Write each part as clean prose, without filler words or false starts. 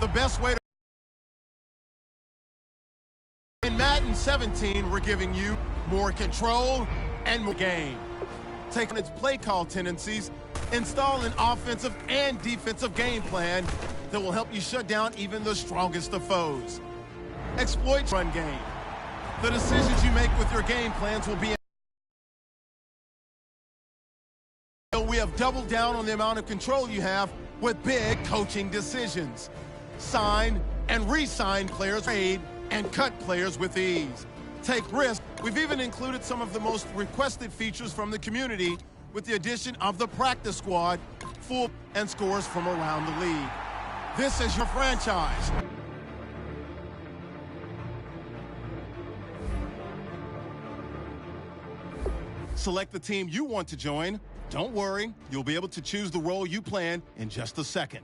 The best way to... In Madden 17, we're giving you more control and more game. Take on its play call tendencies, install an offensive and defensive game plan that will help you shut down even the strongest of foes. Exploit run game. The decisions you make with your game plans will be... We have doubled down on the amount of control you have with big coaching decisions. Sign and re-sign players, trade and cut players with ease. Take risks. We've even included some of the most requested features from the community with the addition of the practice squad, full and scores from around the league. This is your franchise. Select the team you want to join. Don't worry, you'll be able to choose the role you plan in just a second.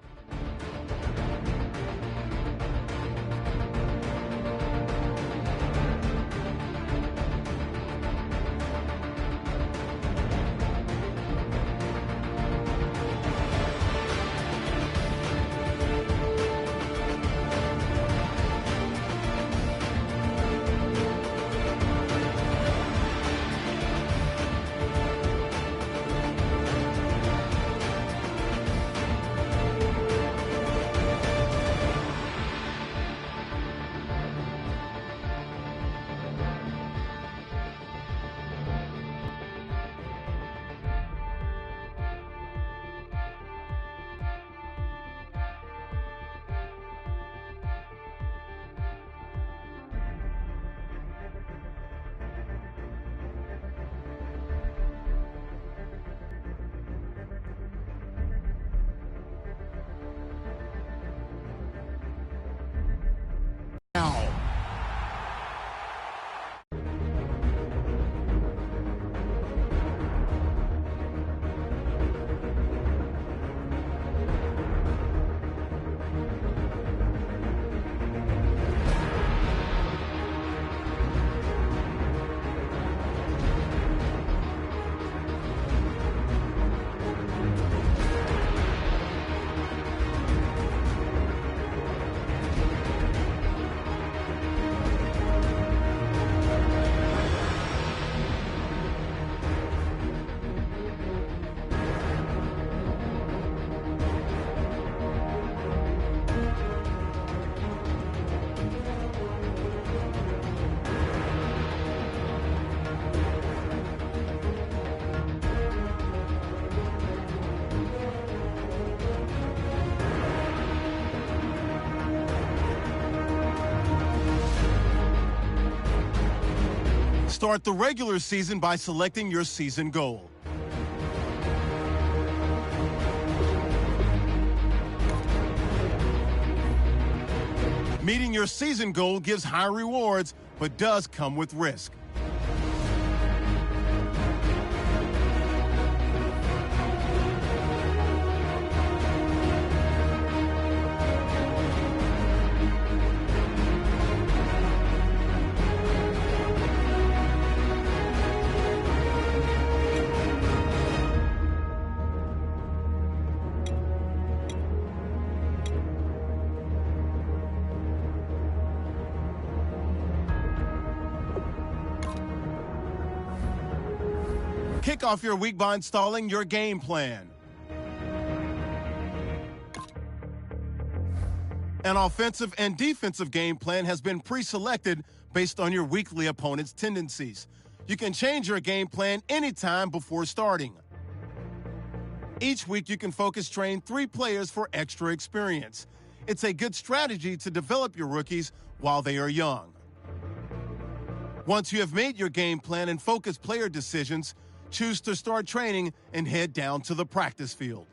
Start the regular season by selecting your season goal. Meeting your season goal gives high rewards, but does come with risk. Kick off your week by installing your game plan. An offensive and defensive game plan has been pre-selected based on your weekly opponent's tendencies. You can change your game plan anytime before starting. Each week you can focus train 3 players for extra experience. It's a good strategy to develop your rookies while they are young. Once you have made your game plan and focus player decisions, choose to start training and head down to the practice field.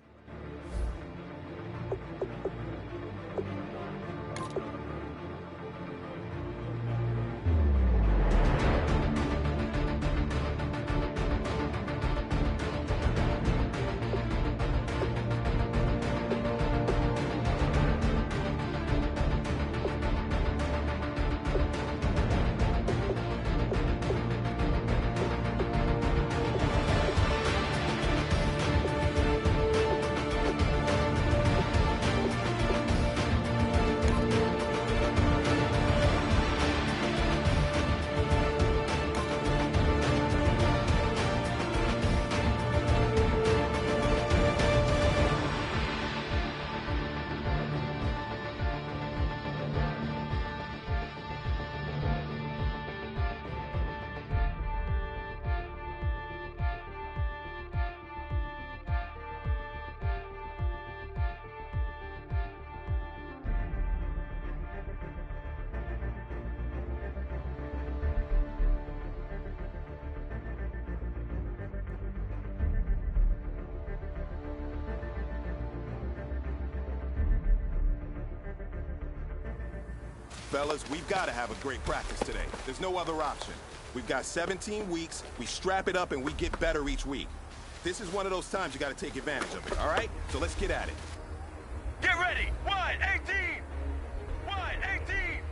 Fellas, we've got to have a great practice today. There's no other option. We've got 17 weeks, we strap it up, and we get better each week. This is one of those times you got to take advantage of it, all right? So let's get at it. Get ready! Wide 18! Wide 18!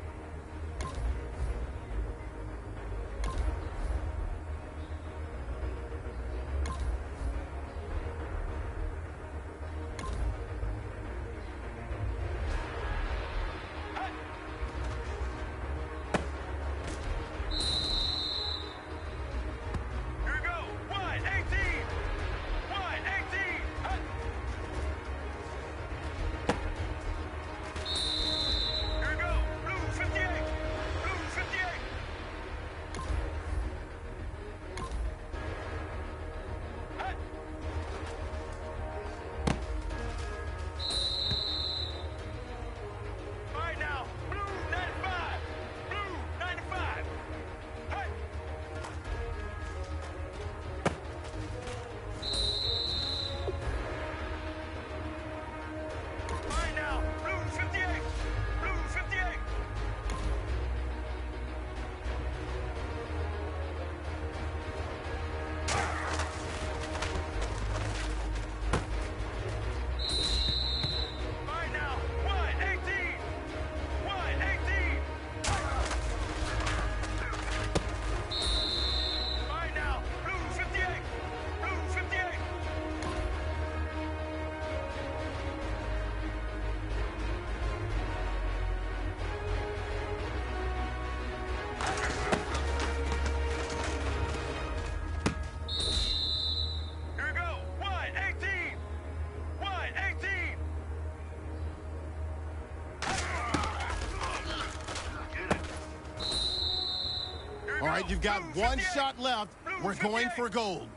All right, you've got one shot left. We're going for gold.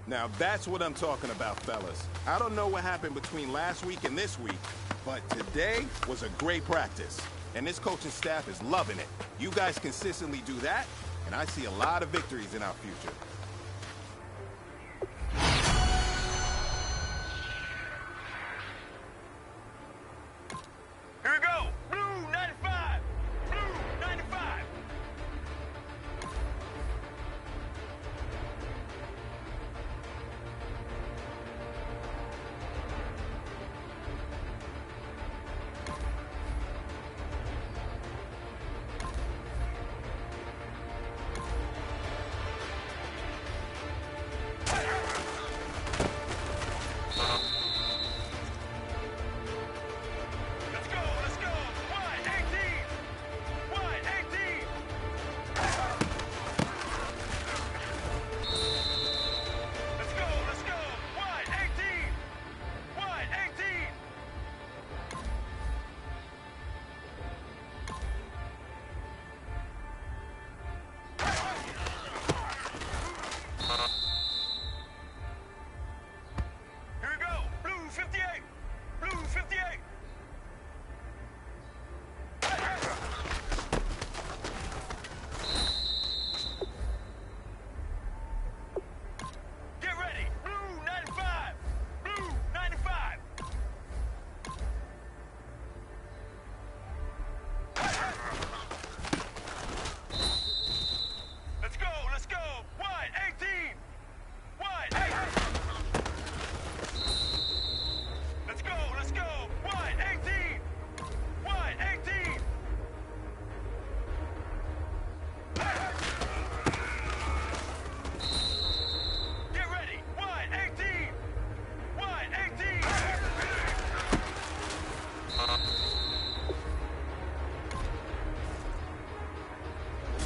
Now that's what I'm talking about, fellas. I don't know what happened between last week and this week, but today was a great practice. And this coaching staff is loving it. You guys consistently do that, and I see a lot of victories in our future. Here we go! Blue 95! Blue 95!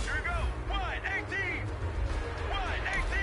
Here we go! Wide 18! Wide 18!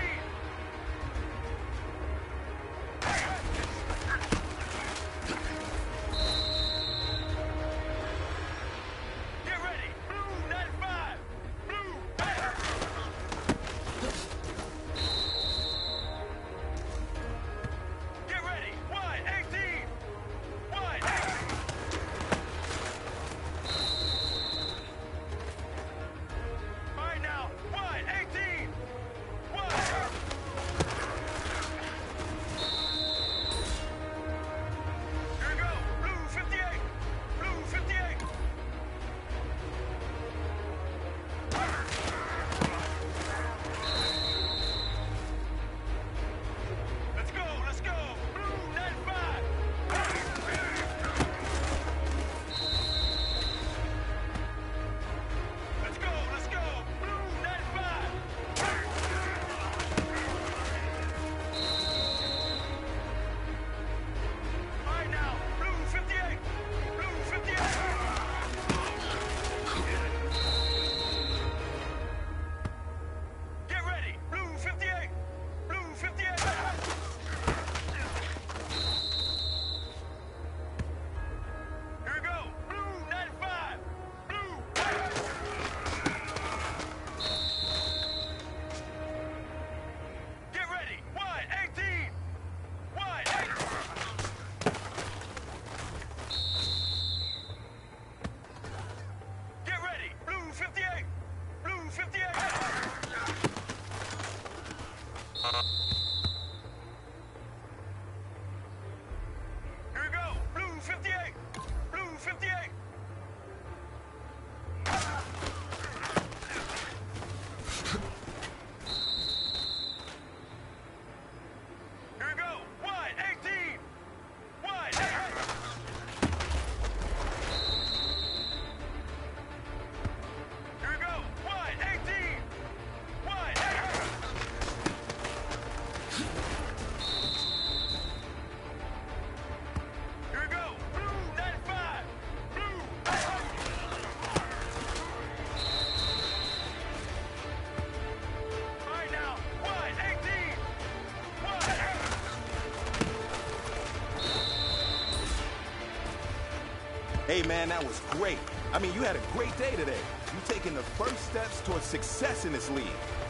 Hey, man, that was great. I mean, you had a great day today. You're taking the first steps towards success in this league.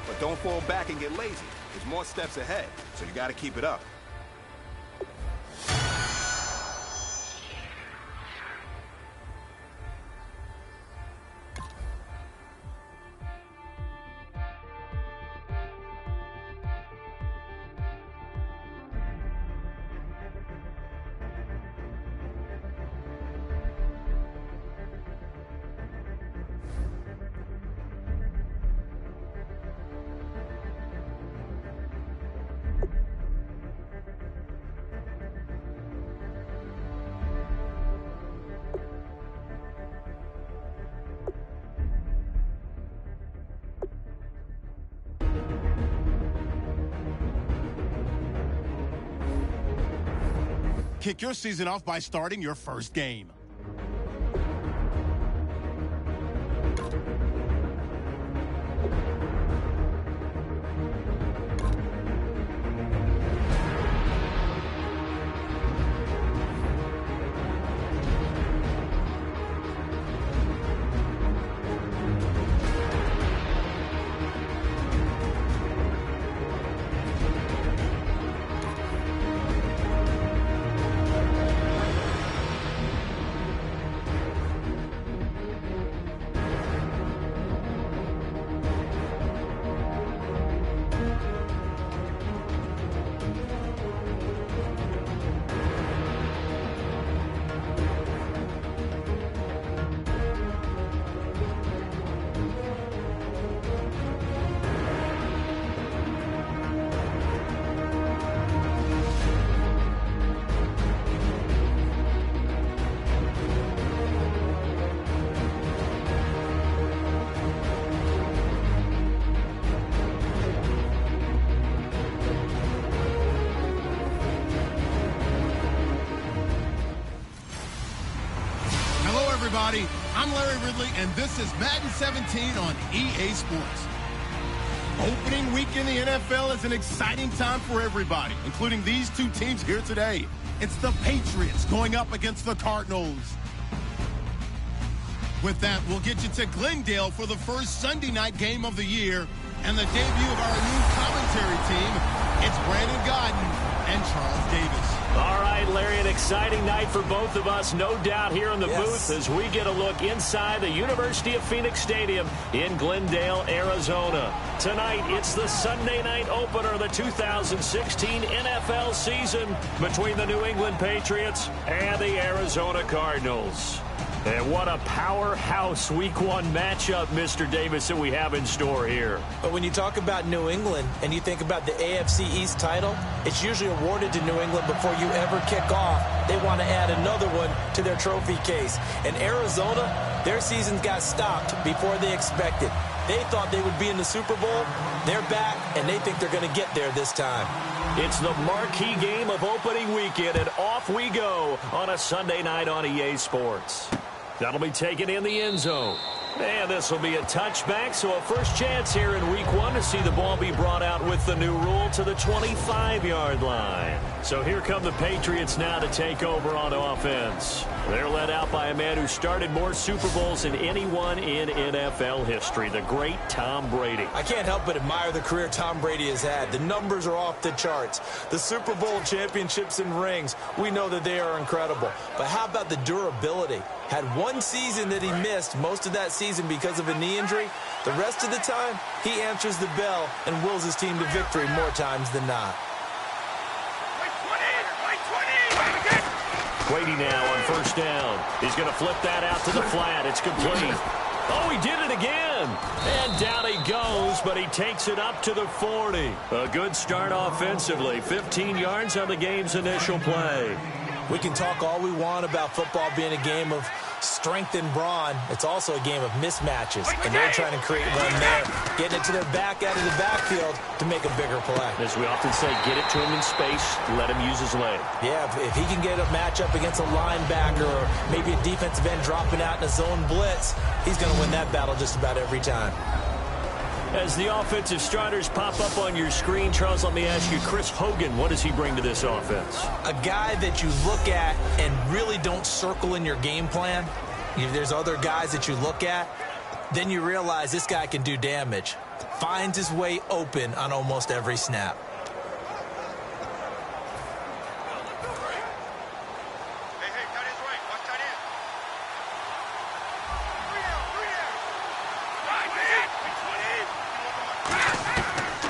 But don't fall back and get lazy. There's more steps ahead, so you got to keep it up. Kick your season off by starting your first game. Everybody, I'm Larry Ridley, and this is Madden 17 on EA Sports. Opening week in the NFL is an exciting time for everybody, including these two teams here today. It's the Patriots going up against the Cardinals. With that, we'll get you to Glendale for the first Sunday night game of the year and the debut of our new commentary team. It's Brandon Godden and Charles Davis. All right, Larry, an exciting night for both of us, no doubt, here in the booth as we get a look inside the University of Phoenix Stadium in Glendale, Arizona. Tonight, it's the Sunday night opener of the 2016 NFL season between the New England Patriots and the Arizona Cardinals. And what a powerhouse Week 1 matchup, Mr. Davis, that we have in store here. But when you talk about New England and you think about the AFC East title, it's usually awarded to New England before you ever kick off. They want to add another one to their trophy case. And Arizona, their seasons got stopped before they expected. They thought they would be in the Super Bowl. They're back, and they think they're going to get there this time. It's the marquee game of opening weekend, and off we go on a Sunday night on EA Sports. That'll be taken in the end zone. And this will be a touchback, so a first chance here in Week 1 to see the ball be brought out with the new rule to the 25-yard line. So here come the Patriots now to take over on offense. They're led out by a man who started more Super Bowls than anyone in NFL history, the great Tom Brady. I can't help but admire the career Tom Brady has had. The numbers are off the charts. The Super Bowl championships and rings, we know that they are incredible. But how about the durability? Had one season that he missed, most of that season because of a knee injury. The rest of the time, he answers the bell and wills his team to victory more times than not. Brady now on first down. He's going to flip that out to the flat. It's complete. Oh, he did it again. And down he goes, but he takes it up to the 40. A good start offensively. 15 yards on the game's initial play. We can talk all we want about football being a game of strength and brawn. It's also a game of mismatches, and they're trying to create one there, getting it to their back out of the backfield to make a bigger play. As we often say, get it to him in space, let him use his leg. Yeah, if he can get a matchup against a linebacker or maybe a defensive end dropping out in a zone blitz, he's going to win that battle just about every time. As the offensive starters pop up on your screen, Charles, let me ask you, Chris Hogan, what does he bring to this offense? A guy that you look at and really don't circle in your game plan. If there's other guys that you look at, then you realize this guy can do damage. Finds his way open on almost every snap.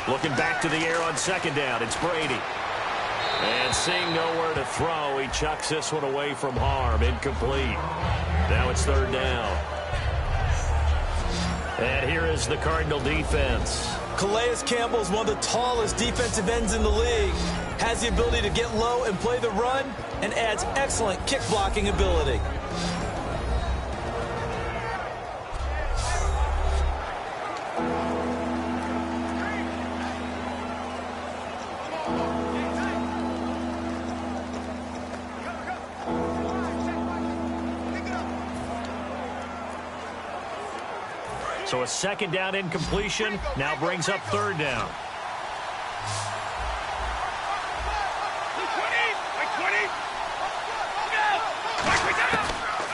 Looking back to the air on second down, it's Brady. And seeing nowhere to throw, he chucks this one away from harm. Incomplete. Now it's third down. And here is the Cardinal defense. Calais Campbell is one of the tallest defensive ends in the league. Has the ability to get low and play the run, and adds excellent kick blocking ability. So a second down incompletion now brings up third down.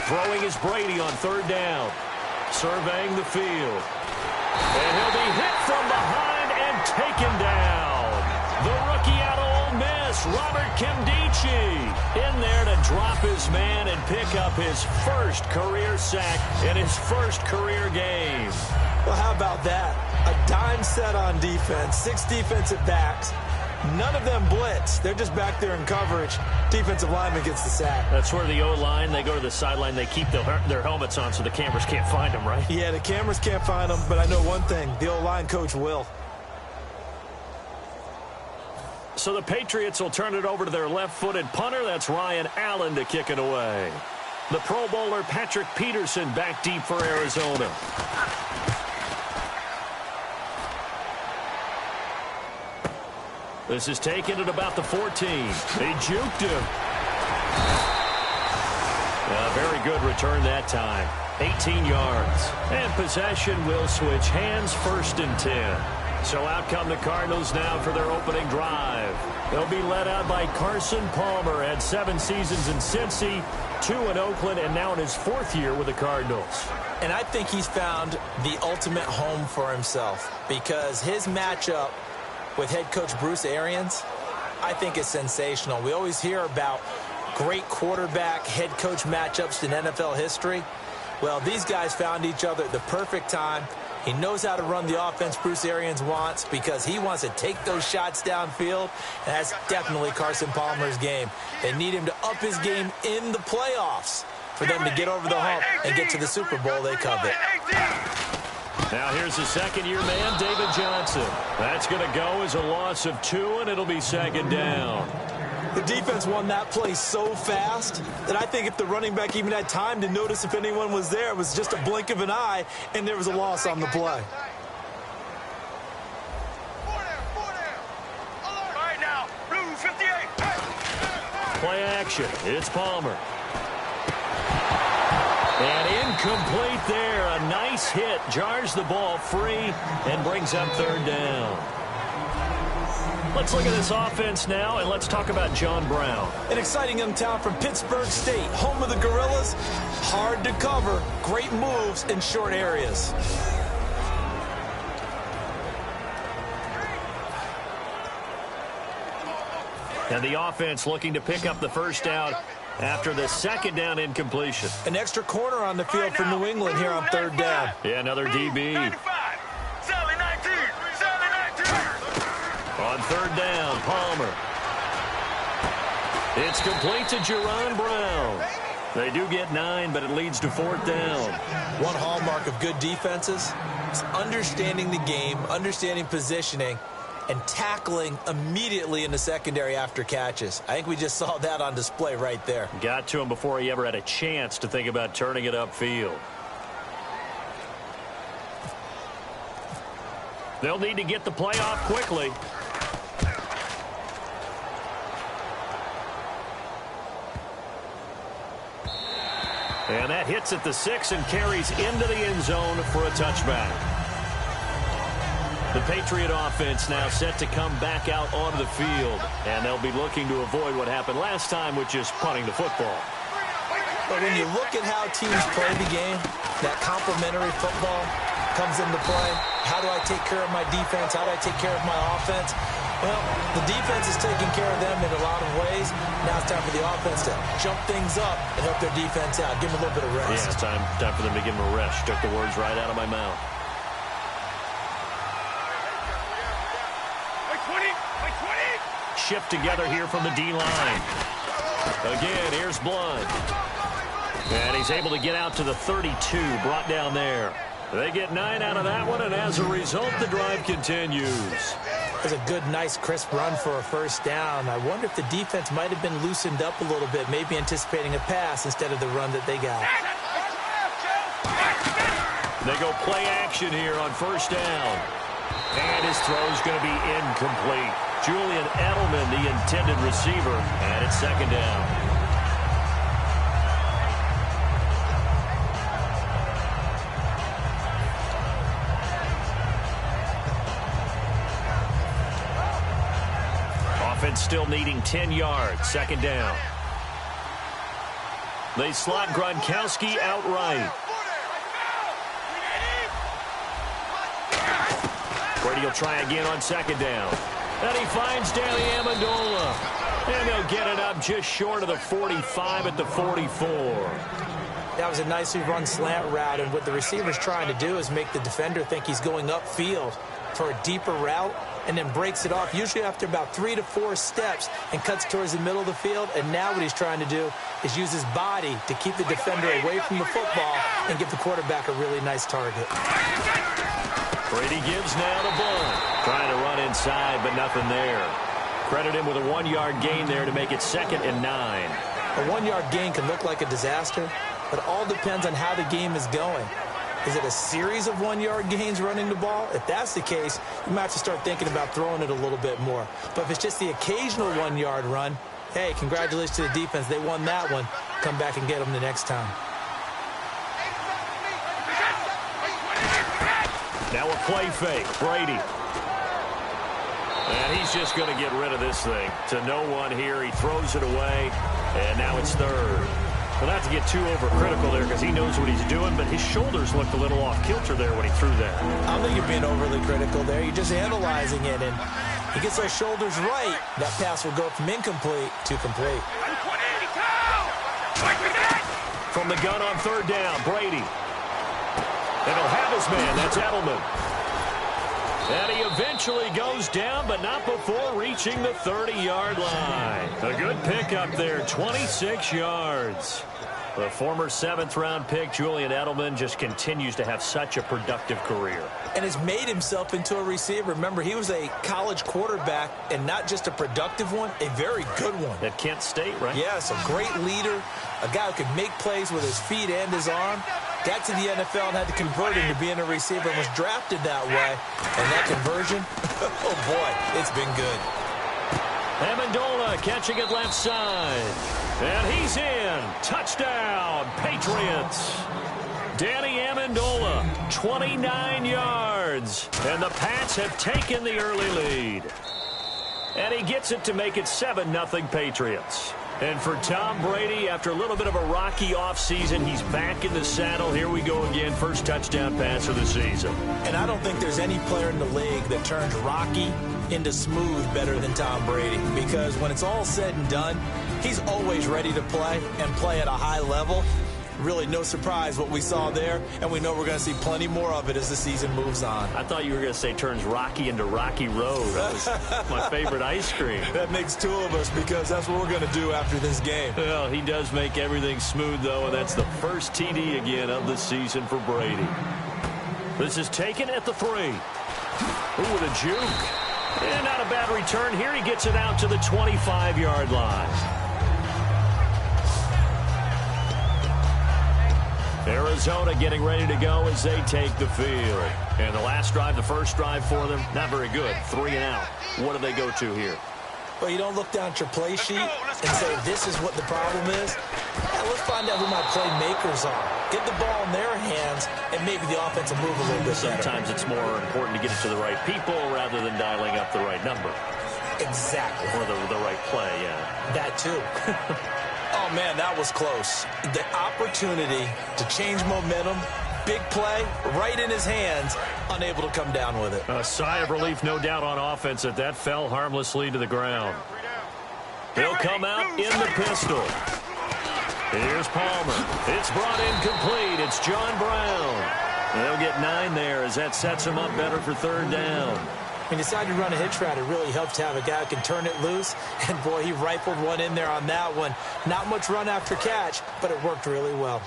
Throwing is Brady on third down. Surveying the field. And he'll be hit from behind and taken down. The rookie out of Ole Miss, Robert Nkemdiche, in there to drop his man and pick up his first career sack in his first career game. Well, how about that? A dime set on defense, 6 defensive backs. None of them blitz. They're just back there in coverage. Defensive lineman gets the sack. That's where the O-line, they go to the sideline, they keep their helmets on so the cameras can't find them, right? Yeah, the cameras can't find them, but I know one thing. The O-line coach will. So the Patriots will turn it over to their left-footed punter. That's Ryan Allen to kick it away. The Pro Bowler Patrick Peterson back deep for Arizona. This is taken at about the 14. They juked him. A very good return that time. 18 yards. And possession will switch hands, first and 10. So out come the Cardinals now for their opening drive. They'll be led out by Carson Palmer. Had 7 seasons in Cincy, 2 in Oakland, and now in his 4th year with the Cardinals. And I think he's found the ultimate home for himself, because his matchup with head coach Bruce Arians, I think is sensational. We always hear about great quarterback head coach matchups in NFL history. Well, these guys found each other at the perfect time. He knows how to run the offense Bruce Arians wants, because he wants to take those shots downfield, and that's definitely Carson Palmer's game. They need him to up his game in the playoffs for them to get over the hump and get to the Super Bowl they covet. Now here's the second-year man, David Johnson. That's going to go as a loss of 2, and it'll be second down. The defense won that play so fast that I think if the running back even had time to notice if anyone was there, it was just a blink of an eye, and there was a loss on the play. Right now, blue 58. Play action. It's Palmer. And incomplete there. A nice hit. Jars the ball free and brings up third down. Let's look at this offense now, and let's talk about John Brown. An exciting young talent from Pittsburgh State, home of the Gorillas. Hard to cover. Great moves in short areas. And the offense looking to pick up the first down after the second down incompletion. An extra corner on the field for New England here on third down. Yeah, another DB. 95. Sally 19. Sally 19. On third down, Palmer. It's complete to Jerron Brown. They do get 9, but it leads to fourth down. One hallmark of good defenses is understanding the game, understanding positioning, and tackling immediately in the secondary after catches. I think we just saw that on display right there. Got to him before he ever had a chance to think about turning it upfield. They'll need to get the play off quickly. And that hits at the 6 and carries into the end zone for a touchback. The Patriot offense now set to come back out onto the field, and they'll be looking to avoid what happened last time, which is punting the football. But when you look at how teams play the game, that complementary football comes into play. How do I take care of my defense? How do I take care of my offense? Well, the defense is taking care of them in a lot of ways. Now it's time for the offense to jump things up and help their defense out. Give them a little bit of rest. Yeah, it's time for them to give them a rest. Took the words right out of my mouth. Shift together here from the D-line. Again, here's Blunt. And he's able to get out to the 32, brought down there. They get 9 out of that one, and as a result, the drive continues. There's a good, nice, crisp run for a first down. I wonder if the defense might have been loosened up a little bit, maybe anticipating a pass instead of the run that they got. They go play action here on first down. And his throw's going to be incomplete. Julian Edelman, the intended receiver, and it's second down. Offense still needing 10 yards. Second down. They slot Gronkowski outright. Brady will try again on second down. And he finds Danny Amendola. And they'll get it up just short of the 45 at the 44. That was a nicely run slant route, and what the receiver's trying to do is make the defender think he's going upfield for a deeper route, and then breaks it off, usually after about 3 to 4 steps, and cuts towards the middle of the field. And now what he's trying to do is use his body to keep the defender away from the football and give the quarterback a really nice target. Brady gives now to Blunt. Trying to run inside, but nothing there. Credit him with a 1-yard gain there to make it 2nd and 9. A 1-yard gain can look like a disaster, but it all depends on how the game is going. Is it a series of 1-yard gains running the ball? If that's the case, you might have to start thinking about throwing it a little bit more. But if it's just the occasional 1-yard run, hey, congratulations to the defense. They won that one. Come back and get them the next time. Now a play fake. Brady. And he's just going to get rid of this thing. To no one here. He throws it away. And now it's third. Well, not to get too overcritical there because he knows what he's doing, but his shoulders looked a little off kilter there when he threw that. I don't think you're being overly critical there. You're just analyzing it, and he gets those shoulders right. That pass will go from incomplete to complete. From the gun on third down, Brady. And he'll have his man. That's Edelman. And he eventually goes down, but not before reaching the 30-yard line. A good pickup there, 26 yards. The former 7th-round pick, Julian Edelman, just continues to have such a productive career. And has made himself into a receiver. Remember, he was a college quarterback, and not just a productive one, a very good one. At Kent State, right? Yes, a great leader, a guy who could make plays with his feet and his arm. Got to the NFL and had to convert into being a receiver and was drafted that way. And that conversion, oh boy, it's been good. Amendola catching it left side. And he's in. Touchdown, Patriots. Danny Amendola, 29 yards. And the Pats have taken the early lead. And he gets it to make it 7-0 Patriots. And for Tom Brady, after a little bit of a rocky offseason, he's back in the saddle. Here we go again. First touchdown pass of the season. And I don't think there's any player in the league that turns rocky into smooth better than Tom Brady. Because when it's all said and done, he's always ready to play and play at a high level. Really no surprise what we saw there, and we know we're going to see plenty more of it as the season moves on. I thought you were going to say turns Rocky into Rocky Road. That was my favorite ice cream. That makes 2 of us because that's what we're going to do after this game. Well, he does make everything smooth, though, and that's the first TD again of the season for Brady. This is taken at the 3. Ooh, with a juke. And not a bad return here. He gets it out to the 25-yard line. Arizona getting ready to go as they take the field. And the last drive, the first drive for them, not very good. 3 and out. What do they go to here? Well, you don't look down at your play sheet and say, this is what the problem is. Now, let's find out who my playmakers are. get the ball in their hands, and maybe the offense will move a little bit better. Sometimes it's more important to get it to the right people rather than dialing up the right number. Exactly. Or the right play, yeah. That too. Oh, man, that was close. The opportunity to change momentum, big play, right in his hands, unable to come down with it. A sigh of relief, no doubt, on offense that fell harmlessly to the ground. He'll come out in the pistol. Here's Palmer. It's brought in complete. It's John Brown. They'll get 9 there as that sets him up better for third down. When you decide to run a hitch route, it really helps to have a guy who can turn it loose. And, boy, he rifled one in there on that one. Not much run after catch, but it worked really well.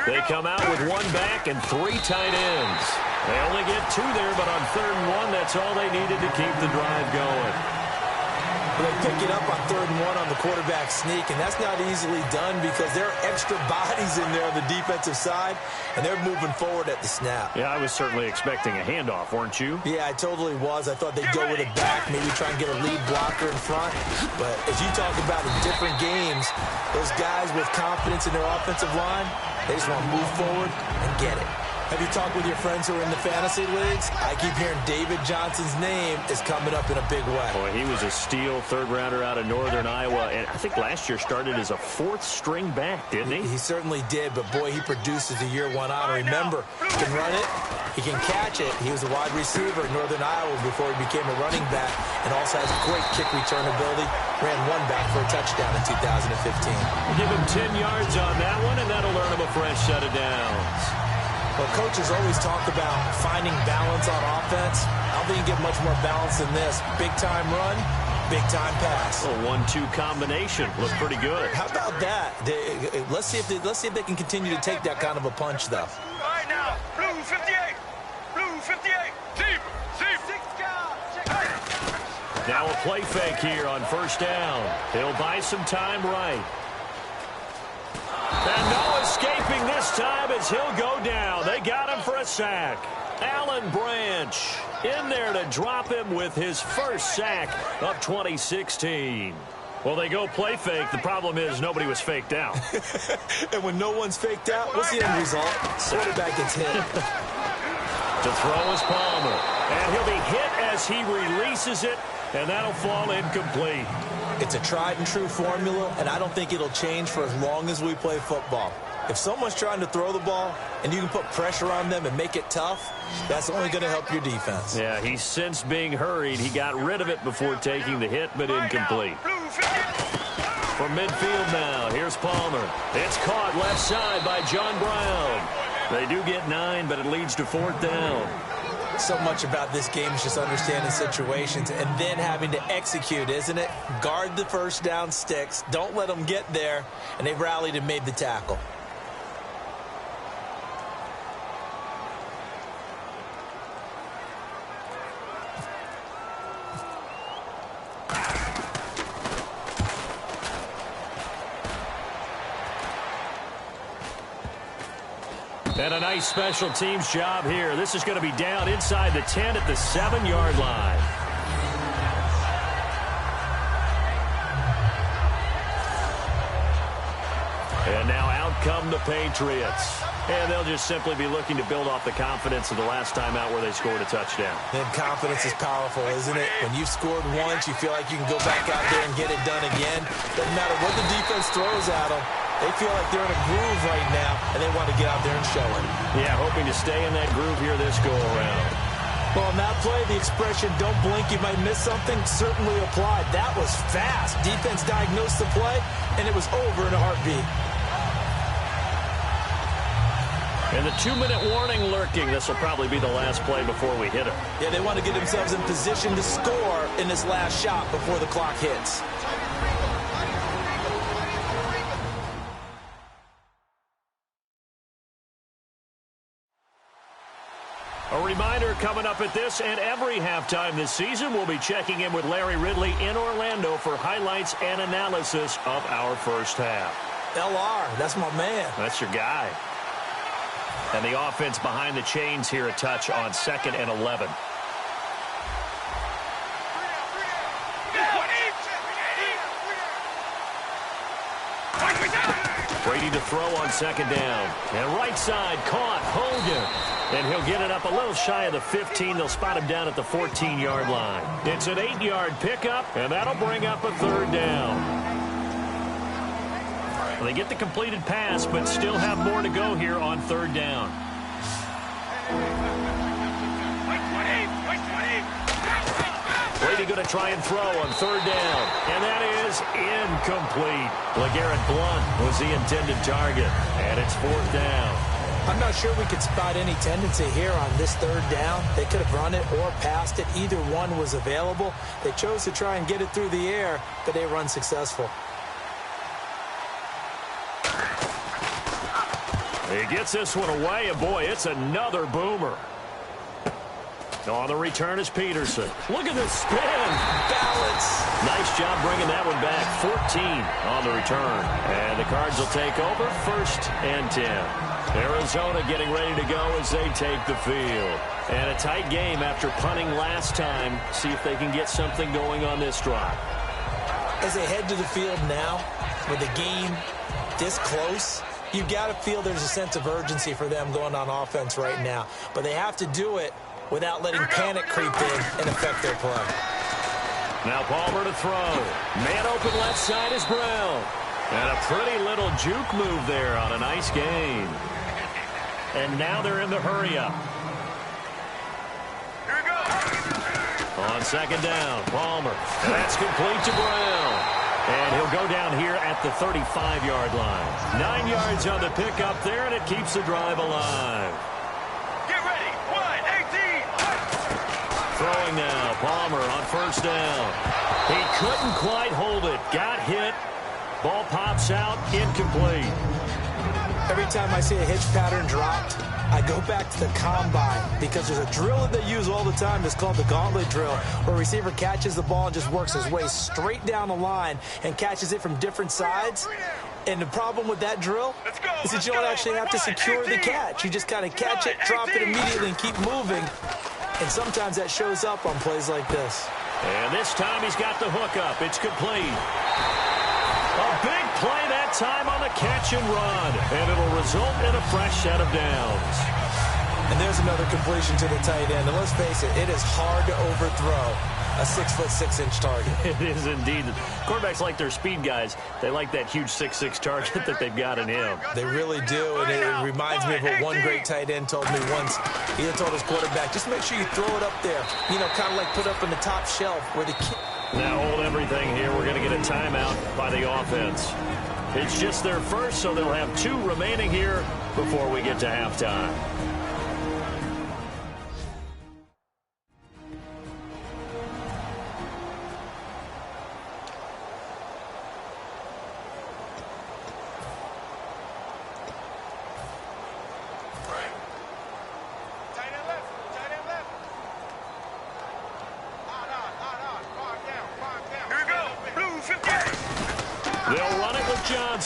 They come out with 1 back and 3 tight ends. They only get 2 there, but on 3rd and 1, that's all they needed to keep the drive going. They pick it up on 3rd and 1 on the quarterback sneak, and that's not easily done because there are extra bodies in there on the defensive side, and they're moving forward at the snap. Yeah, I was certainly expecting a handoff, weren't you? Yeah, I totally was. I thought they'd go with it back, maybe try and get a lead blocker in front. But as you talk about in different games, those guys with confidence in their offensive line, they just want to move forward and get it. Have you talked with your friends who are in the fantasy leagues? I keep hearing David Johnson's name is coming up in a big way. Boy, he was a steal, 3rd rounder out of Northern Iowa. And I think last year started as a 4th string back, didn't he? He certainly did, but boy, he produced as the year went on. Remember, he can run it, he can catch it. He was a wide receiver in Northern Iowa before he became a running back, and also has great kick return ability. Ran 1 back for a touchdown in 2015. Give him 10 yards on that one, and that'll earn him a fresh set of downs. Well, coaches always talk about finding balance on offense. I don't think you get much more balance than this. Big-time run, big-time pass. A 1-2 combination. Looked pretty good. How about that? Let's see if they can continue to take that kind of a punch, though. All right, now, blue 58. Blue 58. Deep. 6 guard. Check. Now a play fake here on 1st down. He'll buy some time right. And no escaping this time as he'll go down. They got him for a sack. Alan Branch in there to drop him with his first sack of 2016. Well, they go play fake. The problem is nobody was faked out. And when no one's faked out, what's the end result? Quarterback gets hit. To throw is Palmer. And he'll be hit as he releases it, and that'll fall incomplete. It's a tried-and-true formula, and I don't think it'll change for as long as we play football. If someone's trying to throw the ball and you can put pressure on them and make it tough, that's only going to help your defense. Yeah, he's since being hurried. He got rid of it before taking the hit, but incomplete. From midfield now, here's Palmer. It's caught left side by John Brown. They do get 9, but it leads to 4th down. So much about this game is just understanding situations and then having to execute, isn't it? Guard the 1st down sticks. Don't let them get there. And they've rallied and made the tackle. And a nice special teams job here. This is going to be down inside the 10 at the 7-yard line. And now out come the Patriots. And they'll just simply be looking to build off the confidence of the last time out where they scored a touchdown. And confidence is powerful, isn't it? When you've scored once, you feel like you can go back out there and get it done again. Doesn't matter what the defense throws at them. They feel like they're in a groove right now, and they want to get out there and show it. Yeah, hoping to stay in that groove here this go-around. Well, on that play, the expression, don't blink, you might miss something, certainly applied. That was fast. Defense diagnosed the play, and it was over in a heartbeat. And the 2-minute warning lurking. This will probably be the last play before we hit it. Yeah, they want to get themselves in position to score in this last shot before the clock hits. A reminder coming up at this and every halftime this season, we'll be checking in with Larry Ridley in Orlando for highlights and analysis of our first half. LR, that's my man. That's your guy. And the offense behind the chains here a touch on 2nd and 11. Brady to throw on second down. And right side caught. Hogan. And he'll get it up a little shy of the 15. They'll spot him down at the 14-yard line. It's an 8-yard pickup, and that'll bring up a third down. Well, they get the completed pass, but still have more to go here on third down. Brady going to try and throw on third down. And that is incomplete. LeGarrette Blount was the intended target. And it's fourth down. I'm not sure we could spot any tendency here on this third down. They could have run it or passed it. Either one was available. They chose to try and get it through the air, but they were unsuccessful. He gets this one away, and boy, it's another boomer. On the return is Peterson. Look at this spin. Balance. Nice job bringing that one back. 14 on the return. And the Cards will take over, 1st and 10. Arizona getting ready to go as they take the field. And a tight game after punting last time. See if they can get something going on this drive. As they head to the field now, with the game this close, you've got to feel there's a sense of urgency for them going on offense right now. But they have to do it without letting panic creep in and affect their play. Now Palmer to throw. Man open left side is Brown. And a pretty little juke move there on a nice gain. And now they're in the hurry-up. Here we go. On second down, Palmer. That's complete to Brown. And he'll go down here at the 35-yard line. 9 yards on the pickup there, and it keeps the drive alive. Get ready. 1-18. Throwing now, Palmer on first down. He couldn't quite hold it. Got hit. Ball pops out, incomplete. Every time I see a hitch pattern dropped, I go back to the combine because there's a drill that they use all the time. It's called the gauntlet drill, where a receiver catches the ball and just works his way straight down the line and catches it from different sides. And the problem with that drill is that you don't actually have to secure the catch. You just kind of catch it, drop it immediately, and keep moving. And sometimes that shows up on plays like this. And this time he's got the hookup. It's complete. A big play that time on the catch and run. And it'll result in a fresh set of downs. And there's another completion to the tight end. And let's face it, it is hard to overthrow a 6'6" target. It is indeed. Quarterbacks like their speed guys. They like that huge 6'6" target that they've got in him. They really do, and it reminds me of what one great tight end told me once. He had told his quarterback, just make sure you throw it up there. You know, kind of like put up on the top shelf where the kid... Now hold everything here. We're going to get a timeout by the offense. It's just their first, so they'll have 2 remaining here before we get to halftime.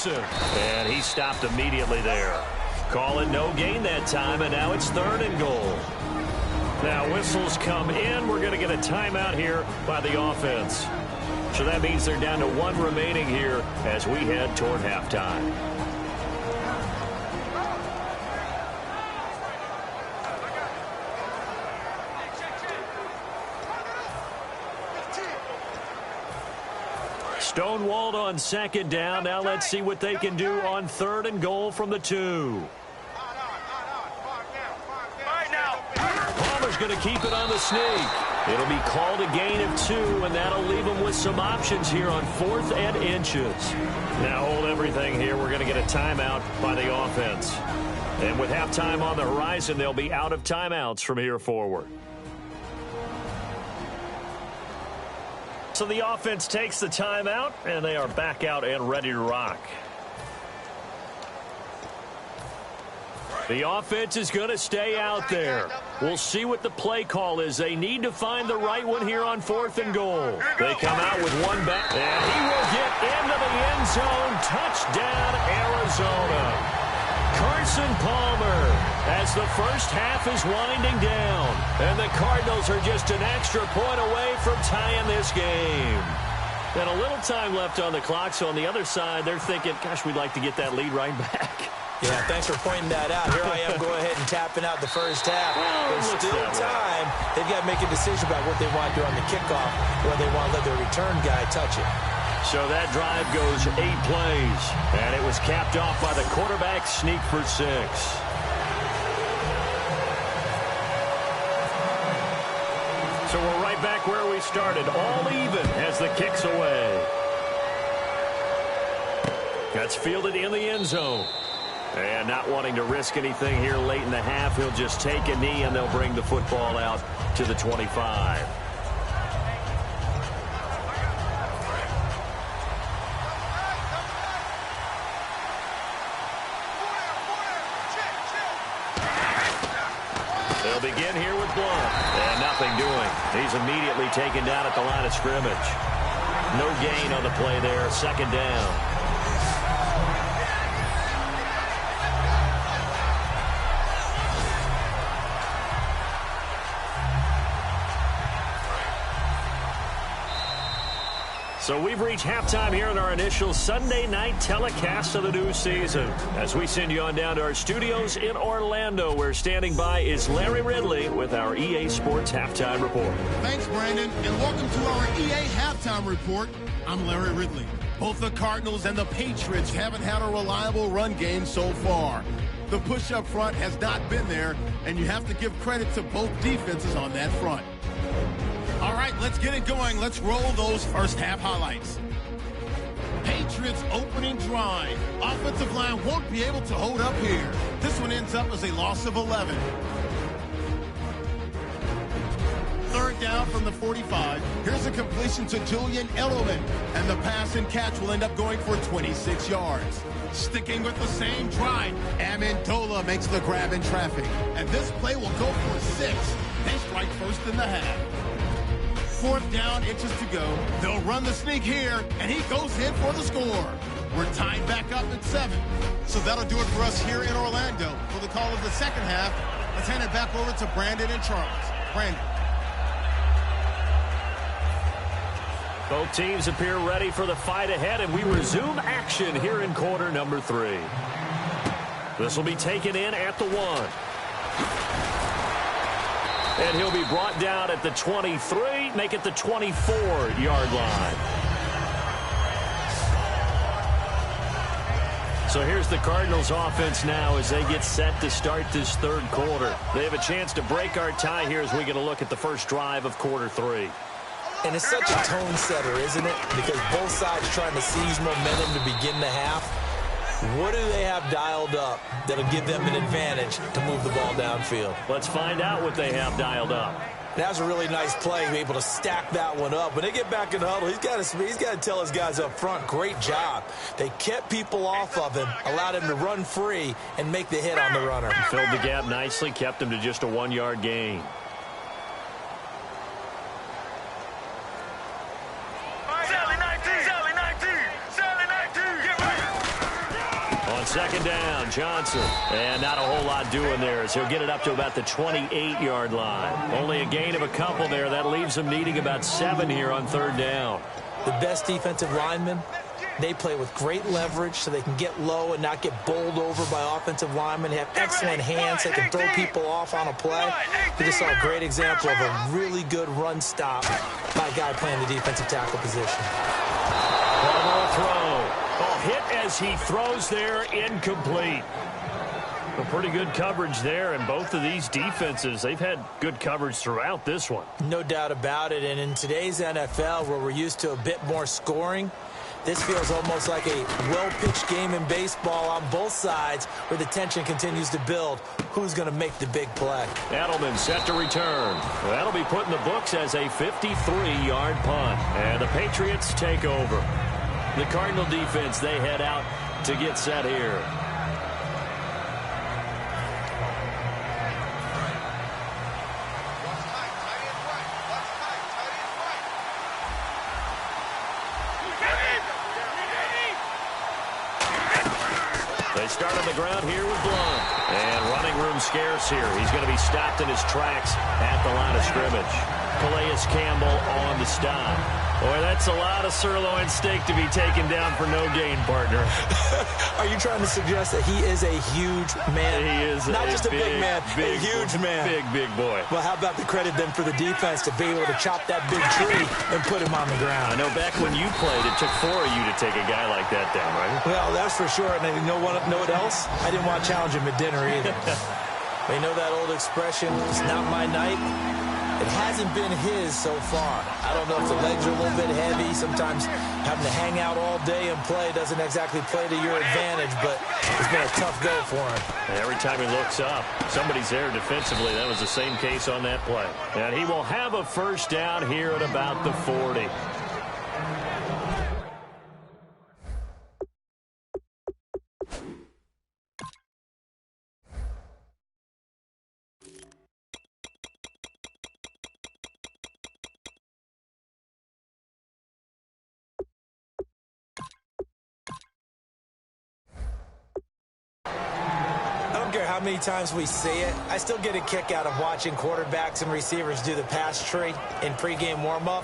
And he stopped immediately there. Call it no gain that time, and now it's 3rd and goal. Now whistles come in. We're going to get a timeout here by the offense. So that means they're down to 1 remaining here as we head toward halftime. Stonewalled on second down. Now let's see what they can do on 3rd and goal from the 2. Palmer's going to keep it on the sneak. It'll be called a gain of 2, and that'll leave them with some options here on 4th and inches. Now hold everything here. We're going to get a timeout by the offense. And with halftime on the horizon, they'll be out of timeouts from here forward. So the offense takes the timeout, and they are back out and ready to rock. The offense is going to stay out there. We'll see what the play call is. They need to find the right one here on 4th and goal. They come out with one back, and he will get into the end zone. Touchdown, Arizona. Carson Palmer as the first half is winding down. And the Cardinals are just an extra point away from tying this game. And a little time left on the clock, so on the other side, they're thinking, gosh, we'd like to get that lead right back. Yeah, thanks for pointing that out. Here I am going ahead and tapping out the first half. There's still time. They've got to make a decision about what they want to do on the kickoff, whether they want to let their return guy touch it. So that drive goes 8 plays, and it was capped off by the quarterback sneak for 6. So we're right back where we started, all even as the kick's away. That's fielded in the end zone. And not wanting to risk anything here late in the half, he'll just take a knee and they'll bring the football out to the 25. They'll begin here with Blunt. And nothing doing. He's immediately taken down at the line of scrimmage. No gain on the play there. Second down. So we've reached halftime here in our initial Sunday night telecast of the new season. As we send you on down to our studios in Orlando, where standing by is Larry Ridley with our EA Sports Halftime Report. Thanks, Brandon, and welcome to our EA Halftime Report. I'm Larry Ridley. Both the Cardinals and the Patriots haven't had a reliable run game so far. The push up front has not been there, and you have to give credit to both defenses on that front. All right, let's get it going. Let's roll those first half highlights. Patriots opening drive. Offensive line won't be able to hold up here. This one ends up as a loss of 11. Third down from the 45. Here's a completion to Julian Edelman. And the pass and catch will end up going for 26 yards. Sticking with the same drive, Amendola makes the grab in traffic. And this play will go for 6. They strike first in the half. Fourth down, inches to go. They'll run the sneak here, and he goes in for the score. We're tied back up at 7. So that'll do it for us here in Orlando. For the call of the second half, let's hand it back over to Brandon and Charles. Brandon. Both teams appear ready for the fight ahead, and we resume action here in quarter number 3. This will be taken in at the 1. And he'll be brought down at the 23, make it the 24-yard line. So here's the Cardinals offense now as they get set to start this third quarter. They have a chance to break our tie here as we get a look at the first drive of quarter 3. And it's such a tone setter, isn't it? Because both sides trying to seize momentum to begin the half. What do they have dialed up that'll give them an advantage to move the ball downfield? Let's find out what they have dialed up. That was a really nice play, to be able to stack that one up. When they get back in the huddle, he's got to tell his guys up front, great job. They kept people off of him, allowed him to run free, and make the hit on the runner. He filled the gap nicely, kept him to just a 1-yard gain. Second down, Johnson. And not a whole lot doing there as he'll get it up to about the 28-yard line. Only a gain of a couple there. That leaves him needing about 7 here on third down. The best defensive linemen, they play with great leverage so they can get low and not get bowled over by offensive linemen. They have excellent hands. They can throw people off on a play. We just saw a great example of a really good run stop by a guy playing the defensive tackle position. Ball throw. Hit as he throws there, incomplete. A pretty good coverage there, and both of these defenses, they've had good coverage throughout this one. No doubt about it, and in today's NFL, where we're used to a bit more scoring, this feels almost like a well-pitched game in baseball on both sides where the tension continues to build. Who's going to make the big play? Edelman set to return. That'll be put in the books as a 53-yard punt, and the Patriots take over. The Cardinal defense, they head out to get set here. They start on the ground here with Blunt. And running room scarce here. He's going to be stopped in his tracks at the line of scrimmage. Calais Campbell on the stop. Boy, that's a lot of sirloin steak to be taken down for no gain, partner. Are you trying to suggest that he is a huge man? He is not just a big man, a huge man. Big boy. Well, how about the credit then for the defense to be able to chop that big tree and put him on the ground? I know back when you played, it took 4 of you to take a guy like that down, right? Well, that's for sure. And you know what else? I didn't want to challenge him at dinner either. They know that old expression, it's not my night. It hasn't been his so far. I don't know if the legs are a little bit heavy. Sometimes having to hang out all day and play doesn't exactly play to your advantage, but it's been a tough go for him. And every time he looks up, somebody's there defensively. That was the same case on that play. And he will have a first down here at about the 40. How many times we see it, I still get a kick out of watching quarterbacks and receivers do the pass tree in pregame warm-up.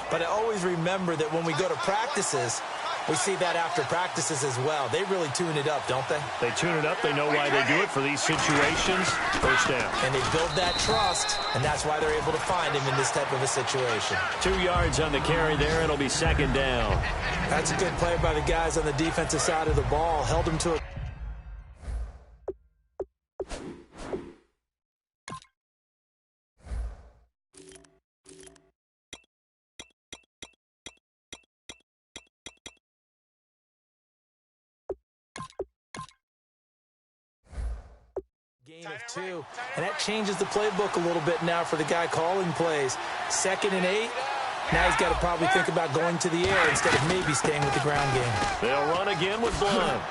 But I always remember that when we go to practices, we see that after practices as well. They really tune it up, don't they? They tune it up. They know why they do it for these situations. First down. And they build that trust, and that's why they're able to find him in this type of a situation. 2 yards on the carry there. It'll be second down. That's a good play by the guys on the defensive side of the ball. Held him to a gain of 2, and that changes the playbook a little bit now for the guy calling plays. 2nd and 8. Now he's got to probably think about going to the air instead of maybe staying with the ground game. They'll run again with Blunt.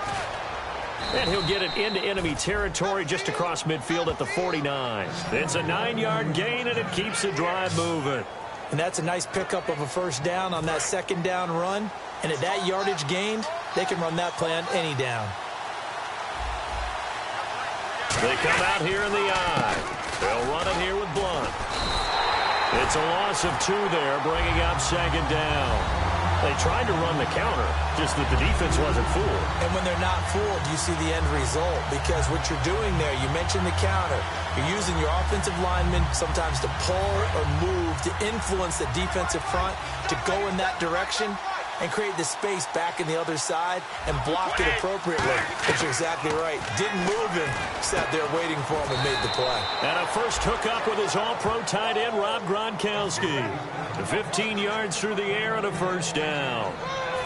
And he'll get it into enemy territory just across midfield at the 49. It's a 9-yard gain, and it keeps the drive moving. And that's a nice pickup of a first down on that second down run. And at that yardage gained, they can run that play on any down. They come out here in the eye. They'll run it here with Blunt. It's a loss of 2 there, bringing up second down. They tried to run the counter, just that the defense wasn't fooled. And when they're not fooled, you see the end result. Because what you're doing there, you mentioned the counter. You're using your offensive linemen sometimes to pull or move, to influence the defensive front, to go in that direction and create the space back in the other side and block it appropriately. But you're exactly right. Didn't move him, sat there waiting for him and made the play. And a first hookup with his all-pro tight end, Rob Gronkowski. 15 yards through the air and a first down.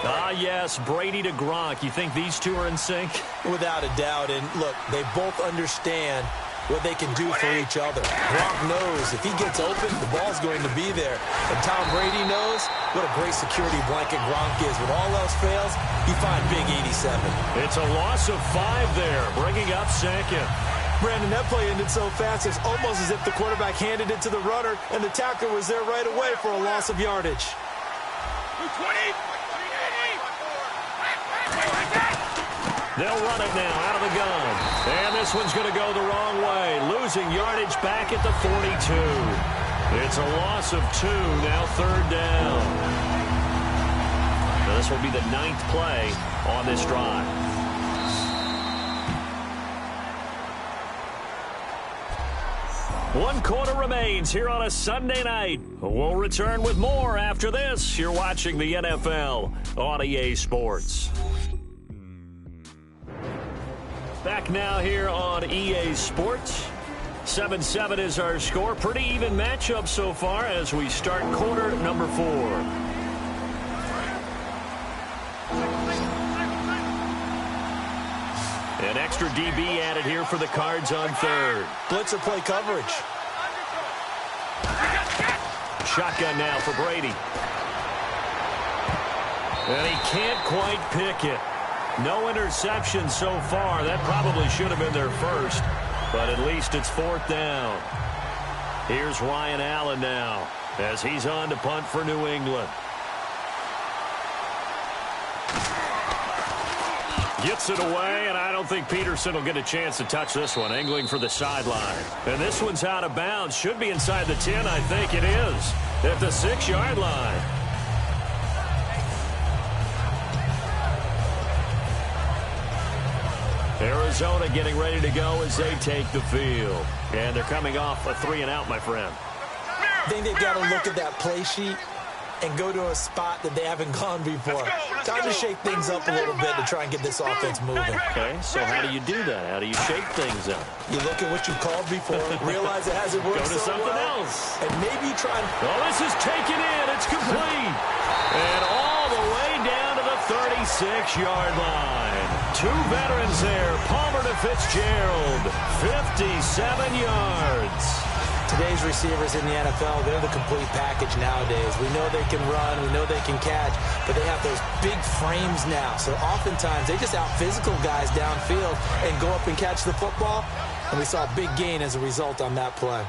Ah, yes, Brady to Gronk. You think these two are in sync? Without a doubt. And, look, they both understand what they can do for each other. Gronk knows if he gets open, the ball's going to be there. And Tom Brady knows what a great security blanket Gronk is. When all else fails, you find Big 87. It's a loss of 5 there, bringing up second. Brandon, that play ended so fast, it's almost as if the quarterback handed it to the runner, and the tackler was there right away for a loss of yardage. 220. They'll run it now out of the gun. And this one's going to go the wrong way. Losing yardage back at the 42. It's a loss of 2, now third down. Now this will be the 9th play on this drive. One quarter remains here on a Sunday night. We'll return with more after this. You're watching the NFL on EA Sports. Back now here on EA Sports. 7-7 is our score. Pretty even matchup so far as we start quarter number 4. An extra DB added here for the Cards on third. Blitzer play coverage. Shotgun now for Brady. And he can't quite pick it. No interception so far. That probably should have been their first, but at least it's 4th down. Here's Ryan Allen now as he's on to punt for New England. Gets it away, and I don't think Peterson will get a chance to touch this one. Angling for the sideline. And this one's out of bounds. Should be inside the 10, I think it is. At the 6-yard line. Arizona getting ready to go as they take the field. And they're coming off a 3-and-out, my friend. I think they've got to look at that play sheet and go to a spot that they haven't gone before. Time to shake things up a little bit to try and get this offense moving. Okay, so how do you do that? How do you shake things up? You look at what you called before, realize it hasn't worked so so something well, else. and maybe you try and... Oh, this is taken in. It's complete. And all the way down to the 36-yard line. 2 veterans there, Palmer to Fitzgerald. 57 yards. Today's receivers in the NFL, they're the complete package nowadays. We know they can run, we know they can catch, but they have those big frames now. So oftentimes they just out-physical guys downfield and go up and catch the football. And we saw a big gain as a result on that play.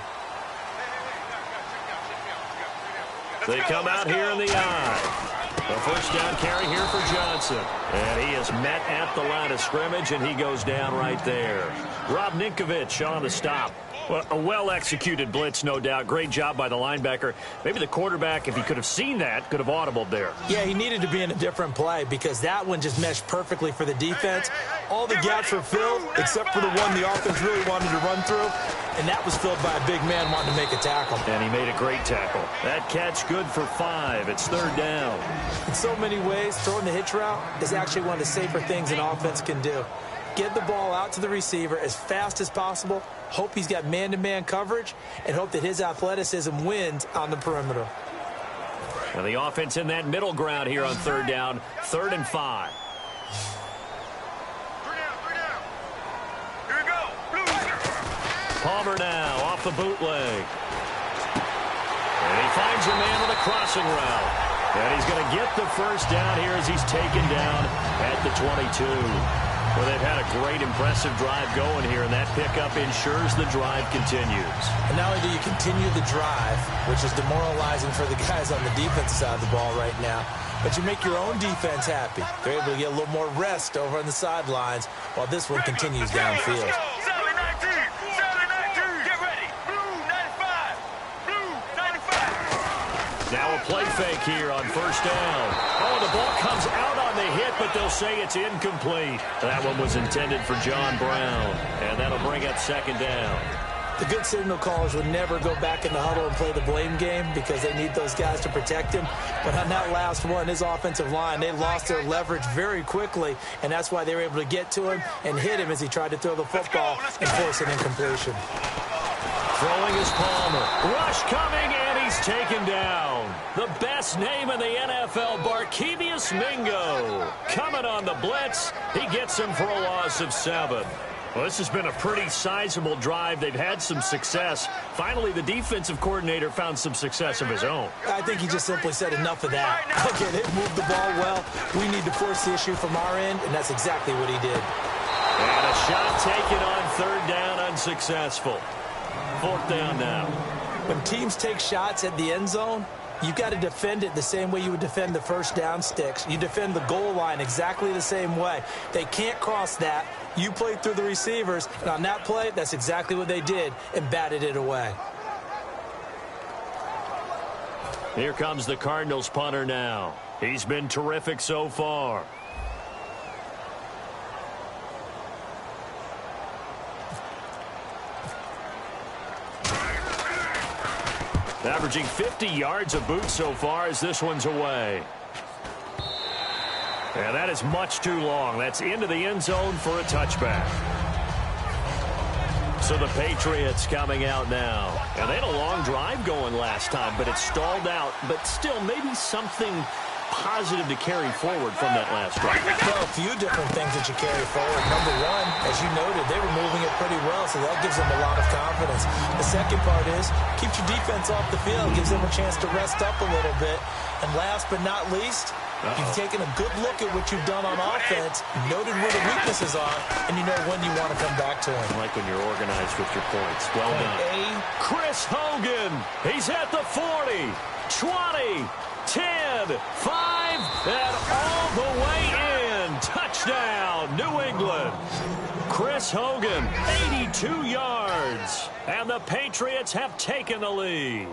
They come out here in the eye. A first down carry here for Johnson. And he is met at the line of scrimmage, and he goes down right there. Rob Ninkovich on the stop. Well, a well-executed blitz, no doubt. Great job by the linebacker. Maybe the quarterback, if he could have seen that, could have audibled there. Yeah, he needed to be in a different play because that one just meshed perfectly for the defense. All the gaps were filled except for the one the offense really wanted to run through, and that was filled by a big man wanting to make a tackle. And he made a great tackle. That catch good for 5. It's 3rd down. In so many ways, throwing the hitch route is actually one of the safer things an offense can do. Get the ball out to the receiver as fast as possible, hope he's got man-to-man coverage, and hope that his athleticism wins on the perimeter. And the offense in that middle ground here on 3rd down, 3rd and 5. Here we go. Palmer now off the bootleg. And he finds a man with a crossing route. And he's going to get the first down here as he's taken down at the 22. Well, they've had a great, impressive drive going here, and that pickup ensures the drive continues. And not only do you continue the drive, which is demoralizing for the guys on the defensive side of the ball right now, but you make your own defense happy. They're able to get a little more rest over on the sidelines while this one continues downfield. Sally 19. Get ready. Blue 95. Blue 95. Now a play fake here on first down. Oh, the ball comes out on the hit, but they'll say it's incomplete. That one was intended for John Brown, and that'll bring up 2nd down. The good signal callers would never go back in the huddle and play the blame game because they need those guys to protect him. But on that last one, his offensive line, they lost their leverage very quickly, and that's why they were able to get to him and hit him as he tried to throw the football and force an incompletion. Throwing is Palmer. Rush coming, and he's taken down. The best name in the NFL, Barkevious Mingo. Coming on the blitz. He gets him for a loss of 7. Well, this has been a pretty sizable drive. They've had some success. Finally, the defensive coordinator found some success of his own. I think he just simply said enough of that. Okay, they moved the ball well. We need to force the issue from our end, and that's exactly what he did. And a shot taken on 3rd down, unsuccessful. 4th down now. When teams take shots at the end zone, you've got to defend it the same way you would defend the first down sticks. You defend the goal line exactly the same way. They can't cross that. You played through the receivers, and on that play, that's exactly what they did and batted it away. Here comes the Cardinals punter now. He's been terrific so far. Averaging 50 yards a boot so far as this one's away. And that is much too long. That's into the end zone for a touchback. So the Patriots coming out now. And they had a long drive going last time, but it stalled out. But still, maybe something positive to carry forward from that last drive. Well, a few different things that you carry forward. Number one, as you noted, they were moving it pretty well, so that gives them a lot of confidence. The second part is, keeps your defense off the field, gives them a chance to rest up a little bit. And last but not least, you've taken a good look at what you've done on offense, noted where the weaknesses are, and you know when you want to come back to them. I like when you're organized with your points. Well done. Chris Hogan, he's at the 40, 20, 10, 5, and all the way in. Touchdown. Touchdown, New England. Chris Hogan, 82 yards. And the Patriots have taken the lead.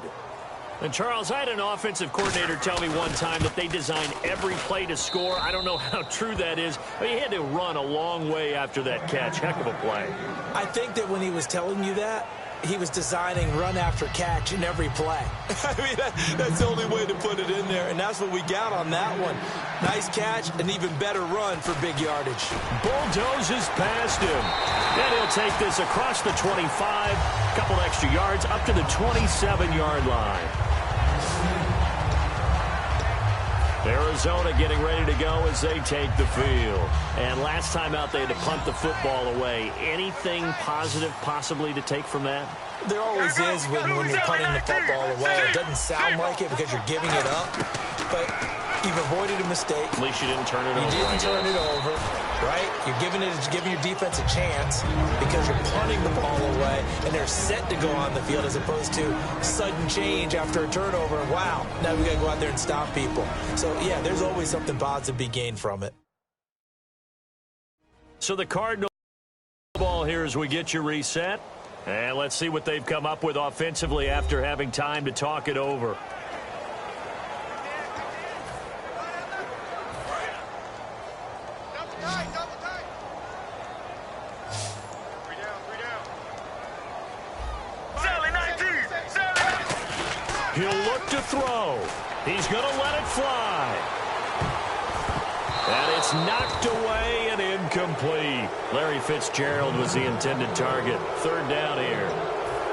And, Charles, I had an offensive coordinator tell me one time that they design every play to score. I don't know how true that is, but he had to run a long way after that catch. Heck of a play. I think that when he was telling you that, he was designing run after catch in every play. I mean, that's the only way to put it in there, and that's what we got on that one. Nice catch, an even better run for big yardage. Bulldozes past him. And he'll take this across the 25, a couple extra yards, up to the 27-yard line. Arizona getting ready to go as they take the field. And last time out, they had to punt the football away. Anything positive possibly to take from that? There always is when you're punting the football away. It doesn't sound like it because you're giving it up, but you've avoided a mistake. At least you didn't turn it over. You didn't turn it over, right? You're giving your defense a chance because you're punting the ball away, and they're set to go on the field as opposed to sudden change after a turnover. And wow, now we got to go out there and stop people. So, yeah, there's always something positive to be gained from it. So the Cardinals ball here as we get you reset. And let's see what they've come up with offensively after having time to talk it over. He'll look to throw. He's going to let it fly. And it's knocked away and incomplete. Larry Fitzgerald was the intended target. Third down here.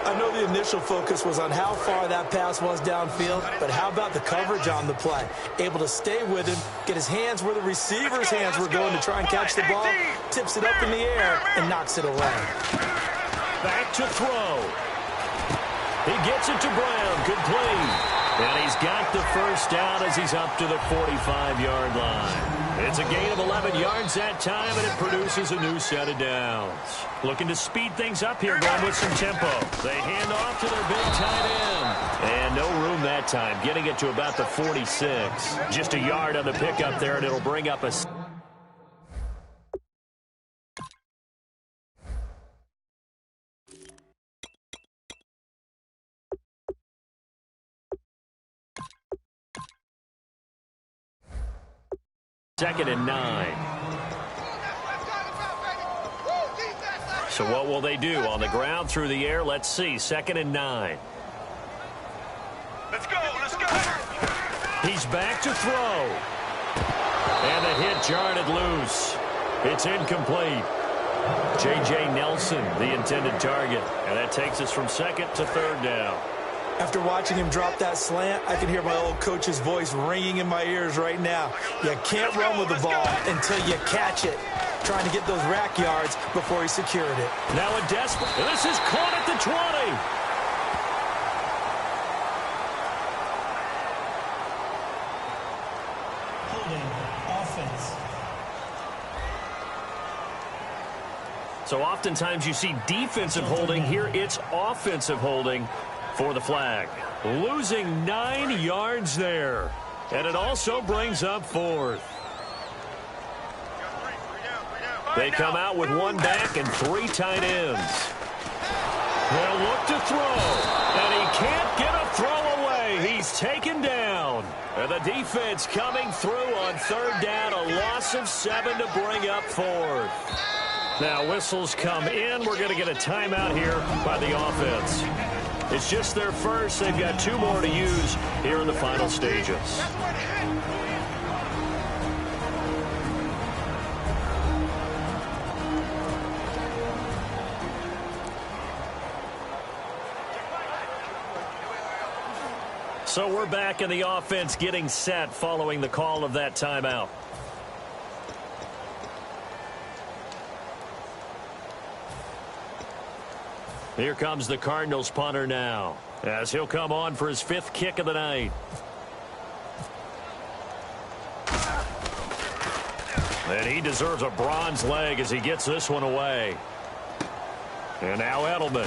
I know the initial focus was on how far that pass was downfield, but how about the coverage on the play? Able to stay with him, get his hands where the receiver's hands were going to try and catch the ball, tips it up in the air, and knocks it away. Back to throw. He gets it to Brown, complete. And he's got the first down as he's up to the 45-yard line. It's a gain of 11 yards that time, and it produces a new set of downs. Looking to speed things up here, going with some tempo. They hand off to their big tight end. And no room that time, getting it to about the 46. Just a yard on the pickup there, and it'll bring up a... Second and 9. So what will they do? On the ground, through the air? Let's see. Second and 9. Let's go, let's go. He's back to throw. And the hit jarred it loose. It's incomplete. J.J. Nelson, the intended target. And that takes us from second to third down. After watching him drop that slant, I can hear my old coach's voice ringing in my ears right now. You can't run with the ball until you catch it. Trying to get those rack yards before he secured it. Now a desperate... This is caught at the 20. So oftentimes you see defensive holding. Here it's offensive holding for the flag. Losing 9 yards there. And it also brings up fourth. They come out with one back and 3 tight ends. They'll look to throw. And he can't get a throw away. He's taken down. And the defense coming through on third down. A loss of 7 to bring up fourth. Now whistles come in. We're going to get a timeout here by the offense. It's just their first. They've got 2 more to use here in the final stages. So we're back in the offense getting set following the call of that timeout. Here comes the Cardinals punter now, as he'll come on for his 5th kick of the night. And he deserves a bronze leg as he gets this one away. And now Edelman.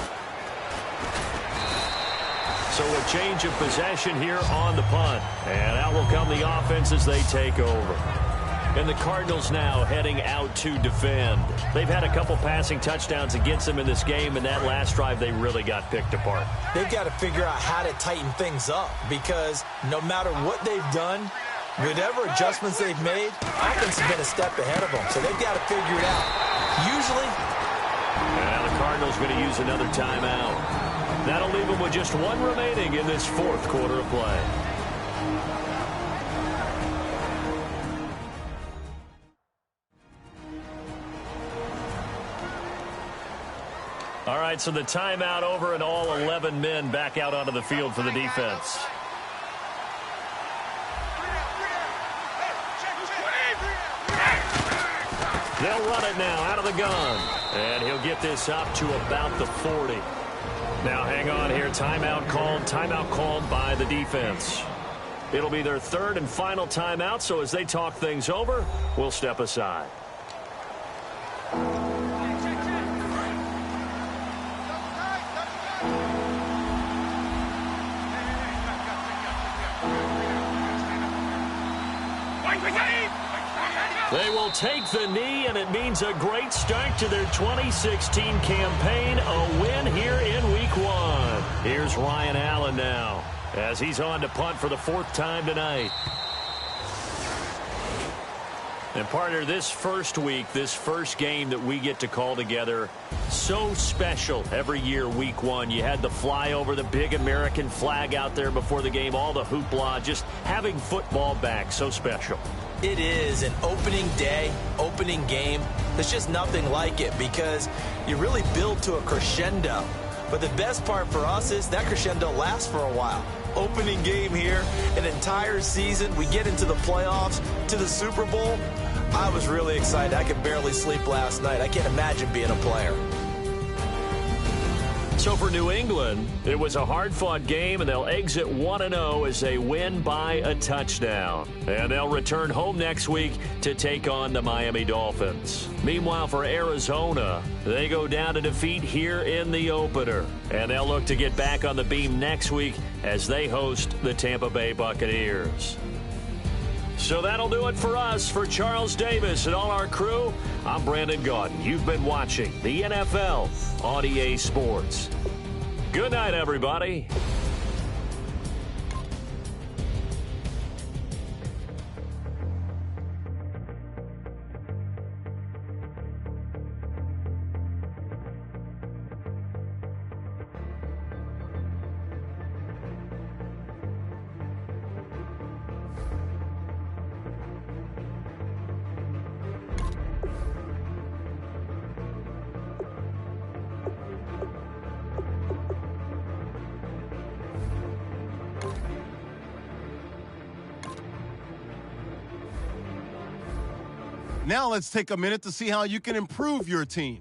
So a change of possession here on the punt. And out will come the offense as they take over. And the Cardinals now heading out to defend. They've had a couple passing touchdowns against them in this game, and that last drive they really got picked apart. They've got to figure out how to tighten things up because no matter what they've done, whatever adjustments they've made, offense has been a step ahead of them. So they've got to figure it out. Usually. And the Cardinals going to use another timeout. That'll leave them with just one remaining in this fourth quarter of play. All right, so the timeout over and all 11 men back out onto the field for the defense. They'll run it now out of the gun. And he'll get this up to about the 40. Now hang on here. Timeout called by the defense. It'll be their third and final timeout, so as they talk things over, we'll step aside. They will take the knee, and it means a great start to their 2016 campaign, a win here in Week 1. Here's Ryan Allen now, as he's on to punt for the fourth time tonight. And partner, this first week, this first game that we get to call together, so special every year, Week 1. You had the flyover, the big American flag out there before the game, all the hoopla, just having football back, so special. It is an opening day, opening game. There's just nothing like it because you really build to a crescendo. But the best part for us is that crescendo lasts for a while. Opening game here, an entire season. We get into the playoffs, to the Super Bowl. I was really excited. I could barely sleep last night. I can't imagine being a player. So for New England, it was a hard-fought game, and they'll exit 1-0 as they win by a touchdown. And they'll return home next week to take on the Miami Dolphins. Meanwhile, for Arizona, they go down to defeat here in the opener. And they'll look to get back on the beam next week as they host the Tampa Bay Buccaneers. So that'll do it for us. For Charles Davis and all our crew, I'm Brandon Gaudin. You've been watching the NFL on EA Sports. Good night, everybody. Now let's take a minute to see how you can improve your team.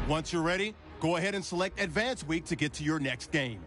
Once you're ready, go ahead and select Advance Week to get to your next game.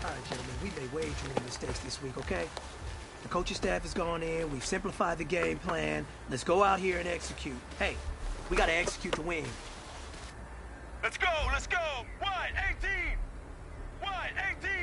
All right, gentlemen, we made way too many mistakes this week, okay? The coaching staff has gone in. We've simplified the game plan. Let's go out here and execute. Hey, we got to execute to win. Let's go, let's go! Wide 18! Wide 18!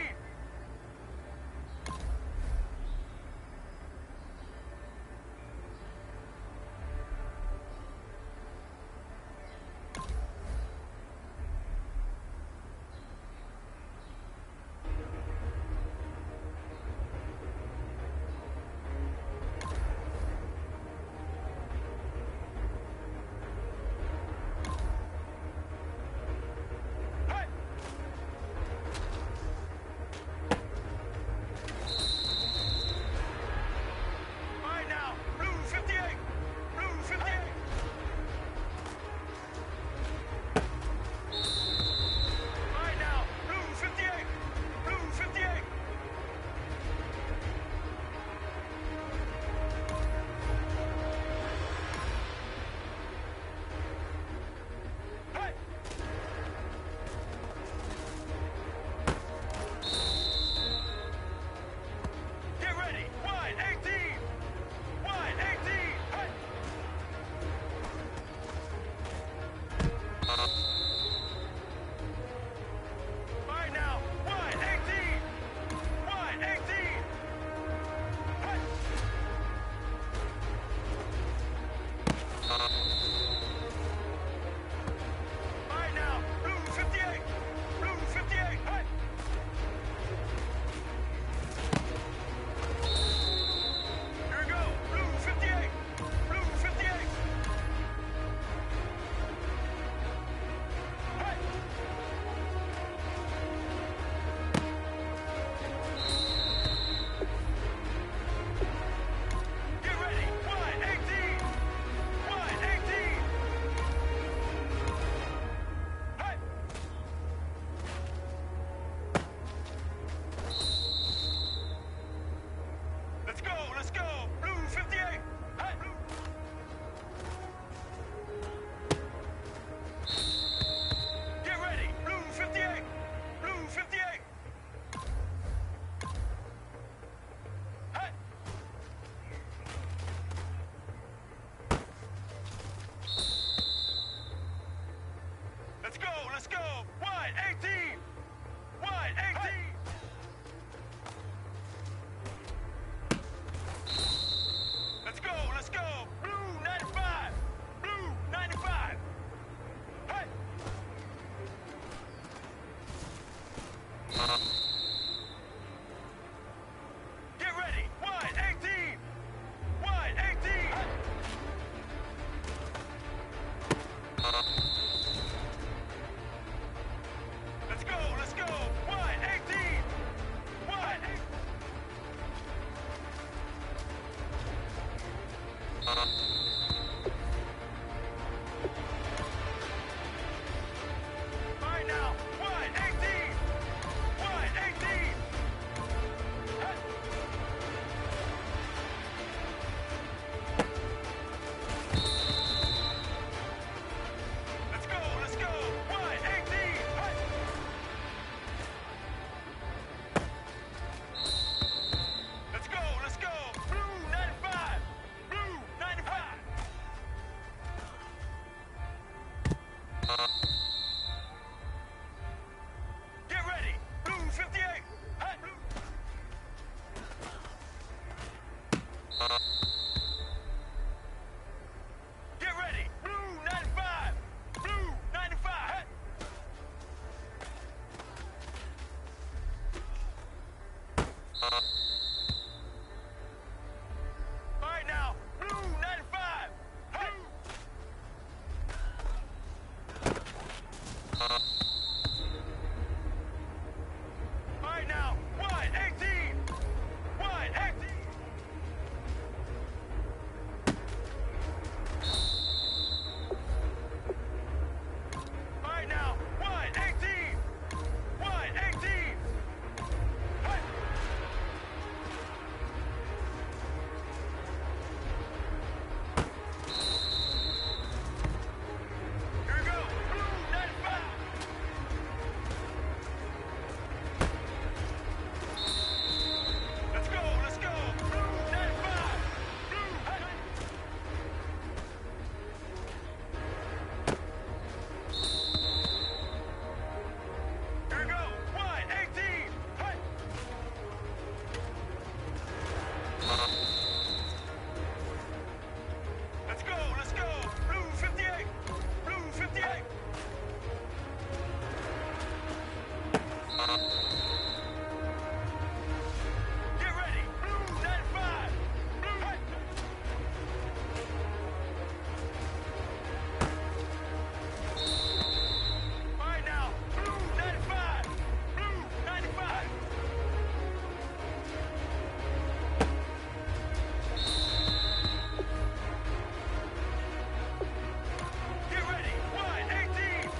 Get ready. Blue 95. Blue 95. All right now. Blue 95. Hey. All right now. 118. 118. All right now. 118. 118. Hey. Here we go. Blue 95. Let's go. Let's go. Blue 95. Blue. Hey. Here we go. 118. Hey. Let's go. Let's go. Blue 58. Blue 58. Get ready. Blue 95. Blue. Hey. All right now. Blue 95. Blue 95. Get ready. 118.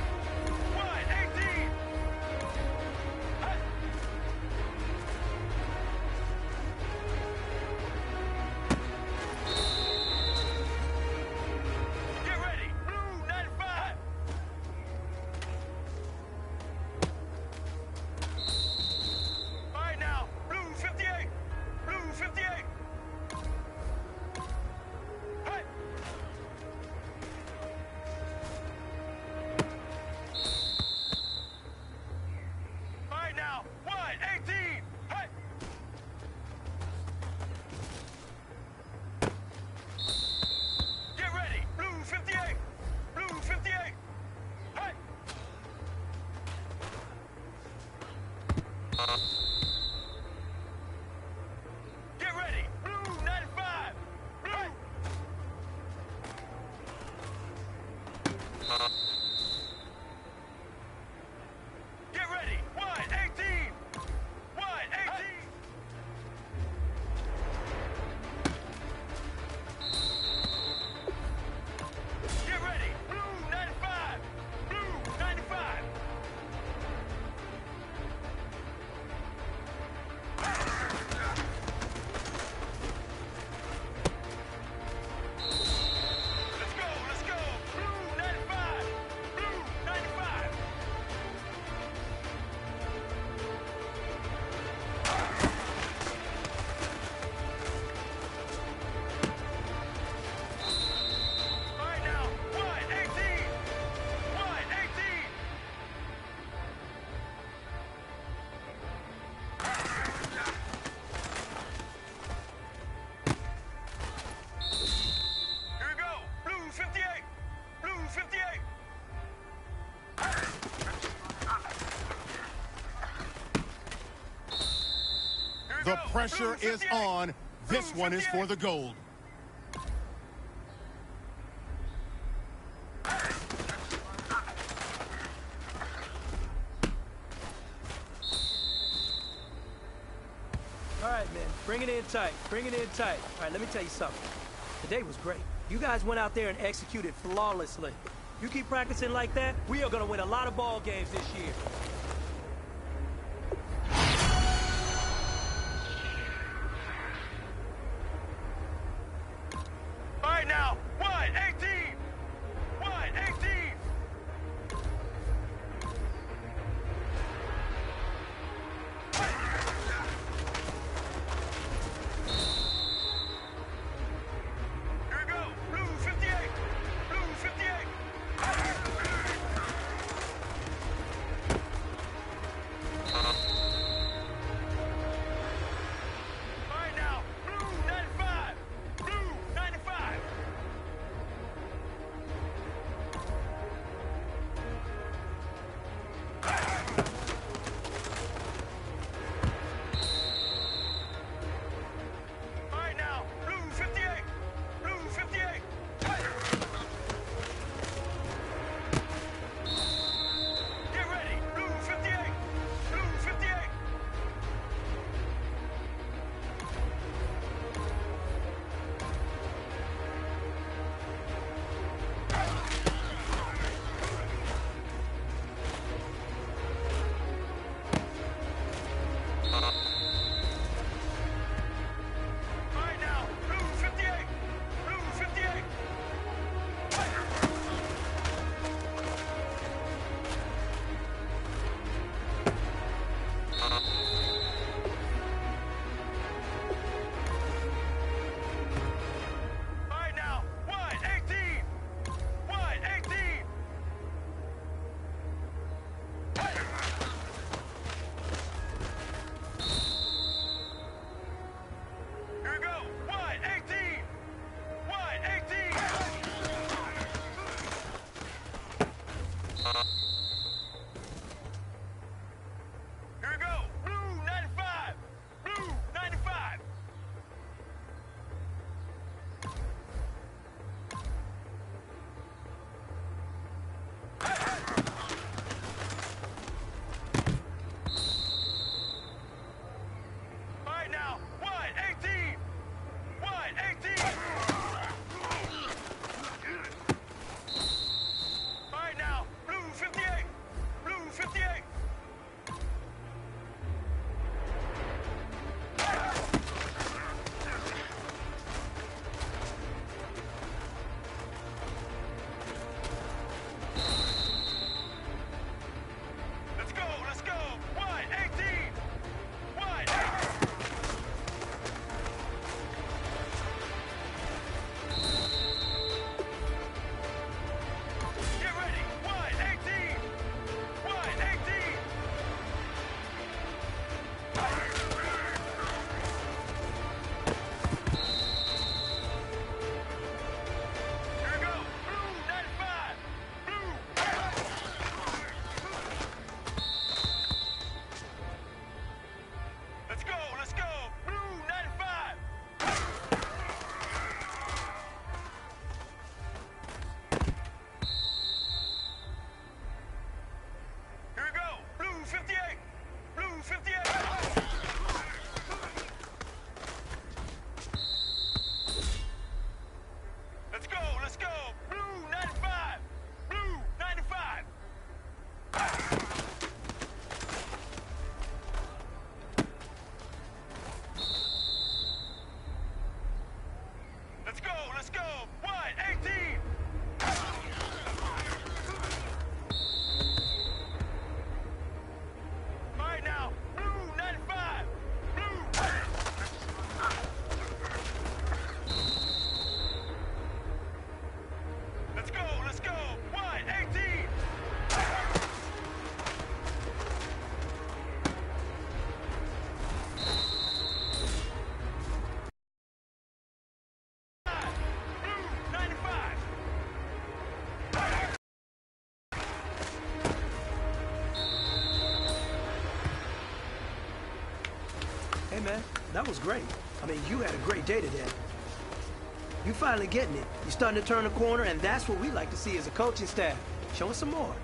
118. Hey. Get ready. Blue 95. All right now. Blue 58. Blue 58. Hey. All right now. 118. Hey. Get ready. Blue 58. Blue 58. Hey. Get ready. Blue 95. Blue. Get ready. 118. 118. Get ready. Blue 95. Blue 95. Let's go. Let's go. Blue 95. Blue 95. All right now. 118. 118. Here we go. Blue 58. Blue 58. Here we The go. pressure Blue is 58. on. This Blue one is 58. for the gold. All right, man. Bring it in tight. Bring it in tight. All right, let me tell you something. Today was great. You guys went out there and executed flawlessly. You keep practicing like that, we are going to win a lot of ball games this year. All right now. 118. 118. Here we go. Blue 58. Blue 58. Let's go, let's go. Wide, 18. All right now, blue 95. Blue. Let's go, let's go. Wide, 18. Blue 95. Hey, man, that was great. I mean, you had a great day today. You finally getting it. You're starting to turn a corner, and that's what we like to see as a coaching staff. Show us some more.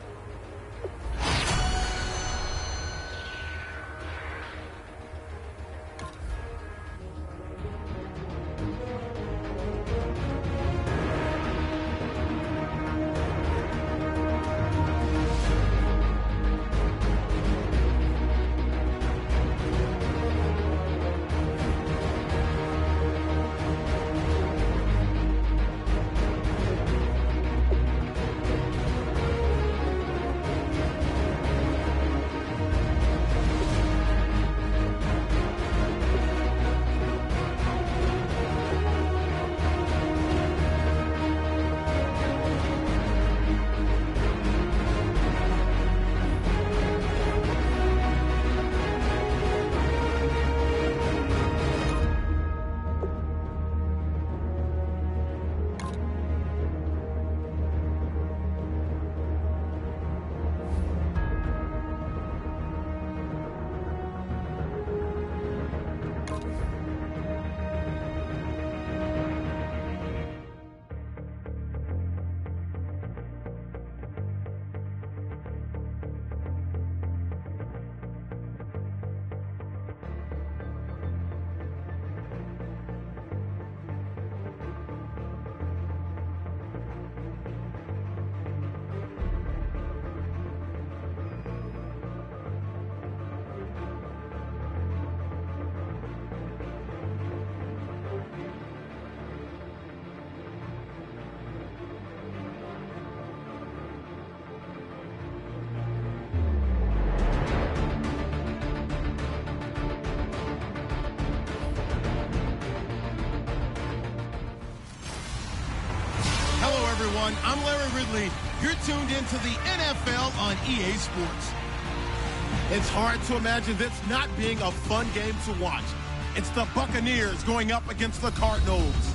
Hello, everyone. I'm Larry Ridley. You're tuned into the NFL on EA Sports. It's hard to imagine this not being a fun game to watch. It's the Buccaneers going up against the Cardinals.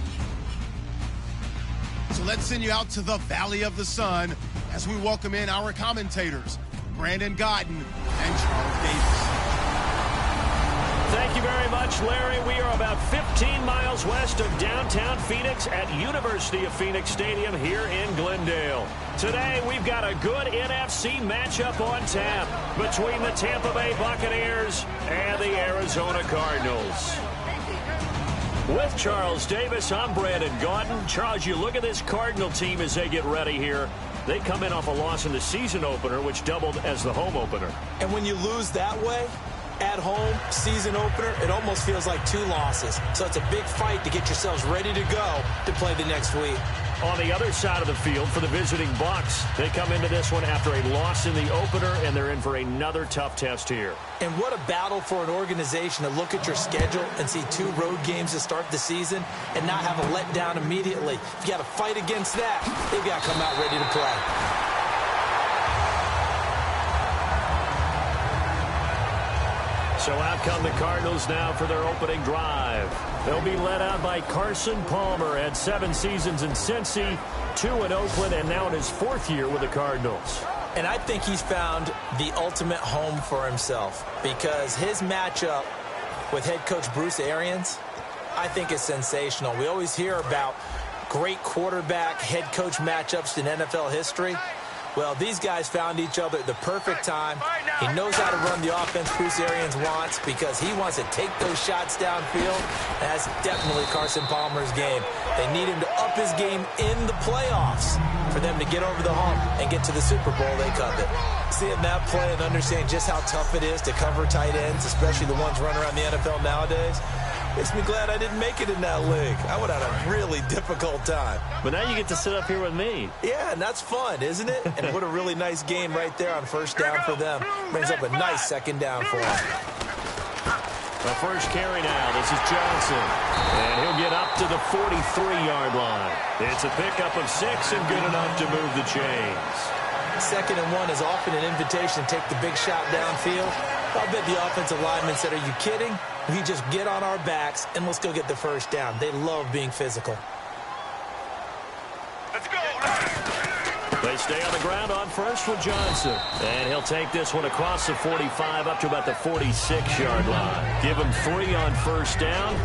So let's send you out to the Valley of the Sun as we welcome in our commentators, Brandon Godden and Charles Davis. Thank you very much, Larry. We are about 15 miles west of downtown Phoenix at University of Phoenix Stadium here in Glendale. Today, we've got a good NFC matchup on tap between the Tampa Bay Buccaneers and the Arizona Cardinals. With Charles Davis, I'm Brandon Godden. Charles, you look at this Cardinal team as they get ready here. They come in off a loss in the season opener, which doubled as the home opener. And when you lose that way, at home, season opener, it almost feels like 2 losses. So it's a big fight to get yourselves ready to go to play the next week. On the other side of the field for the visiting Bucs, they come into this one after a loss in the opener, and they're in for another tough test here. And what a battle for an organization to look at your schedule and see 2 road games to start the season and not have a letdown immediately. You got to fight against that. They've got to come out ready to play. So out come the Cardinals now for their opening drive. They'll be led out by Carson Palmer. Had 7 seasons in Cincy, 2 in Oakland, and now in his 4th year with the Cardinals. And I think he's found the ultimate home for himself because his matchup with head coach Bruce Arians, I think is sensational. We always hear about great quarterback head coach matchups in NFL history. Well, these guys found each other at the perfect time. He knows how to run the offense Bruce Arians wants because he wants to take those shots downfield. That's definitely Carson Palmer's game. They need him to up his game in the playoffs for them to get over the hump and get to the Super Bowl they covet. Seeing that play and understanding just how tough it is to cover tight ends, especially the ones running around the NFL nowadays, Makes me glad I didn't make it in that league. I would have had a really difficult time. But now you get to sit up here with me. Yeah, and that's fun, isn't it? And what a really nice game right there on first down for them. Brings up a nice second down for them. The first carry now. This is Johnson. And he'll get up to the 43-yard line. It's a pickup of 6 and good enough to move the chains. 2nd and 1 is often an invitation to take the big shot downfield. I'll bet the offensive lineman said, are you kidding? We just get on our backs and let's go get the first down. They love being physical. Let's go. They stay on the ground on first with Johnson. And he'll take this one across the 45 up to about the 46-yard line. Give him 3 on first down.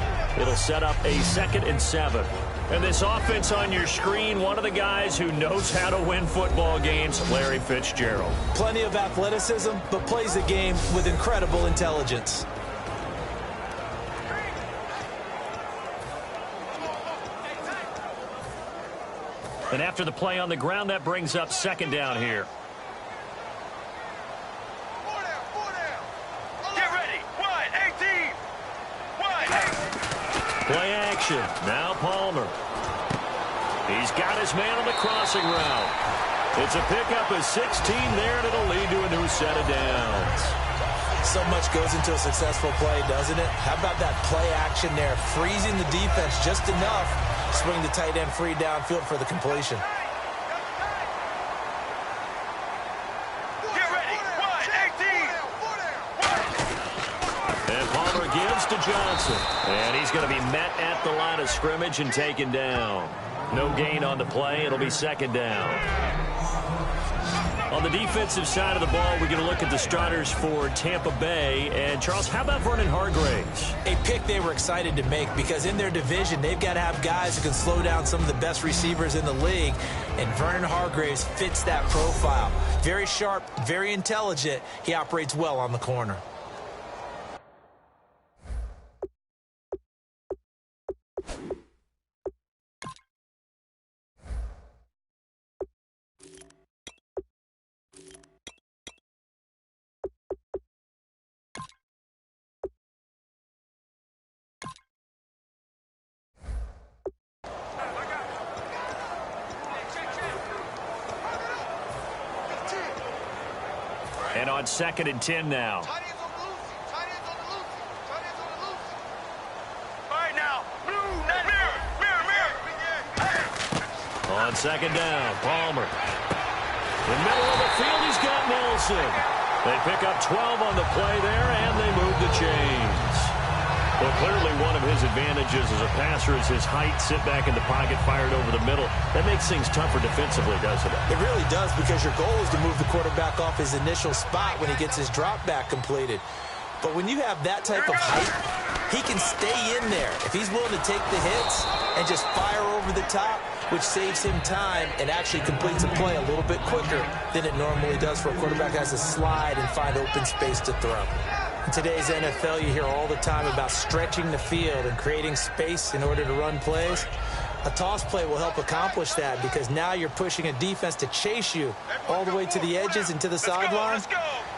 It'll set up a 2nd and 7. And this offense on your screen, one of the guys who knows how to win football games, Larry Fitzgerald. Plenty of athleticism, but plays the game with incredible intelligence. And after the play on the ground, that brings up 2nd down here. Get ready. Wide, 18. Wide. Play action. Now Palmer. He's got his man on the crossing route. It's a pickup of 16 there, and it'll lead to a new set of downs. So much goes into a successful play, doesn't it? How about that play action there? Freezing the defense just enough. Swing the tight end free downfield for the completion. Get ready. Wide, 18. And Palmer gives to Johnson. And he's going to be met at the line of scrimmage and taken down. No gain on the play. It'll be 2nd down. On the defensive side of the ball, we're going to look at the starters for Tampa Bay. And, Charles, how about Vernon Hargreaves? A pick they were excited to make because in their division, they've got to have guys who can slow down some of the best receivers in the league. And Vernon Hargreaves fits that profile. Very sharp, very intelligent. He operates well on the corner. And on 2nd and 10 now. All right, now. Mirror. On 2nd down, Palmer. In the middle of the field, he's got Nelson. They pick up 12 on the play there, and they move the chains. Well, clearly one of his advantages as a passer is his height, sit back in the pocket, fired over the middle. That makes things tougher defensively, doesn't it? It really does because your goal is to move the quarterback off his initial spot when he gets his drop back completed. But when you have that type of height, he can stay in there. If he's willing to take the hits and just fire over the top, which saves him time and actually completes a play a little bit quicker than it normally does for a quarterback who has to slide and find open space to throw. In today's NFL, you hear all the time about stretching the field and creating space in order to run plays. A toss play will help accomplish that because now you're pushing a defense to chase you all the way to the edges and to the sideline.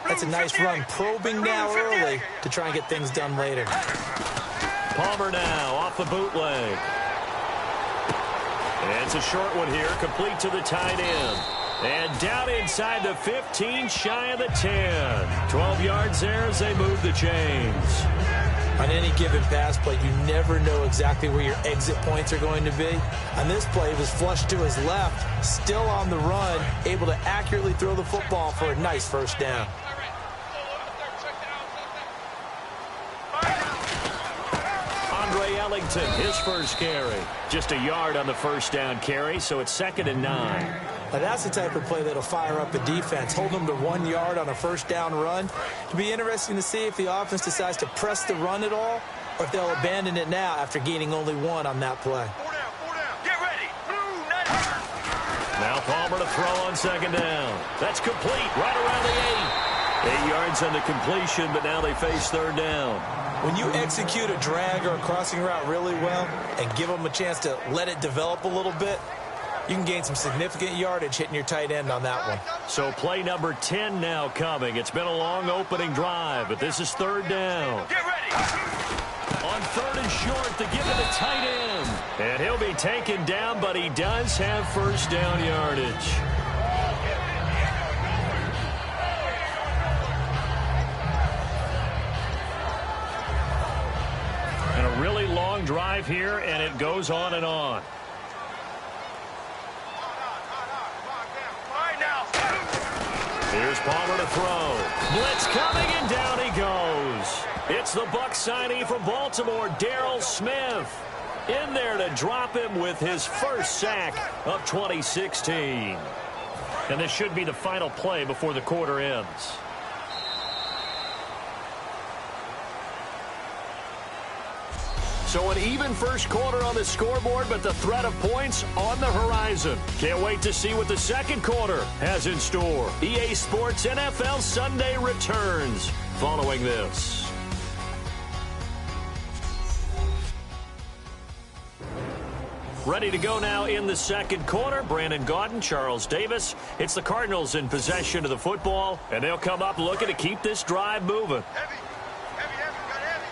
That's a nice run, probing now early to try and get things done later. Palmer now off the bootleg. And it's a short one here, complete to the tight end. And down inside the 15, shy of the 10. 12 yards there as they move the chains. On any given pass play, you never know exactly where your exit points are going to be. On this play, he was flushed to his left, still on the run, able to accurately throw the football for a nice first down. Ellington, his first carry. Just a yard on the first down carry, so it's 2nd and 9. Now that's the type of play that'll fire up a defense. Hold them to 1 yard on a first down run. It'll be interesting to see if the offense decides to press the run at all or if they'll abandon it now after gaining only 1 on that play. Get ready. Now Palmer to throw on 2nd down. That's complete right around the 8. 8 yards on the completion, but now they face 3rd down. When you execute a drag or a crossing route really well and give them a chance to let it develop a little bit, you can gain some significant yardage hitting your tight end on that one. So play number 10 now coming. It's been a long opening drive, but this is 3rd down. Get ready. On on 3rd and short to give to the tight end. And he'll be taken down, but he does have first down yardage. And a really long drive here, and it goes on and on. Here's Palmer to throw. Blitz coming, and down he goes. It's the Bucs signee from Baltimore, Darryl Smith, in there to drop him with his first sack of 2016. And this should be the final play before the quarter ends. So an even first quarter on the scoreboard, but the threat of points on the horizon. Can't wait to see what the second quarter has in store. EA Sports NFL Sunday returns following this. Ready to go now in the second quarter. Brandon Gaudin, Charles Davis. It's the Cardinals in possession of the football, and they'll come up looking to keep this drive moving. Heavy, heavy, heavy, got heavy.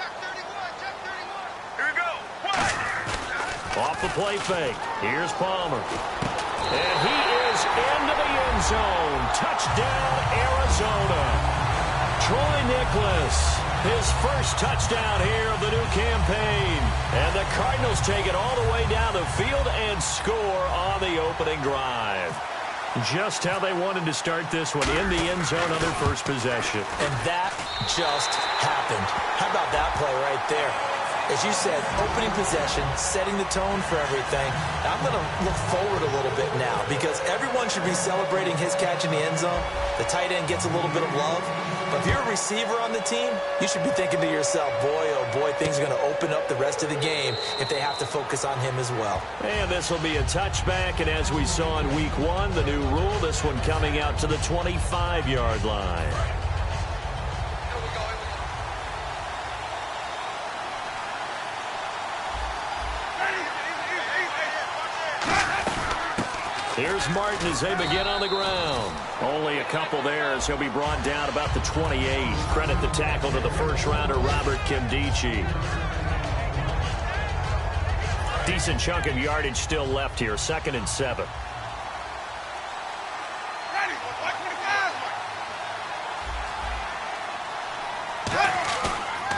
Check 31, check 31. Here we go. One. Off the play fake. Here's Palmer. And he is into the end zone. Touchdown, Arizona. Troy Nicholas, his first touchdown here of the new campaign. And the Cardinals take it all the way down the field and score on the opening drive. Just how they wanted to start this one, in the end zone on their first possession. And that just happened. How about that play right there? As you said, opening possession, setting the tone for everything. I'm going to look forward a little bit now because everyone should be celebrating his catch in the end zone. The tight end gets a little bit of love. But if you're a receiver on the team, you should be thinking to yourself, boy, oh boy, things are going to open up the rest of the game if they have to focus on him as well. And this will be a touchback, and as we saw in week 1, the new rule, this one coming out to the 25-yard line. Here's Martin as they begin on the ground. Only a couple there as he'll be brought down about the 28. Credit the tackle to the first-rounder, Robert Kimdichie. Decent chunk of yardage still left here, 2nd and 7.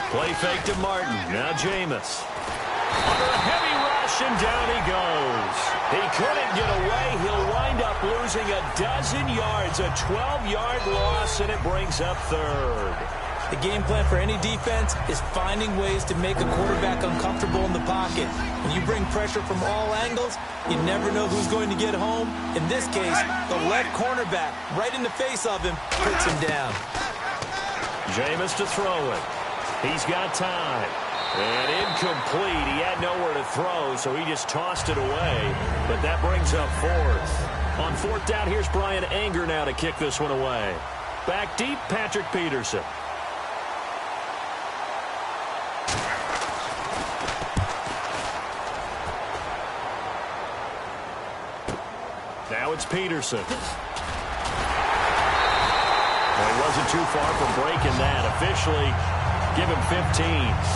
Play fake to Martin. Now Jameis. Under a heavy rush, and down he goes. He couldn't get away. He'll wind up losing a dozen yards, a 12-yard loss, and it brings up 3rd. The game plan for any defense is finding ways to make a quarterback uncomfortable in the pocket. When you bring pressure from all angles, you never know who's going to get home. In this case, the left cornerback, right in the face of him, puts him down. Jameis to throw it. He's got time. And incomplete. He had nowhere to throw, so he just tossed it away. But that brings up 4th. On 4th down, here's Brian Anger now to kick this one away. Back deep, Patrick Peterson. Now it's Peterson. Well, he wasn't too far from breaking that. Officially, give him 15.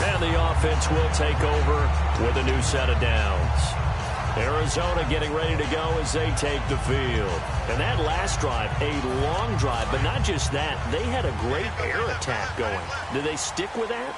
And the offense will take over with a new set of downs. Arizona getting ready to go as they take the field. And that last drive, a long drive, but not just that. They had a great air attack going. Do they stick with that?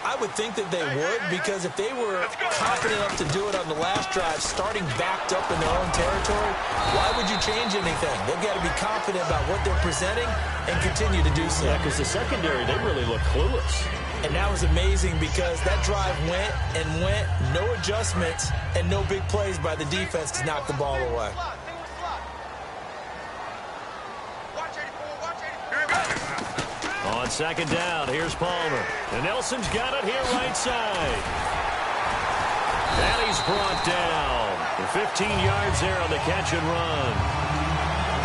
I would think that they would, because if they were confident enough to do it on the last drive, starting backed up in their own territory, why would you change anything? They've got to be confident about what they're presenting and continue to do so. Yeah, because the secondary, they really look clueless. And that was amazing because that drive went and went, no adjustments, and no big plays by the defense to knock the ball away. On 2nd down, here's Palmer. And Nelson's got it here right side. And he's brought down. For 15 yards there on the catch and run.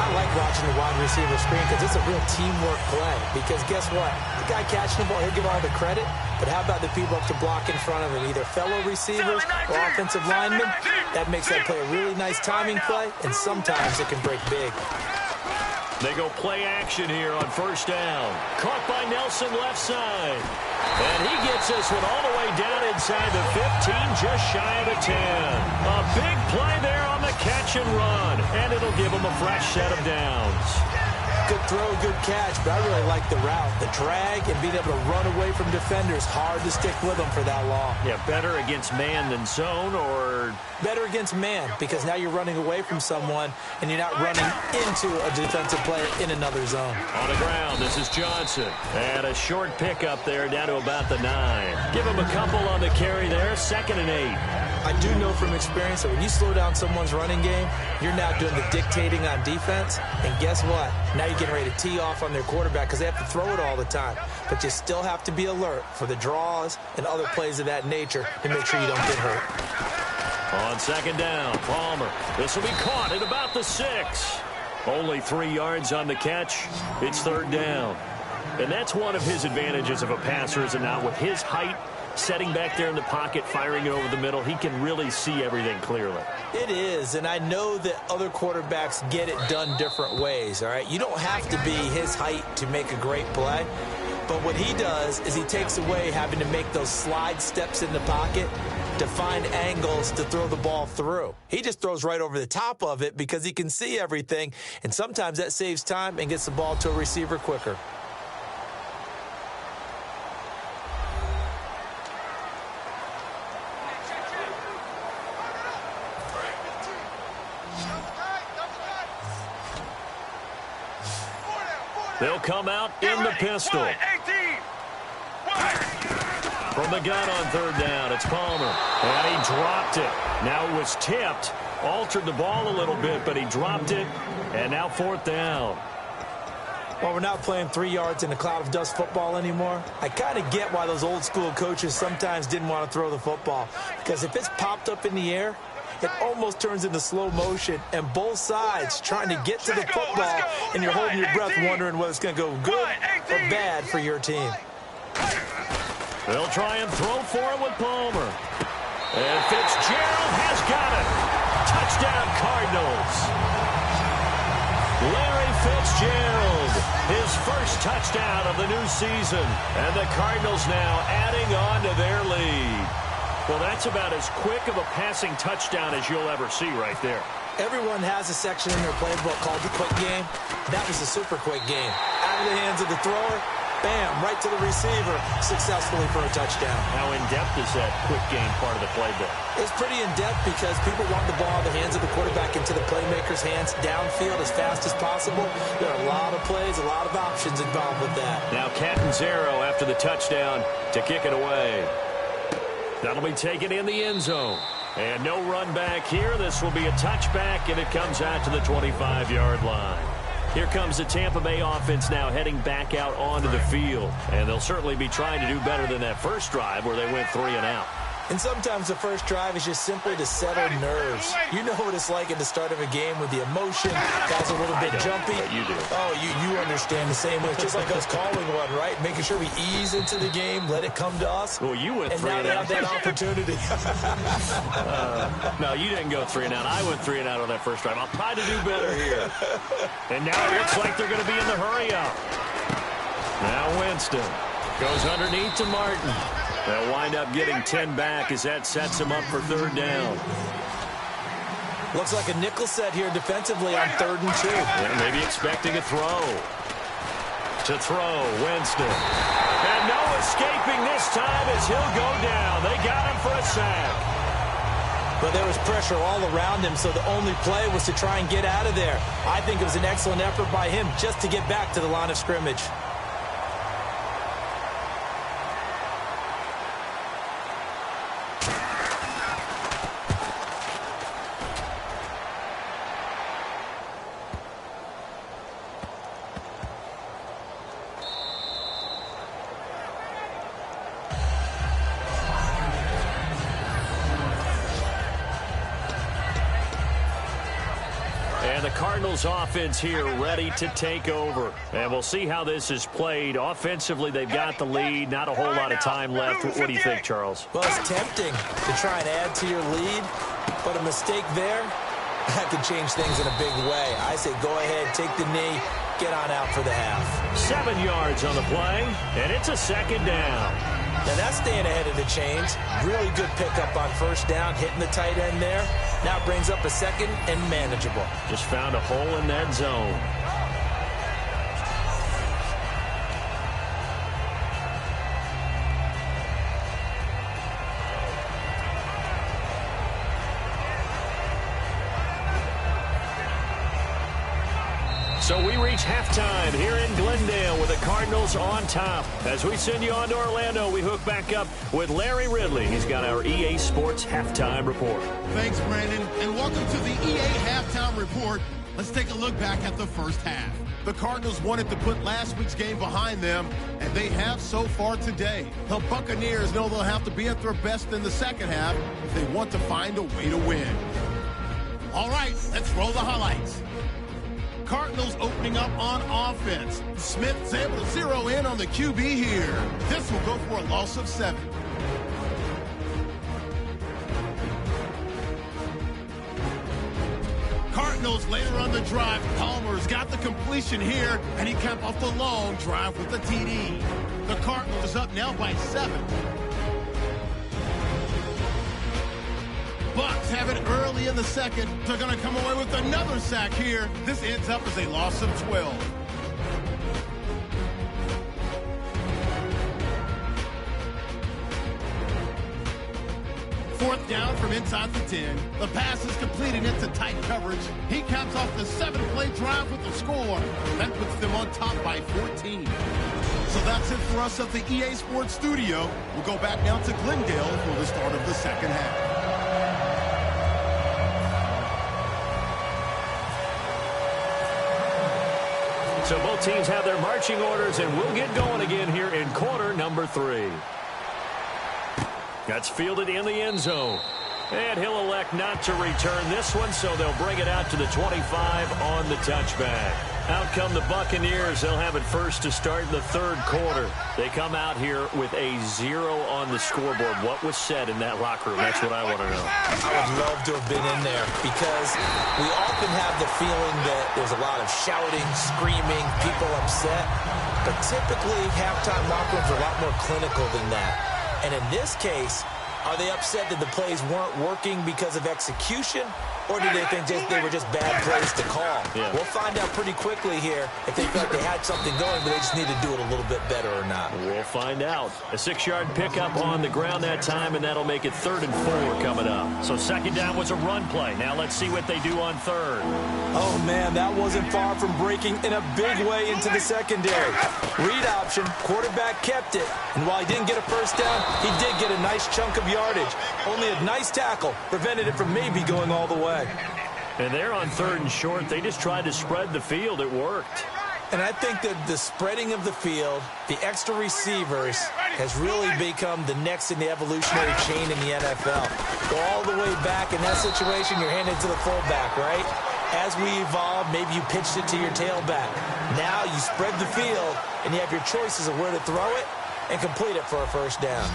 I like watching the wide receiver screen because it's a real teamwork play. Because guess what? The guy catching the ball, he'll give all the credit. But how about the people up to block in front of him? Either fellow receivers or offensive linemen. That makes that play a really nice timing play. And sometimes it can break big. They go play action here on first down. Caught by Nelson left side. And he gets this one all the way down inside the 15, just shy of the 10. A big play there on the catch and run. And it'll give him a fresh set of downs. Good throw, good catch, but I really like the route. The drag and being able to run away from defenders, hard to stick with them for that long. Yeah, better against man than zone, or better against man, because now you're running away from someone and you're not running into a defensive player in another zone. On the ground, this is Johnson. And a short pickup there down to about the 9. Give him a couple on the carry there, 2nd and 8. I do know from experience that when you slow down someone's running game, you're now doing the dictating on defense. And guess what? Now you're getting ready to tee off on their quarterback because they have to throw it all the time. But you still have to be alert for the draws and other plays of that nature to make sure you don't get hurt. On 2nd down, Palmer. This will be caught at about the 6. Only 3 yards on the catch. It's 3rd down. And that's one of his advantages of a passer, is it not? With his height, setting back there in the pocket, firing it over the middle, he can really see everything clearly. It is, and I know that other quarterbacks get it done different ways, all right? You don't have to be his height to make a great play, but what he does is he takes away having to make those slide steps in the pocket to find angles to throw the ball through. He just throws right over the top of it because he can see everything, and sometimes that saves time and gets the ball to a receiver quicker. They'll come out in the pistol. From the gun on 3rd down, it's Palmer. And he dropped it. Now it was tipped. Altered the ball a little bit, but he dropped it. And now 4th down. Well, we're not playing 3 yards in a cloud of dust football anymore. I kind of get why those old school coaches sometimes didn't want to throw the football. Because if it's popped up in the air, it almost turns into slow motion, and both sides trying to get to the football, and you're holding your breath wondering whether it's going to go good or bad for your team. They'll try and throw for it with Palmer. And Fitzgerald has got it. Touchdown, Cardinals. Larry Fitzgerald, his first touchdown of the new season. And the Cardinals now adding on to their lead. Well, that's about as quick of a passing touchdown as you'll ever see right there. Everyone has a section in their playbook called the quick game. That was a super quick game. Out of the hands of the thrower, bam, right to the receiver, successfully for a touchdown. How in-depth is that quick game part of the playbook? It's pretty in-depth because people want the ball out of the hands of the quarterback into the playmaker's hands downfield as fast as possible. There are a lot of plays, a lot of options involved with that. Now Catanzaro after the touchdown to kick it away. That'll be taken in the end zone. And no run back here. This will be a touchback, and it comes out to the 25-yard line. Here comes the Tampa Bay offense now heading back out onto the field. And they'll certainly be trying to do better than that first drive where they went 3 and out. And sometimes the first drive is just simply to settle nerves. You know what it's like at the start of a game with the emotion. Guys a little bit jumpy. You do. Oh, you understand the same way. It's just like us calling one, right? Making sure we ease into the game, let it come to us. Well, you went 3 and out. And now they have that opportunity. No, you didn't go 3 and out. I went 3 and out on that first drive. I'll try to do better here. And now it looks like they're going to be in the hurry up. Now Winston goes underneath to Martin. They'll wind up getting 10 back as that sets him up for 3rd down. Looks like a nickel set here defensively on 3rd and 2. Yeah, maybe expecting a throw. To throw, Winston. And no escaping this time as he'll go down. They got him for a sack. But there was pressure all around him, so the only play was to try and get out of there. I think it was an excellent effort by him just to get back to the line of scrimmage. And the Cardinals offense here ready to take over. And we'll see how this is played. Offensively, they've got the lead. Not a whole lot of time left. What do you think, Charles? Well, it's tempting to try and add to your lead, but a mistake there, that could change things in a big way. I say go ahead, take the knee, get on out for the half. 7 yards on the play, and it's a second down. Now that's staying ahead of the chains. Really good pickup on first down, hitting the tight end there. Now brings up a second and manageable. Just found a hole in that zone. So we reach halftime here in Glendale with the Cardinals on top. As we send you on to Orlando, we hook back up with Larry Ridley. He's got our EA Sports Halftime Report. Thanks, Brandon, and welcome to the EA Halftime Report. Let's take a look back at the first half. The Cardinals wanted to put last week's game behind them, and they have so far today. The Buccaneers know they'll have to be at their best in the second half if they want to find a way to win. All right, let's roll the highlights. Cardinals opening up on offense. Smith's able to zero in on the QB here. This will go for a loss of 7. Cardinals later on the drive. Palmer's got the completion here, and he capped off the long drive with the TD. The Cardinals up now by 7. Bucks have it early in the second. They're going to come away with another sack here. This ends up as a loss of 12. Fourth down from inside the 10. The pass is completed into tight coverage. He caps off the 7-play drive with the score. That puts them on top by 14. So that's it for us at the EA Sports Studio. We'll go back down to Glendale for the start of the second half. So both teams have their marching orders, and we'll get going again here in quarter number 3. That's fielded in the end zone. And he'll elect not to return this one, so they'll bring it out to the 25 on the touchback. Out come the Buccaneers. They'll have it first to start in the third quarter. They come out here with a 0 on the scoreboard. What was said in that locker room? That's what I want to know. I would love to have been in there because we often have the feeling that there's a lot of shouting, screaming, people upset. But typically, halftime locker rooms are a lot more clinical than that. And in this case, are they upset that the plays weren't working because of execution, or do they think they were just bad plays to call? Yeah. We'll find out pretty quickly here if they feel like they had something going, but they just need to do it a little bit better or not. We'll find out. A 6-yard pickup on the ground that time, and that'll make it 3rd and 4 coming up. So second down was a run play. Now let's see what they do on third. Oh, man, that wasn't far from breaking in a big way into the secondary. Read option, quarterback kept it, and while he didn't get a first down, he did get a nice chunk of yardage. Only a nice tackle prevented it from maybe going all the way. And they're on 3rd and short. They just tried to spread the field. It worked. And I think that the spreading of the field, the extra receivers, has really become the next in the evolutionary chain in the NFL. Go all the way back in that situation, you're handed to the fullback, right? As we evolve, maybe you pitched it to your tailback. Now you spread the field, and you have your choices of where to throw it and complete it for a first down.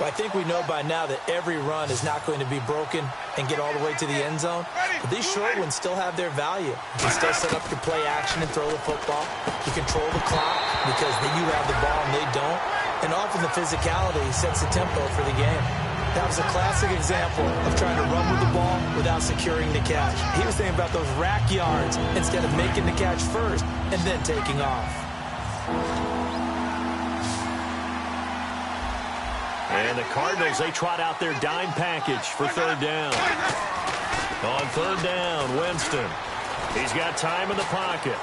But I think we know by now that every run is not going to be broken and get all the way to the end zone. But these short ones still have their value. You can still set up your play action and throw the football. You control the clock because you have the ball and they don't. And often the physicality sets the tempo for the game. That was a classic example of trying to run with the ball without securing the catch. He was thinking about those rack yards instead of making the catch first and then taking off. And the Cardinals, they trot out their dime package for third down. On third down, Winston. He's got time in the pocket.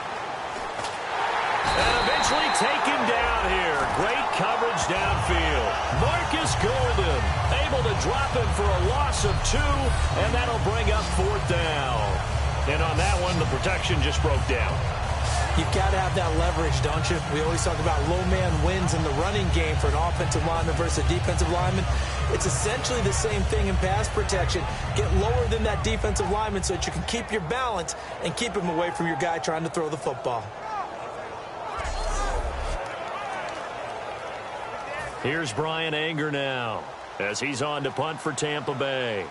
And eventually taken down here. Great coverage downfield. Marcus Golden able to drop him for a loss of 2, and that'll bring up 4th down. And on that one, the protection just broke down. You've got to have that leverage, don't you? We always talk about low man wins in the running game for an offensive lineman versus a defensive lineman. It's essentially the same thing in pass protection. Get lower than that defensive lineman so that you can keep your balance and keep him away from your guy trying to throw the football. Here's Brian Anger now as he's on to punt for Tampa Bay.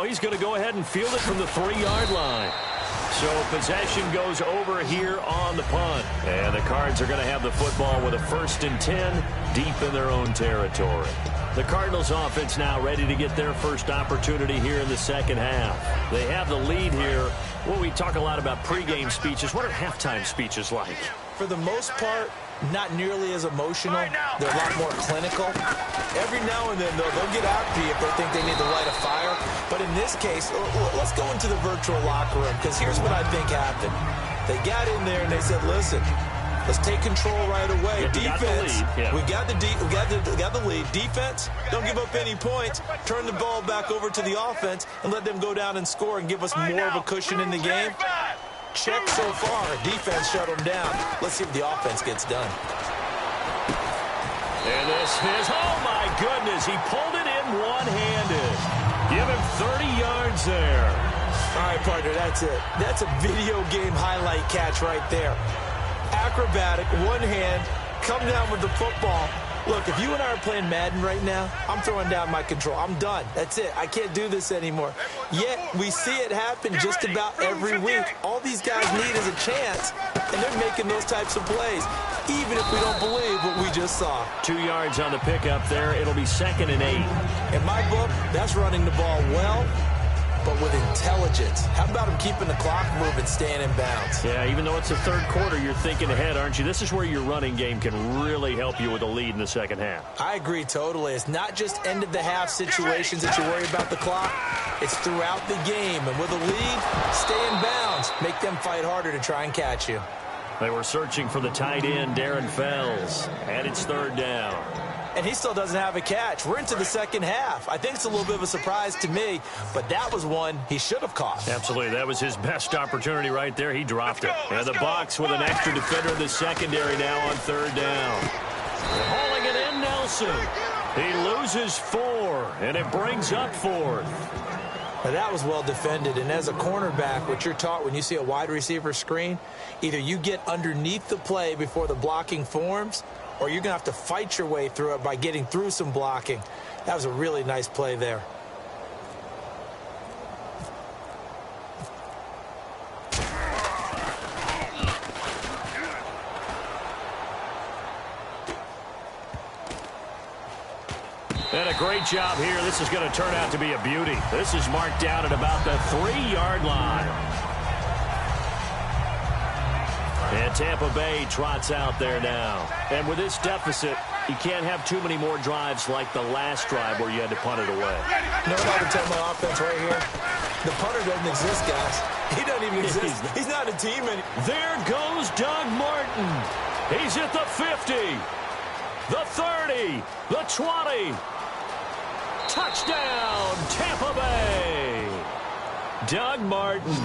he's going to go ahead and field it from the 3-yard line. So possession goes over here on the punt. And the Cards are going to have the football with a 1st and 10 deep in their own territory. The Cardinals offense now ready to get their first opportunity here in the second half. They have the lead here. Well, we talk a lot about pregame speeches. What are halftime speeches like? For the most part, not nearly as emotional. They're a lot more clinical. Every now and then, though, they'll get after you if they think they need to light a fire. But in this case, let's go into the virtual locker room, because here's what I think happened. They got in there and they said, listen, let's take control right away. Defense, we got the lead. Defense, don't give up any points. Turn the ball back over to the offense and let them go down and score and give us more of a cushion in the game. Check so far. Defense shut them down. Let's see if the offense gets done. And this is, oh my goodness, he pulled it in one-handed. Give him 30 yards there. All right, partner, that's it. That's a video game highlight catch right there. Acrobatic, one hand, come down with the football. Look, if you and I are playing Madden right now, I'm throwing down my control. I'm done. That's it. I can't do this anymore. Yet, we see it happen just about every week. All these guys need is a chance, and they're making those types of plays, even if we don't believe what we just saw. 2 yards on the pickup there. It'll be 2nd and 8. In my book, that's running the ball well, but with intelligence. How about him keeping the clock moving, staying in bounds? Yeah, even though it's the 3rd quarter, you're thinking ahead, aren't you? This is where your running game can really help you with a lead in the second half. I agree totally. It's not just end-of-the-half situations that you worry about the clock. It's throughout the game. And with a lead, stay in bounds. Make them fight harder to try and catch you. They were searching for the tight end, Darren Fells, and it's 3rd down. And he still doesn't have a catch. We're into the second half. I think it's a little bit of a surprise to me, but that was one he should have caught. Absolutely. That was his best opportunity right there. He dropped it. And the Bucs with an extra defender in the secondary now on 3rd down. Hauling it in, Nelson. He loses 4, and it brings up 4th. Now that was well defended, and as a cornerback, what you're taught when you see a wide receiver screen, either you get underneath the play before the blocking forms, or you're going to have to fight your way through it by getting through some blocking. That was a really nice play there. And a great job here. This is going to turn out to be a beauty. This is marked down at about the 3-yard line. And Tampa Bay trots out there now. And with this deficit, you can't have too many more drives like the last drive where you had to punt it away. You know what I would tell my offense right here? The punter doesn't exist, guys. He doesn't even exist. He's not a team anymore. There goes Doug Martin. He's at the 50, the 30, the 20. Touchdown, Tampa Bay. Doug Martin,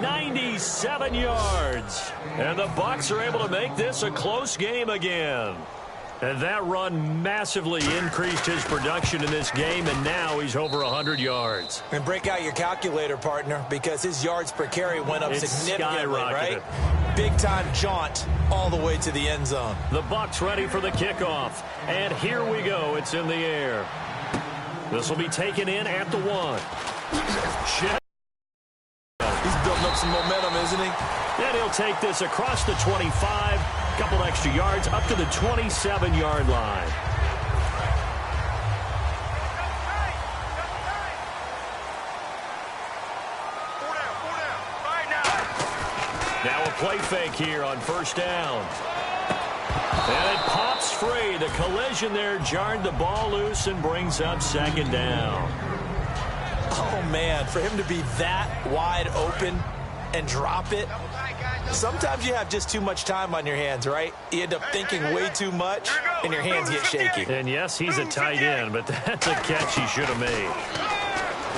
97 yards. And the Bucs are able to make this a close game again. And that run massively increased his production in this game, and now he's over 100 yards. And break out your calculator, partner, because his yards per carry went up significantly, right? Big-time jaunt all the way to the end zone. The Bucs ready for the kickoff. And here we go. It's in the air. This will be taken in at the 1. He's building up some momentum, isn't he? And he'll take this across the 25, a couple extra yards, up to the 27-yard line. Now a play fake here on 1st down. And it pops free. The collision there jarred the ball loose and brings up 2nd down. Oh, man, for him to be that wide open and drop it. Sometimes you have just too much time on your hands, right? You end up thinking way too much, and your hands get shaky. And, yes, he's a tight end, but that's a catch he should have made.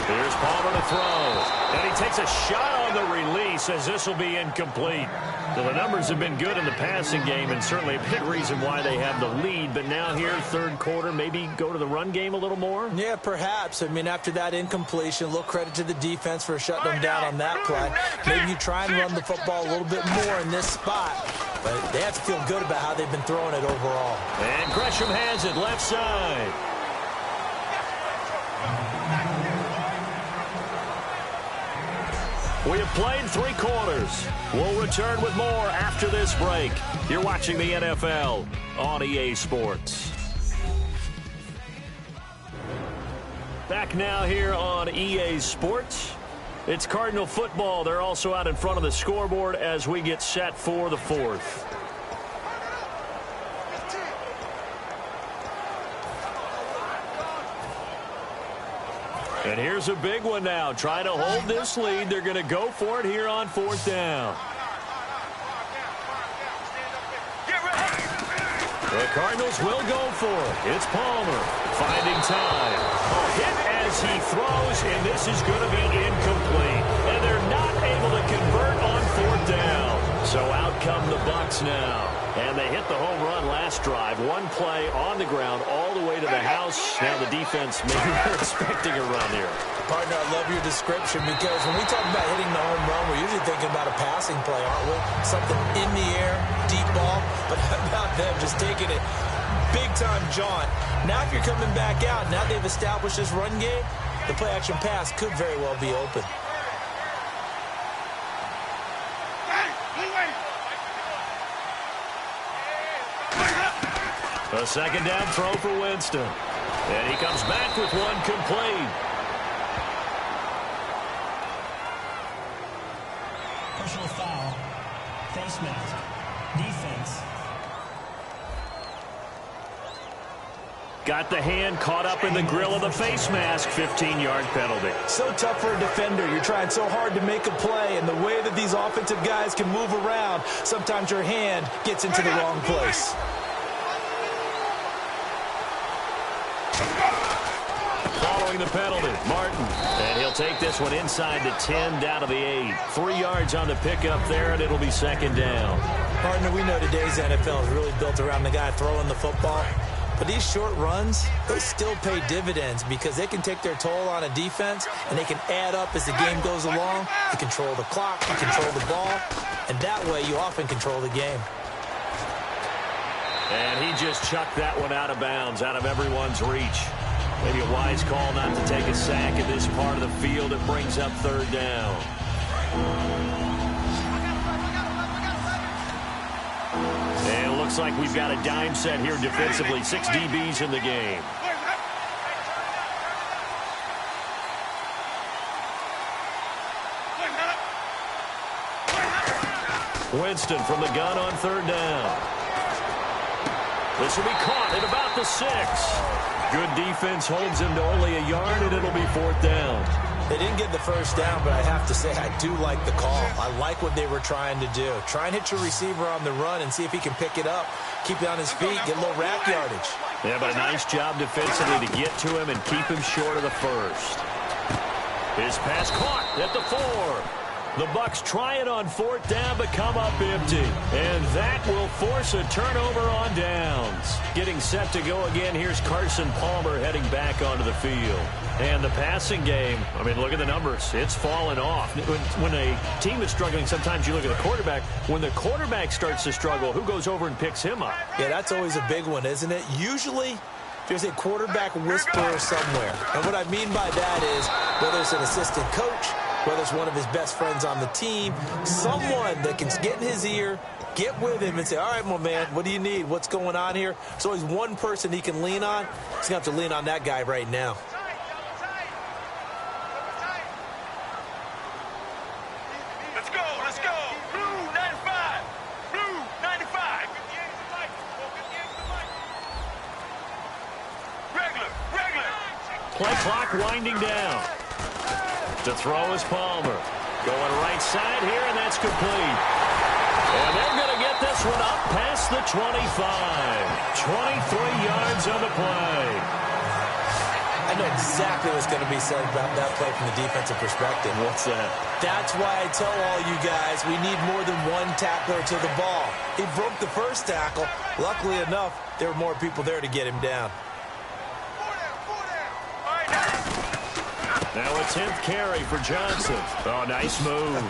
Here's Palmer to throw. And he takes a shot on the release as this will be incomplete. So the numbers have been good in the passing game and certainly a big reason why they have the lead. But now here, 3rd quarter, maybe go to the run game a little more? Yeah, perhaps. I mean, after that incompletion, a little credit to the defense for shutting them down on that play. Maybe you try and run the football a little bit more in this spot. But they have to feel good about how they've been throwing it overall. And Gresham has it left side. We have played 3 quarters. We'll return with more after this break. You're watching the NFL on EA Sports. Back now here on EA Sports. It's Cardinal football. They're also out in front of the scoreboard as we get set for the 4th. And here's a big one now. Trying to hold this lead. They're going to go for it here on 4th down. The Cardinals will go for it. It's Palmer finding time. Hit as he throws, and this is going to be incomplete. And they're not able to convert on 4th down. So out come the Bucs now. And they hit the home run last drive. 1 play on the ground all the way to the house. Now the defense, maybe they're expecting a run here. Partner, I love your description because when we talk about hitting the home run, we're usually thinking about a passing play, aren't we? Something in the air, deep ball. But how about them just taking it big-time jaunt? Now if you're coming back out, now they've established this run game, the play-action pass could very well be open. A 2nd down throw for Winston. And he comes back with 1 complete. Personal foul. Face mask. Defense. Got the hand caught up in the grill of the face mask. 15-yard penalty. So tough for a defender. You're trying so hard to make a play, and the way that these offensive guys can move around, sometimes your hand gets into the wrong place. Following the penalty, Martin. And he'll take this one inside the 10, down to the 8. 3 yards on the pickup there, and it'll be 2nd down. Partner, we know today's NFL is really built around the guy throwing the football. But these short runs, they still pay dividends because they can take their toll on a defense, and they can add up as the game goes along. You control the clock, you control the ball, and that way you often control the game. And he just chucked that one out of bounds, out of everyone's reach. Maybe a wise call not to take a sack in this part of the field. It brings up 3rd down. And it looks like we've got a dime set here defensively. 6 DBs in the game. Winston from the gun on 3rd down. This will be caught at about the 6. Good defense holds him to only a yard, and it'll be 4th down. They didn't get the 1st down, but I have to say I do like the call. I like what they were trying to do. Try and hit your receiver on the run and see if he can pick it up. Keep it on his feet, get a little rack yardage. Yeah, but a nice job defensively to get to him and keep him short of the 1st. His pass caught at the 4. The Bucs try it on 4th down, but come up empty. And that will force a turnover on downs. Getting set to go again, here's Carson Palmer heading back onto the field. And the passing game, I mean, look at the numbers. It's fallen off. When a team is struggling, sometimes you look at the quarterback. When the quarterback starts to struggle, who goes over and picks him up? Yeah, that's always a big one, isn't it? Usually, there's a quarterback whisperer somewhere. And what I mean by that is, whether it's an assistant coach, whether it's one of his best friends on the team, someone that can get in his ear, get with him and say, all right, my man, what do you need? What's going on here? There's always one person he can lean on. He's going to have to lean on that guy right now. Let's go, let's go. Blue 95. Blue 95. Regular. Play clock winding down. To throw is Palmer. Going right side here, and that's complete. And they're going to get this one up past the 25. 23 yards on the play. I know exactly what's going to be said about that play from the defensive perspective. What's that? That's why I tell all you guys we need more than one tackler to the ball. He broke the first tackle. Luckily enough, there were more people there to get him down. Now a 10th carry for Johnson. Oh, nice move.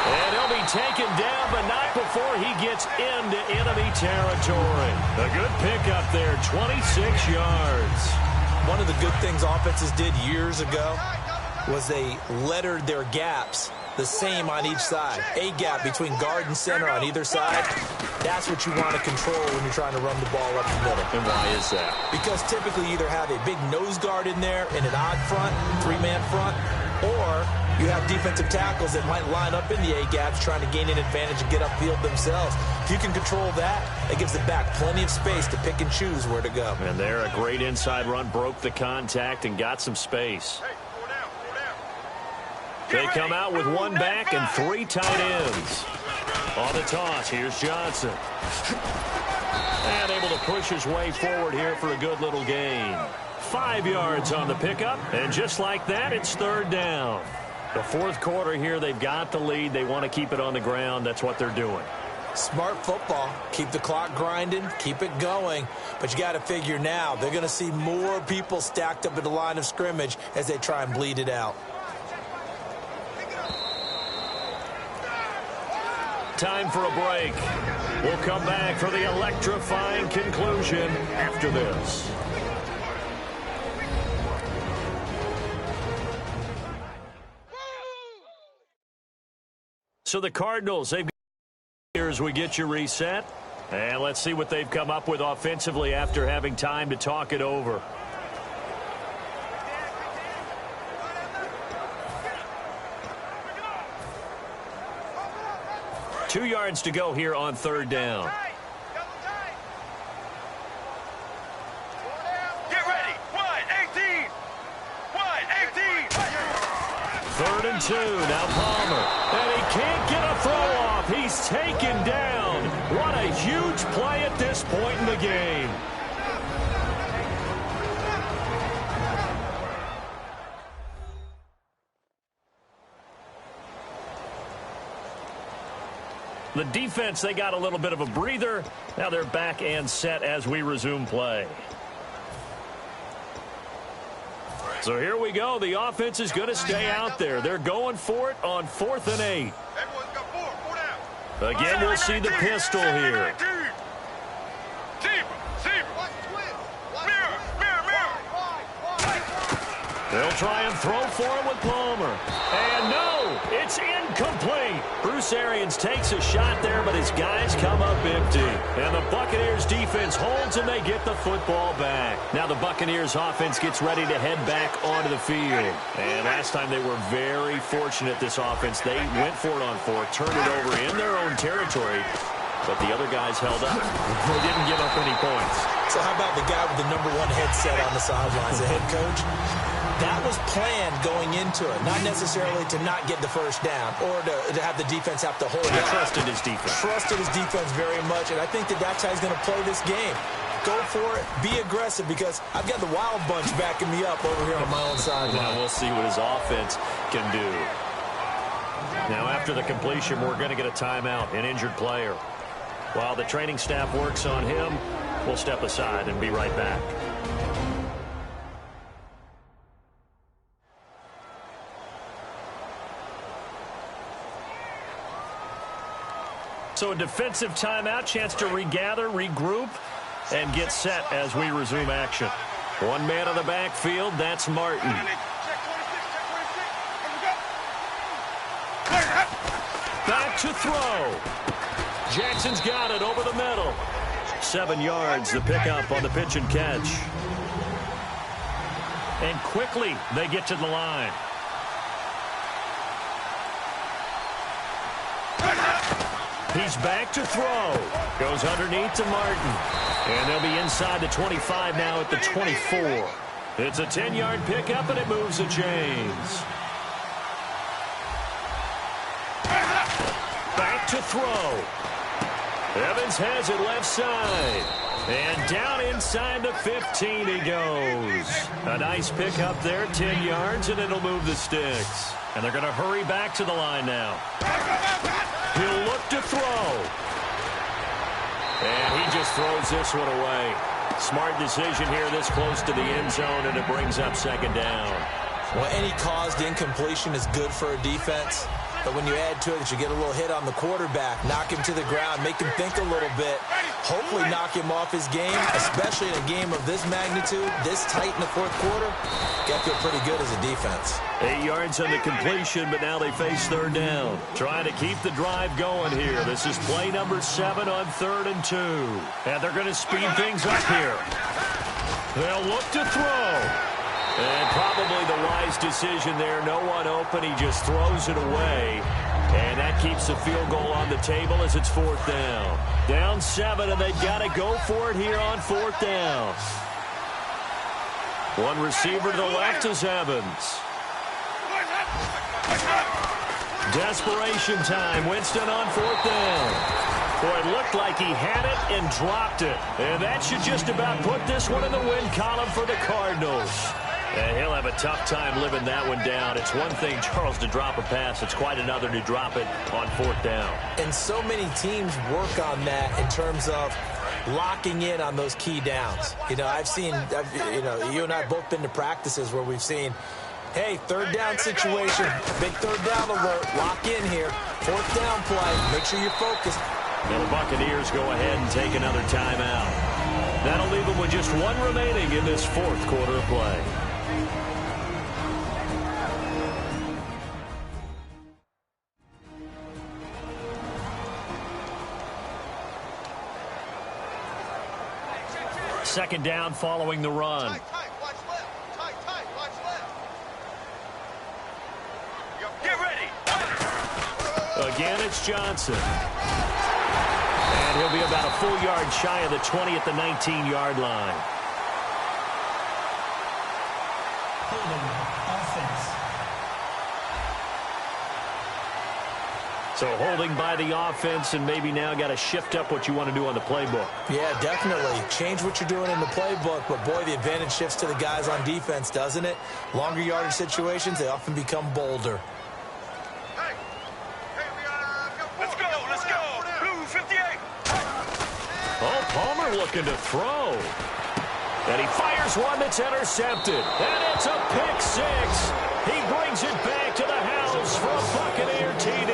And he'll be taken down, but not before he gets into enemy territory. A good pickup there, 26 yards. One of the good things offenses did years ago, was they lettered their gaps the same on each side. A gap between guard and center on either side. That's what you want to control when you're trying to run the ball up the middle. And why is that? Because typically you either have a big nose guard in there in an odd front, three-man front, or you have defensive tackles that might line up in the A-gaps trying to gain an advantage and get upfield themselves. If you can control that, it gives the back plenty of space to pick and choose where to go. And there, a great inside run, broke the contact and got some space. They come out with one back and three tight ends. On the toss, here's Johnson. And able to push his way forward here for a good little gain. 5 yards on the pickup, and just like that, it's third down. The fourth quarter here, they've got the lead. They want to keep it on the ground. That's what they're doing. Smart football. Keep the clock grinding, keep it going. But you got to figure now, they're going to see more people stacked up at the line of scrimmage as they try and bleed it out. Time for a break. We'll come back for the electrifying conclusion after this. So the Cardinals, they've got here as we get you reset. And let's see what they've come up with offensively after having time to talk it over. Two yards to go here on third down. Get ready. Wide 18. Wide 18. Third and 2. Now Palmer. And he can't get a throw off. He's taken down. What a huge play at this point in the game. The defense, they got a little bit of a breather. Now they're back and set as we resume play. So here we go. The offense is going to stay out there. They're going for it on 4th and 8. Everyone's got 4 down. Again, we'll see the pistol here. They'll try and throw for it with Palmer. And no, it's incomplete. Bruce Arians takes a shot there, but his guys come up empty. And the Buccaneers defense holds, and they get the football back. Now the Buccaneers offense gets ready to head back onto the field. And last time they were very fortunate, this offense. They went for it on 4, turned it over in their own territory, but the other guys held up. They didn't give up any points. So how about the guy with the #1 headset on the sidelines, the head coach? That was planned going into it, not necessarily to not get the first down or to have the defense have to hold it. He trusted his defense. Trusted his defense very much, and I think that that's how he's going to play this game. Go for it, be aggressive, because I've got the wild bunch backing me up over here on my own sideline. Now we'll see what his offense can do. Now after the completion, we're going to get a timeout, an injured player. While the training staff works on him, we'll step aside and be right back. So a defensive timeout, chance to regather, regroup, and get set as we resume action. One man on the backfield, that's Martin. Back to throw. Jackson's got it over the middle. 7 yards, the pickup on the pitch and catch. And quickly, they get to the line. He's back to throw. Goes underneath to Martin. And they'll be inside the 25 now at the 24. It's a 10-yard pickup, and it moves the chains. Back to throw. Evans has it left side. And down inside the 15 he goes. A nice pickup there, 10 yards, and it'll move the sticks. And they're going to hurry back to the line now. He'll look to throw. And he just throws this one away. Smart decision here this close to the end zone, and it brings up second down. Well, any caused incompletion is good for a defense. But when you add to it that you get a little hit on the quarterback, knock him to the ground, make him think a little bit, hopefully knock him off his game, especially in a game of this magnitude, this tight in the fourth quarter. Got to feel pretty good as a defense. 8 yards on the completion, but now they face third down. Trying to keep the drive going here. This is play number 7 on 3rd and 2. And they're going to speed things up here. They'll look to throw. And probably the wise decision there. No one open. He just throws it away. And that keeps the field goal on the table as it's 4th down. Down 7, and they've got to go for it here on 4th down. One receiver to the left is Evans. Desperation time. Winston on 4th down. Boy, it looked like he had it and dropped it. And that should just about put this one in the win column for the Cardinals. And he'll have a tough time living that one down. It's one thing, Charles, to drop a pass. It's quite another to drop it on 4th down. And so many teams work on that in terms of locking in on those key downs. You know, you and I have both been to practices where we've seen, hey, 3rd down situation, big 3rd down alert, lock in here. 4th down play, make sure you're focused. And the Buccaneers go ahead and take another timeout. That'll leave them with just 1 remaining in this 4th quarter of play. Second down following the run. Tight, watch left. Tight, watch left. Get ready. Again, it's Johnson. And he'll be about a full yard shy of the 20 at the 19-yard line. Holding offense. So holding by the offense, and maybe now got to shift up what you want to do on the playbook. Yeah, definitely. Change what you're doing in the playbook, but boy, the advantage shifts to the guys on defense, doesn't it? Longer yardage situations, they often become bolder. Hey, let's go. Blue 58. Oh, Palmer looking to throw. And he fires one that's intercepted. And it's a pick 6. He brings it back to the house for a Buccaneer TD.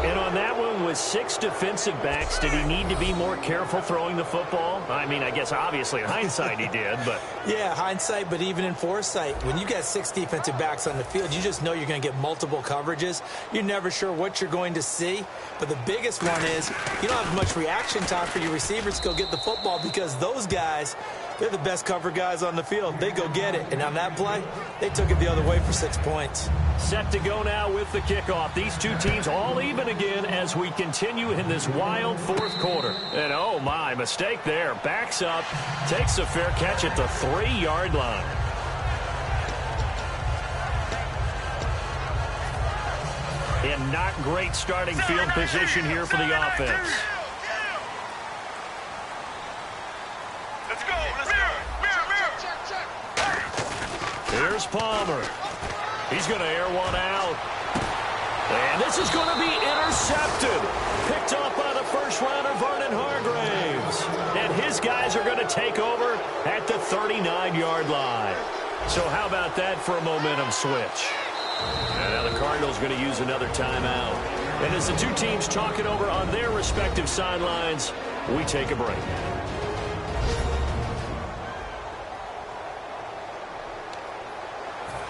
And on that one, with 6 defensive backs, did he need to be more careful throwing the football? I mean, I guess obviously in hindsight he did, but... Yeah, hindsight, but even in foresight, when you got 6 defensive backs on the field, you just know you're going to get multiple coverages. You're never sure what you're going to see. But the biggest one is you don't have much reaction time for your receivers to go get the football because those guys, they're the best cover guys on the field. They go get it. And on that play, they took it the other way for 6 points. Set to go now with the kickoff. These two teams all even again as we continue in this wild 4th quarter. And oh my, mistake there. Backs up, takes a fair catch at the 3-yard line. And not great starting field position here for the offense. Let's go. Mirror. Here's Palmer. He's going to air one out. And this is going to be intercepted. Picked off by the first-rounder, Vernon Hargraves. And his guys are going to take over at the 39-yard line. So how about that for a momentum switch? And now the Cardinals going to use another timeout. And as the two teams talk it over on their respective sidelines, we take a break.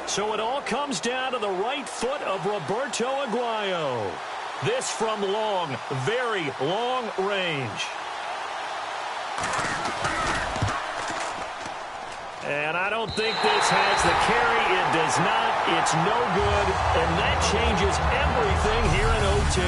So it all comes down to the right foot of Roberto Aguayo. This from long, very long range. And I don't think this has the carry. It does not. It's no good. And that changes everything here in OT.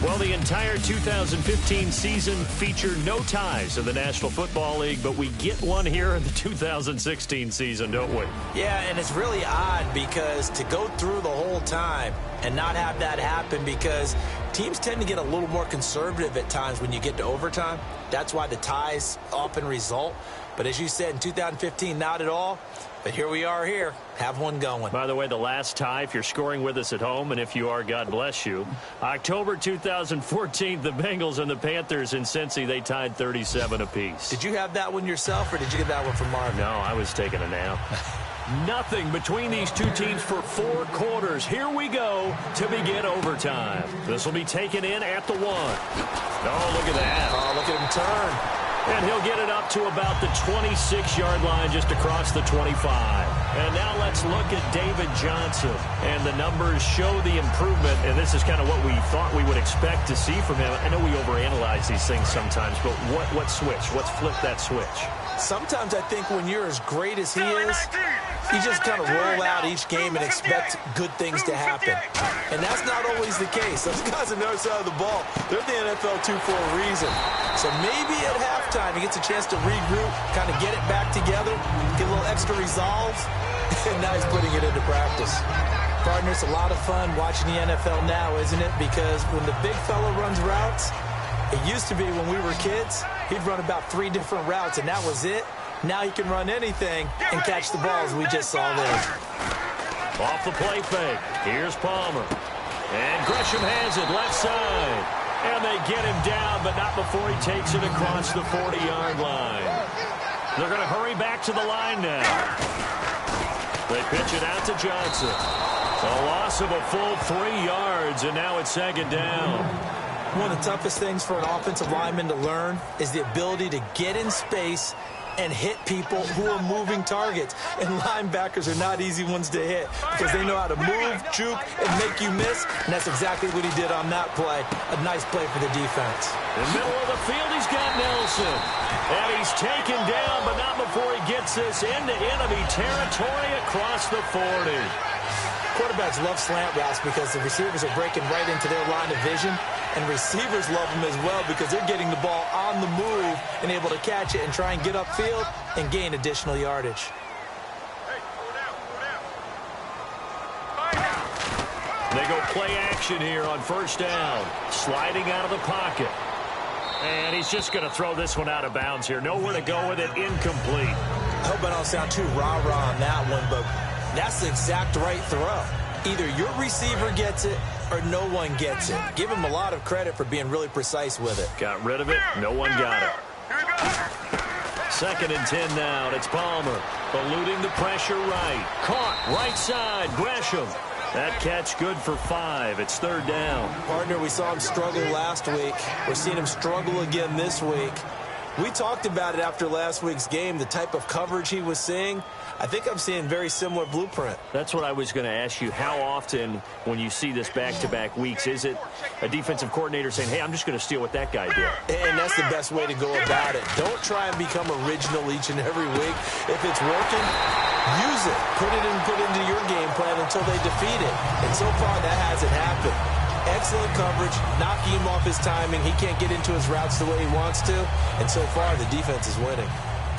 Well, the entire 2015 season featured no ties in the National Football League, but we get one here in the 2016 season, don't we? Yeah, and it's really odd because to go through the whole time and not have that happen because teams tend to get a little more conservative at times when you get to overtime. That's why the ties often result. But as you said, in 2015, not at all. But here we are here. Have one going. By the way, the last tie, if you're scoring with us at home, and if you are, God bless you, October 2014, the Bengals and the Panthers in Cincy, they tied 37 apiece. Did you have that one yourself, or did you get that one from Marvin? No, I was taking a nap. Nothing between these two teams for 4 quarters. Here we go to begin overtime. This will be taken in at the 1. Oh, look at that. Oh, look at him turn. And he'll get it up to about the 26-yard line, just across the 25. And now let's look at David Johnson. And the numbers show the improvement, and this is kind of what we thought we would expect to see from him. I know we overanalyze these things sometimes, but what switch? What's flipped that switch? Sometimes I think when you're as great as he is, you just kind of roll out each game and expect good things to happen. And that's not always the case. Those guys on the other side of the ball, they're the NFL 2 for a reason. So maybe at halftime he gets a chance to regroup, kind of get it back together, get a little extra resolve, and now he's putting it into practice. Partner, it's a lot of fun watching the NFL now, isn't it? Because when the big fella runs routes, it used to be when we were kids, he'd run about 3 different routes, and that was it. Now he can run anything and catch the balls we just saw there. Off the play fake. Here's Palmer. And Gresham has it left side. And they get him down, but not before he takes it across the 40-yard line. They're going to hurry back to the line now. They pitch it out to Johnson. A loss of a full 3 yards, and now it's 2nd down. One of the toughest things for an offensive lineman to learn is the ability to get in space and hit people who are moving targets. And linebackers are not easy ones to hit because they know how to move, juke, and make you miss. And that's exactly what he did on that play. A nice play for the defense. In the middle of the field, he's got Nelson. And he's taken down, but not before he gets this into enemy territory across the 40. Quarterbacks love slant routes because the receivers are breaking right into their line of vision. And receivers love them as well because they're getting the ball on the move and able to catch it and try and get upfield and gain additional yardage. They go play action here on 1st down. Sliding out of the pocket. And he's just going to throw this one out of bounds here. Nowhere to go with it. Incomplete. I hope I don't sound too rah-rah on that one, but that's the exact right throw. Either your receiver gets it or no one gets it. Give him a lot of credit for being really precise with it. Got rid of it. No one got it. 2nd and 10 now. It's Palmer. Eluding the pressure right. Caught right side. Gresham. That catch good for 5. It's 3rd down. Partner, we saw him struggle last week. We're seeing him struggle again this week. We talked about it after last week's game, the type of coverage he was seeing. I think I'm seeing very similar blueprint. That's what I was going to ask you. How often, when you see this back-to-back weeks, is it a defensive coordinator saying, hey, I'm just going to steal what that guy did? And that's the best way to go about it. Don't try and become original each and every week. If it's working, use it. Put it into your game plan until they defeat it. And so far, that hasn't happened. Excellent coverage, knocking him off his timing. He can't get into his routes the way he wants to. And so far, the defense is winning.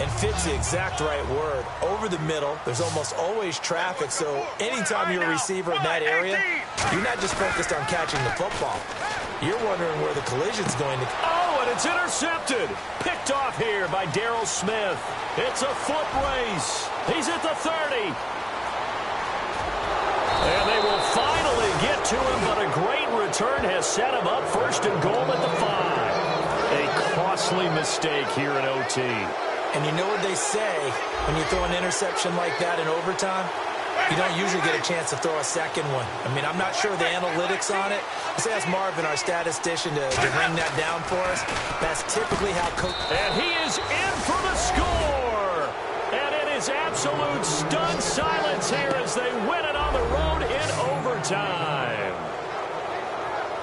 And fit's the exact right word. Over the middle, there's almost always traffic, so anytime you're a receiver in that area, you're not just focused on catching the football. You're wondering where the collision's going to... Oh, and it's intercepted. Picked off here by Darryl Smith. It's a foot race. He's at the 30. And they will finally get to him, but a great return has set him up 1st and goal at the 5. A costly mistake here in OT. And you know what they say when you throw an interception like that in overtime? You don't usually get a chance to throw a second one. I mean, I'm not sure the analytics on it. Let's ask Marvin, our statistician, to ring that down for us. That's typically how coach... And he is in for the score! And it is absolute stunned silence here as they win it on the road in overtime.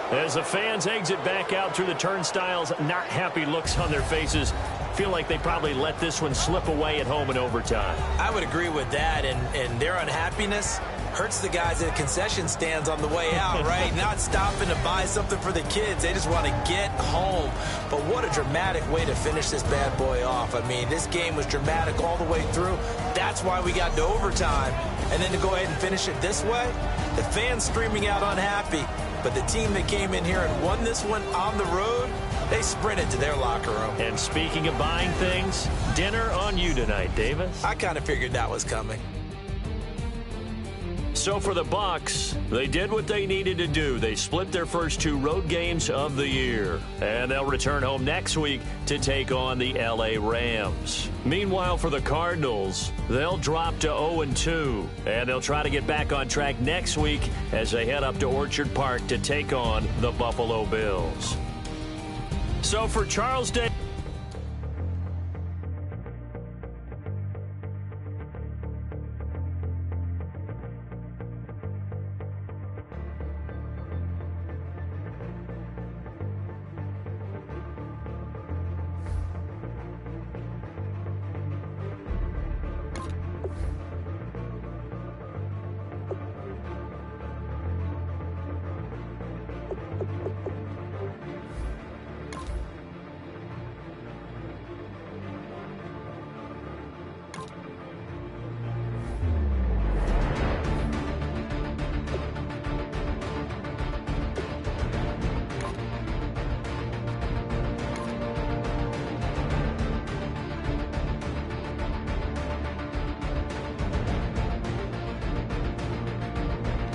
As the fans exit back out through the turnstiles, not happy looks on their faces. Feel like they probably let this one slip away at home in overtime. I would agree with that, and their unhappiness hurts the guys at concession stands on the way out, right? Not stopping to buy something for the kids. They just want to get home. But what a dramatic way to finish this bad boy off. I mean, this game was dramatic all the way through. That's why we got to overtime. And then to go ahead and finish it this way, the fans streaming out unhappy. But the team that came in here and won this one on the road, they sprinted to their locker room. And speaking of buying things, dinner on you tonight, Davis. I kind of figured that was coming. So for the Bucs, they did what they needed to do. They split their first 2 road games of the year. And they'll return home next week to take on the L.A. Rams. Meanwhile, for the Cardinals, they'll drop to 0-2. And they'll try to get back on track next week as they head up to Orchard Park to take on the Buffalo Bills. So for Charles Day.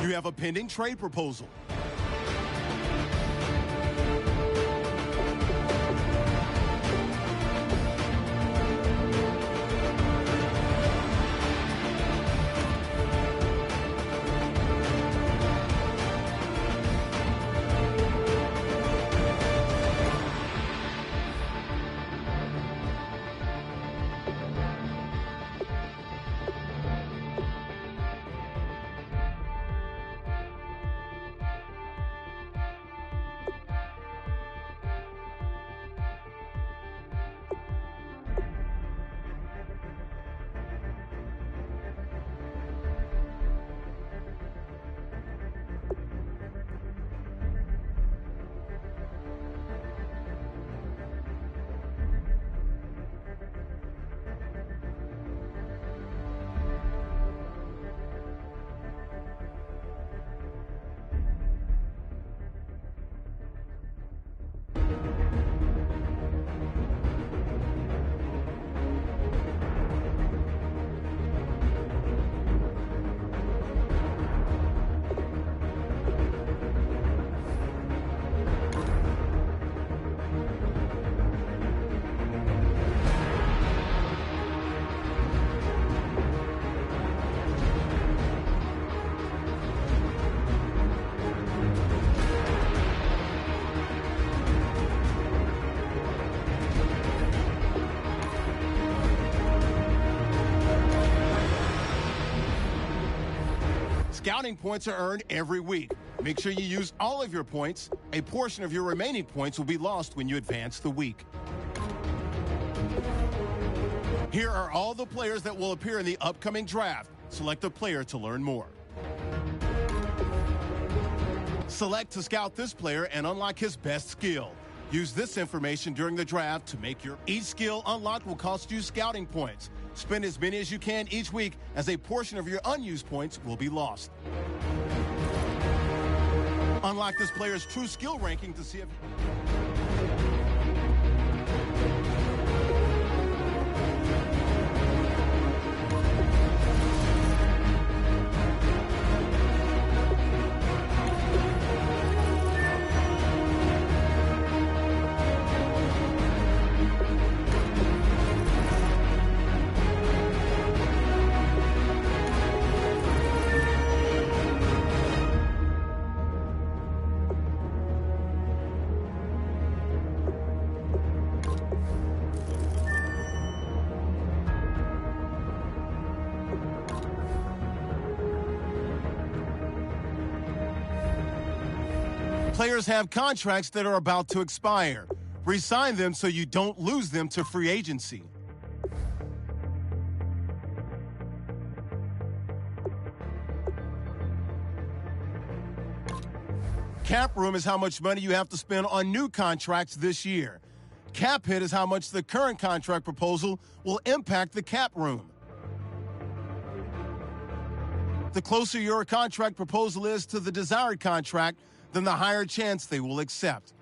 You have a pending trade proposal. Scouting points are earned every week. Make sure you use all of your points. A portion of your remaining points will be lost when you advance the week. Here are all the players that will appear in the upcoming draft. Select a player to learn more. Select to scout this player and unlock his best skill. Use this information during the draft to make each skill unlocked will cost you scouting points. Spend as many as you can each week, as a portion of your unused points will be lost. Unlock this player's true skill ranking to see if... Players have contracts that are about to expire. Re-sign them so you don't lose them to free agency. Cap room is how much money you have to spend on new contracts this year. Cap hit is how much the current contract proposal will impact the cap room. The closer your contract proposal is to the desired contract, then the higher chance they will accept.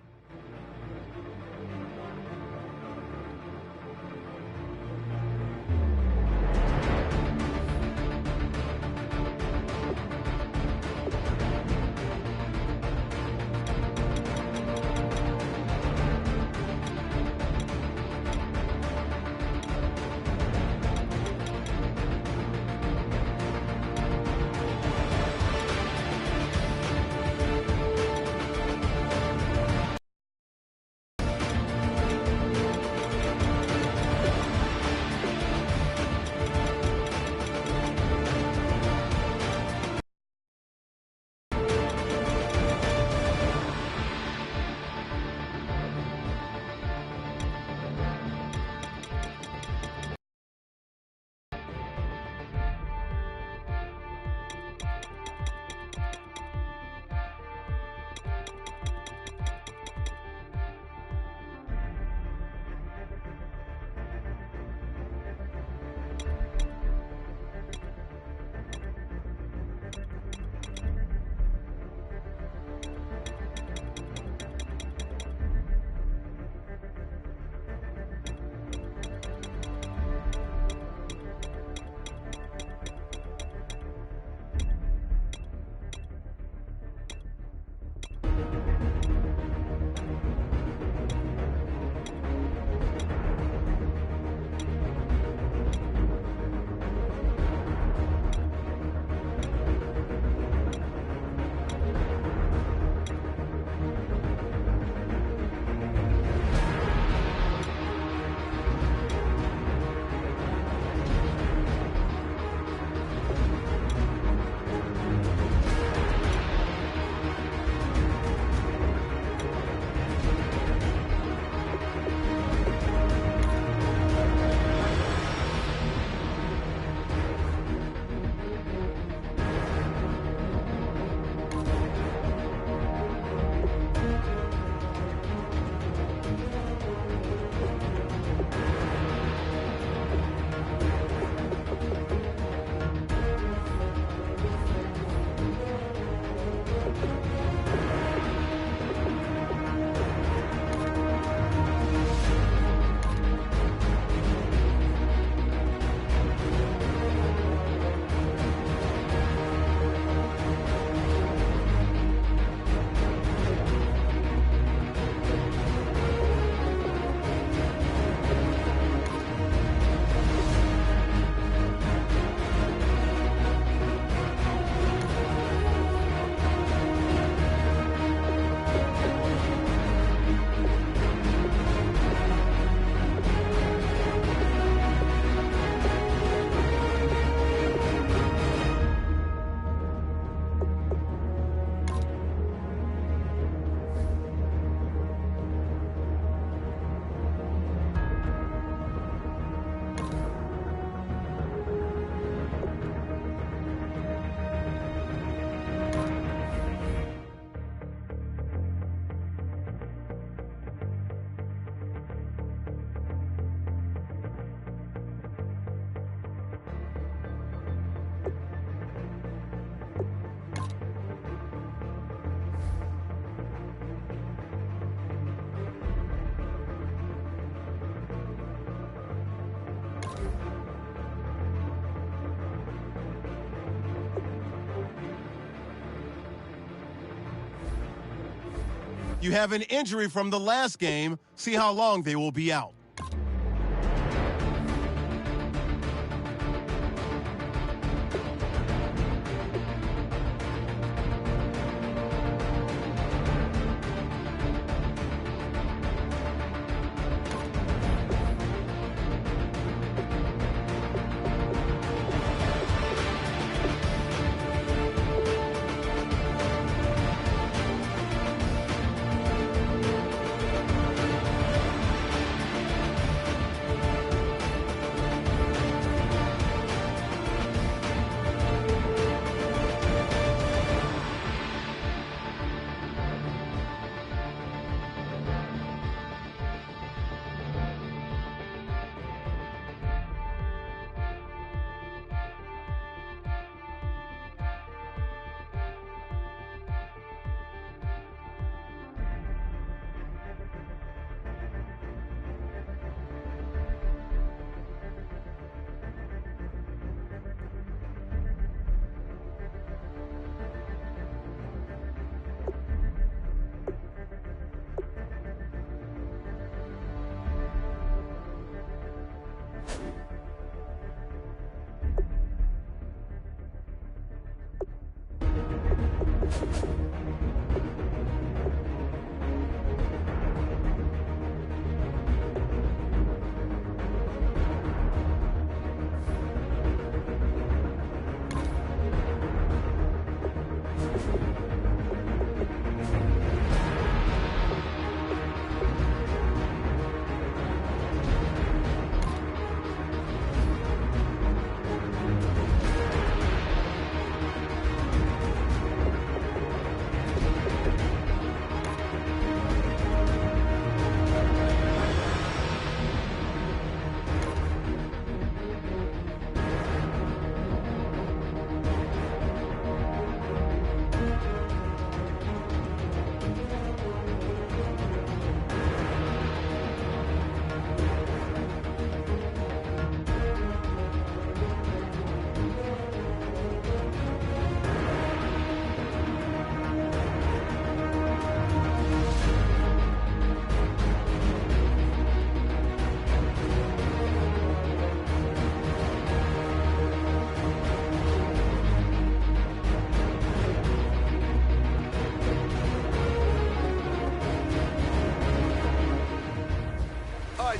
You have an injury from the last game. See how long they will be out.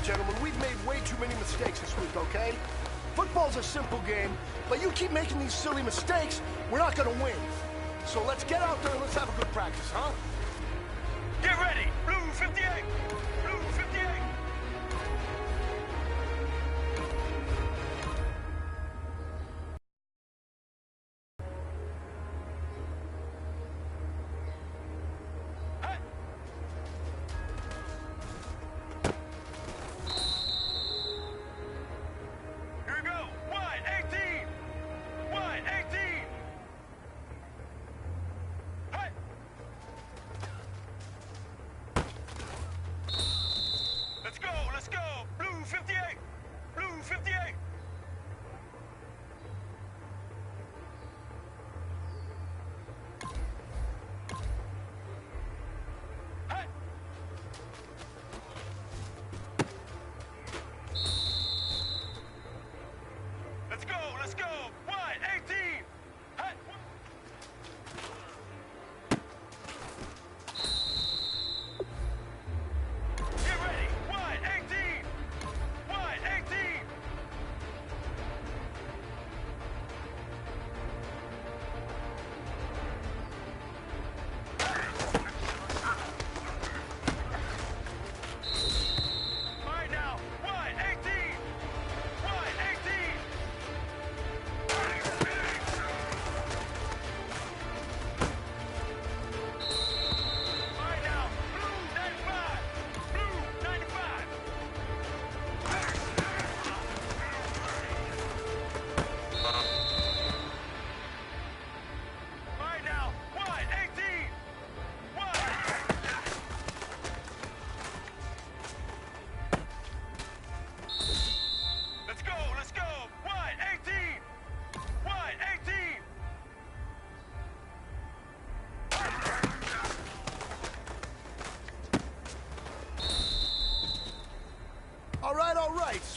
Gentlemen, we've made way too many mistakes this week, okay? Football's a simple game, but you keep making these silly mistakes, we're not gonna win. So let's get out there and let's have a good practice, huh? Get ready! Blue 58! Blue 58!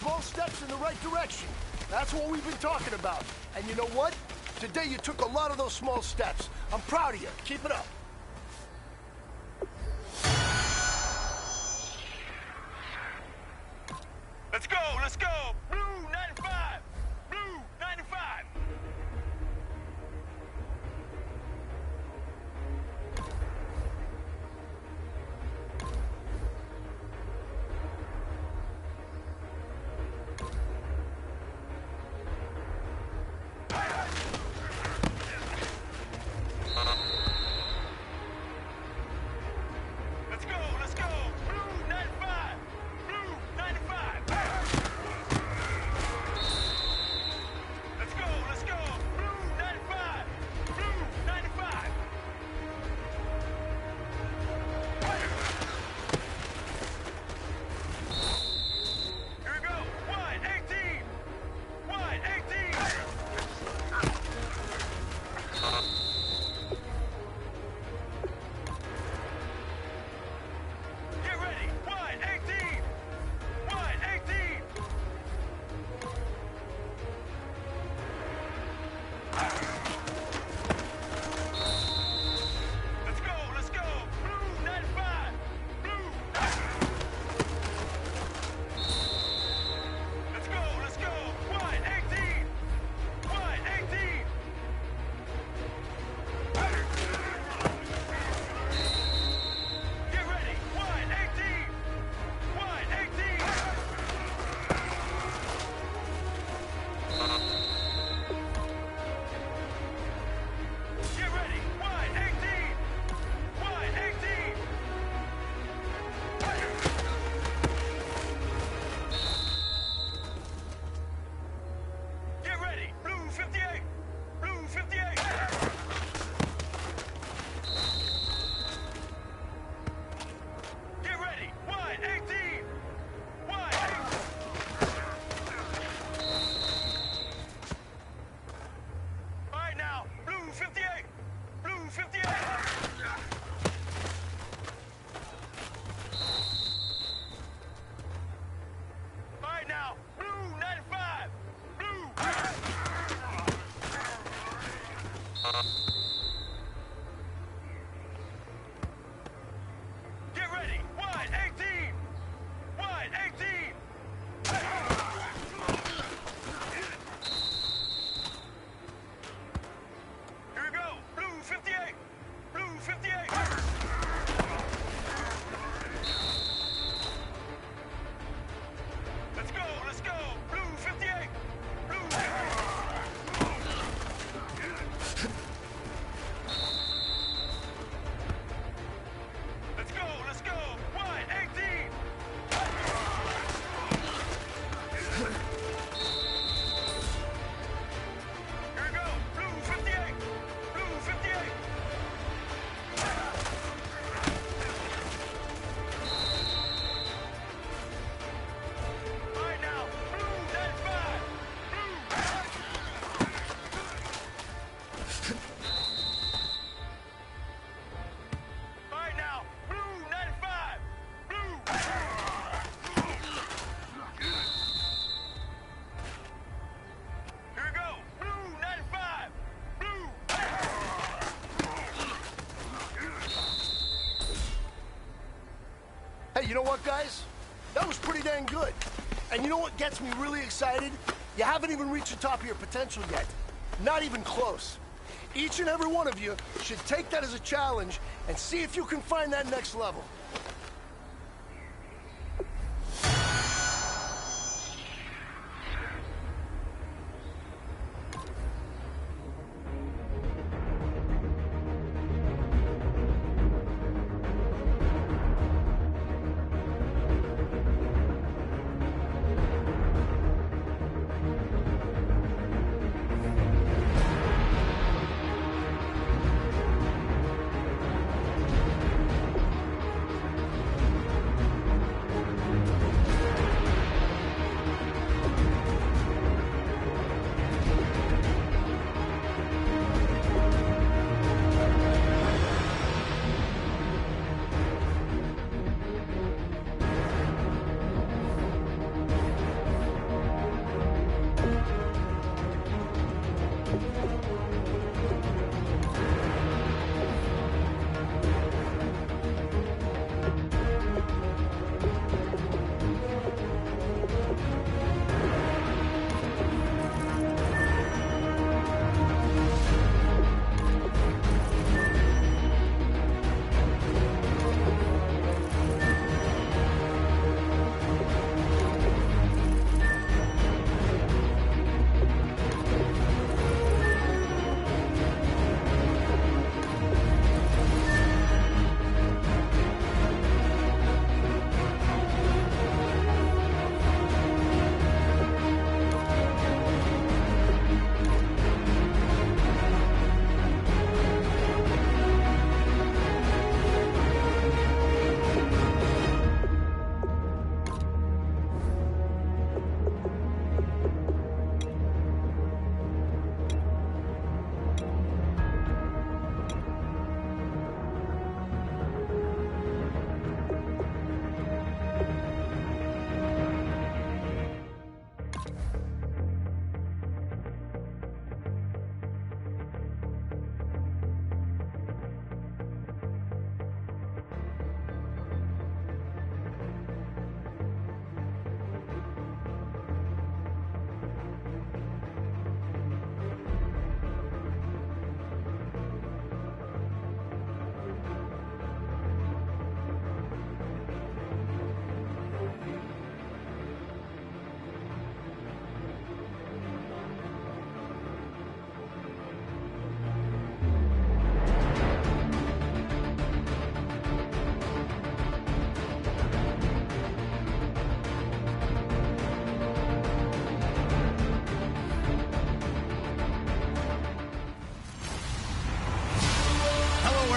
small steps in the right direction. That's what we've been talking about. And you know what? Today you took a lot of those small steps. I'm proud of you. Keep it up. Let's go, let's go! Blue 95! Blue 95! Let's go, let's go! Blue 95! Blue 95! Let's go, let's go! Blue 95! Blue 95! Here we go! Wide 18! Wide 18! Get ready! Wide 18! Wide 18! Let's go, let's go! Blue 95! Blue! Let's go! Wide 18! Wide 18! Get ready! Wide 18! Wide 18! Get ready! Wide 18! Wide 18! Get ready! Blue 58! Blue 58! Get ready! Wide 18! Wide 18! All right now, blue 58! Blue 58! All right now, blue 95! Blue! Get ready! Wide 18! Wide 18! Here we go! Blue 58! Blue 58! Let's go! Let's go! Blue 58! Blue 58! Let's go! Let's go! Wide 18! Here we go! Blue 58! Blue 58! All right now, blue 95! Blue! All right now, blue 95! Blue! Here we go, blue 95! Blue! Hey, you know what, guys? That was pretty dang good. And you know what gets me really excited? You haven't even reached the top of your potential yet. Not even close. Each and every one of you should take that as a challenge and see if you can find that next level.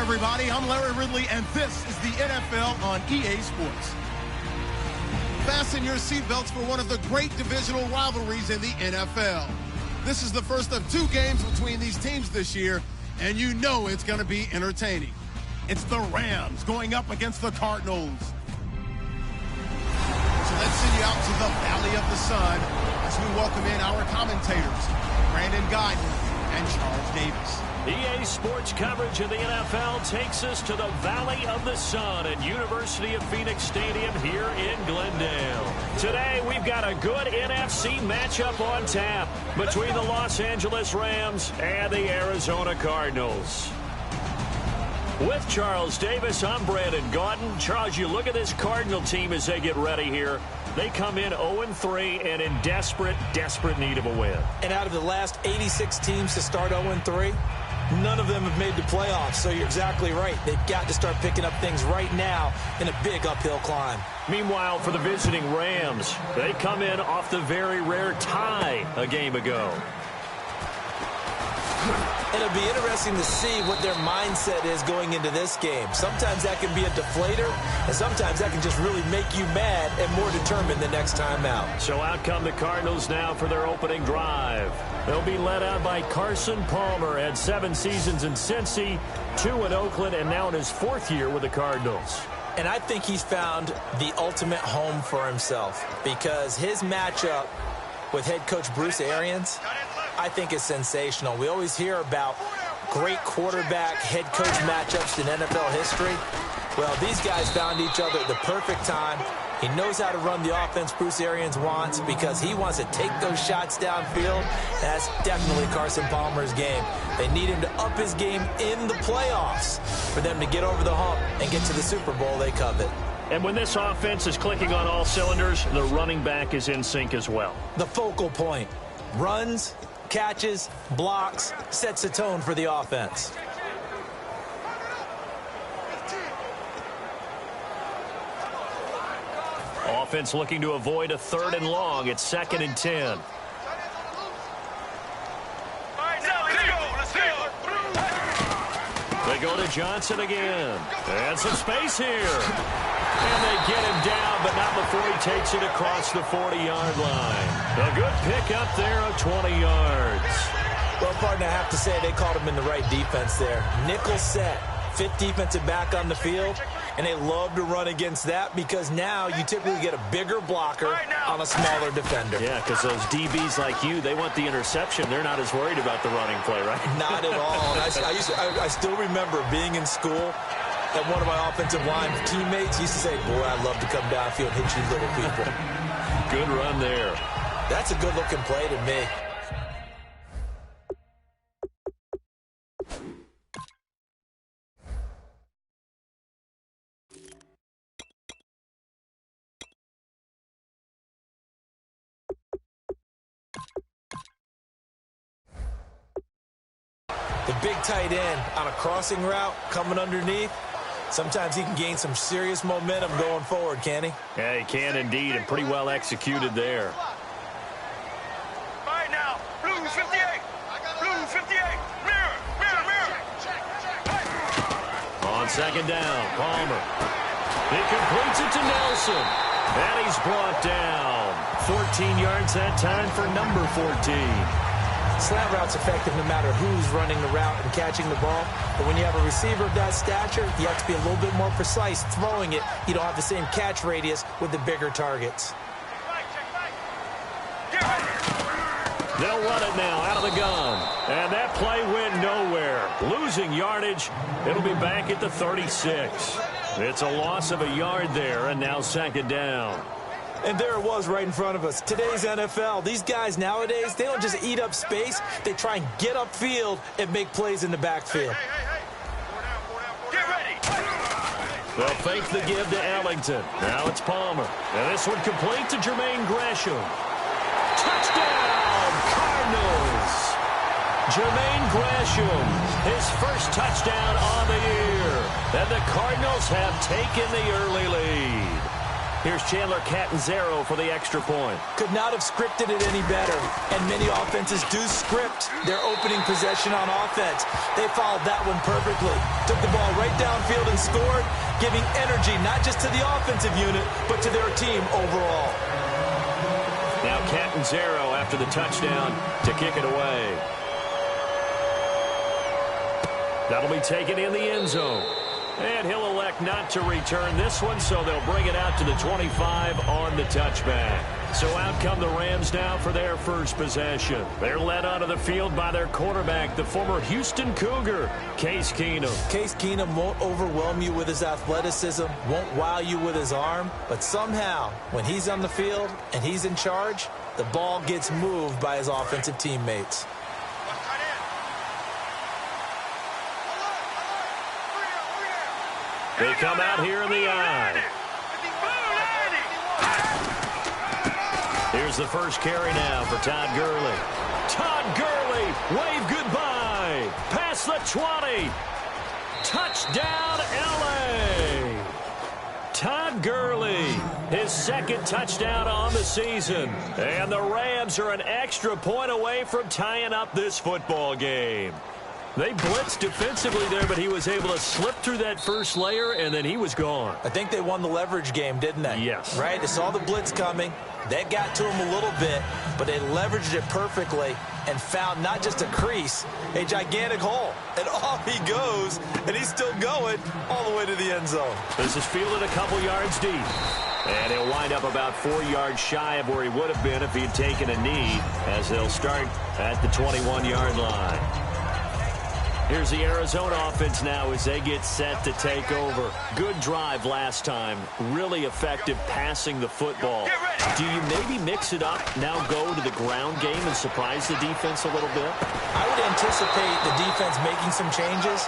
everybody. I'm Larry Ridley, and this is the NFL on EA Sports. Fasten your seatbelts for one of the great divisional rivalries in the NFL. This is the first of 2 games between these teams this year, and you know it's going to be entertaining. It's the Rams going up against the Cardinals. So let's send you out to the Valley of the Sun as we welcome in our commentators, Brandon Guyton and Charles Davis. EA Sports coverage of the NFL takes us to the Valley of the Sun at University of Phoenix Stadium here in Glendale. Today, we've got a good NFC matchup on tap between the Los Angeles Rams and the Arizona Cardinals. With Charles Davis, I'm Brandon Guyton. Charles, you look at this Cardinal team as they get ready here. They come in 0-3 and in desperate need of a win. And out of the last 86 teams to start 0-3, none of them have made the playoffs, so you're exactly right. They've got to start picking up things right now in a big uphill climb. Meanwhile, for the visiting Rams, they come in off the very rare tie a game ago. And it'll be interesting to see what their mindset is going into this game. Sometimes that can be a deflator, and sometimes that can just really make you mad and more determined the next time out. So out come the Cardinals now for their opening drive. They'll be led out by Carson Palmer. Had 7 seasons in Cincy, 2 in Oakland, and now in his 4th year with the Cardinals. And I think he's found the ultimate home for himself because his matchup with head coach Bruce Arians, I think is sensational. We always hear about great quarterback head coach matchups in NFL history. Well, these guys found each other at the perfect time. He knows how to run the offense Bruce Arians wants because he wants to take those shots downfield. That's definitely Carson Palmer's game. They need him to up his game in the playoffs for them to get over the hump and get to the Super Bowl they covet. And when this offense is clicking on all cylinders, the running back is in sync as well. The focal point. Runs, catches, blocks, sets the tone for the offense. Offense looking to avoid a 3rd and long. It's 2nd and 10. They go to Johnson again. And some space here. And they get him down, but not before he takes it across the 40-yard line. A good pickup there of 20 yards. Well, partner, I have to say they called him in the right defense there. Nickel set, 5th defensive back on the field, and they love to run against that because now you typically get a bigger blocker on a smaller defender. Yeah, because those DBs like you, they want the interception. They're not as worried about the running play, right? Not at all. I still remember being in school, and one of my offensive line teammates used to say, boy, I'd love to come downfield and hit you little people. Good run there. That's a good-looking play to me. The big tight end on a crossing route coming underneath. Sometimes he can gain some serious momentum going forward, can he? Yeah, he can indeed, and pretty well executed there. All right now, blue 58. Blue 58. Mirror. On 2nd down, Palmer. He completes it to Nelson. And he's brought down. 14 yards that time for number 14. Slant route's effective no matter who's running the route and catching the ball. But when you have a receiver of that stature, you have to be a little bit more precise throwing it. You don't have the same catch radius with the bigger targets. They'll run it now out of the gun. And that play went nowhere. Losing yardage. It'll be back at the 36. It's a loss of a yard there, and now 2nd down. And there it was right in front of us. Today's NFL, these guys nowadays, they don't just eat up space. They try and get upfield and make plays in the backfield. Get ready. They'll fake the give to Ellington. Now it's Palmer. And this one complete to Jermaine Gresham. Touchdown, Cardinals. Jermaine Gresham, his first touchdown on the year. And the Cardinals have taken the early lead. Here's Chandler Catanzaro for the extra point. Could not have scripted it any better. And many offenses do script their opening possession on offense. They followed that one perfectly. Took the ball right downfield and scored, giving energy not just to the offensive unit, but to their team overall. Now Catanzaro after the touchdown to kick it away. That'll be taken in the end zone. And he'll elect not to return this one, so they'll bring it out to the 25 on the touchback. So out come the Rams now for their first possession. They're led onto the field by their quarterback, the former Houston Cougar, Case Keenum. Case Keenum won't overwhelm you with his athleticism, won't wow you with his arm, but somehow, when he's on the field and he's in charge, the ball gets moved by his offensive teammates. They come out here in the eye. Here's the first carry now for Todd Gurley. Todd Gurley, wave goodbye. Past the 20. Touchdown, L.A. Todd Gurley, his second touchdown on the season. And the Rams are an extra point away from tying up this football game. They blitzed defensively there, but he was able to slip through that first layer, and then he was gone. I think they won the leverage game, didn't they? Yes. Right? They saw the blitz coming. That got to him a little bit, but they leveraged it perfectly and found not just a crease, a gigantic hole. And off he goes, and he's still going all the way to the end zone. This is fielded a couple yards deep. And he'll wind up about 4 yards shy of where he would have been if he had taken a knee, as they'll start at the 21-yard line. Here's the Arizona offense now as they get set to take over. Good drive last time. Really effective passing the football. Do you maybe mix it up, now go to the ground game and surprise the defense a little bit? I would anticipate the defense making some changes,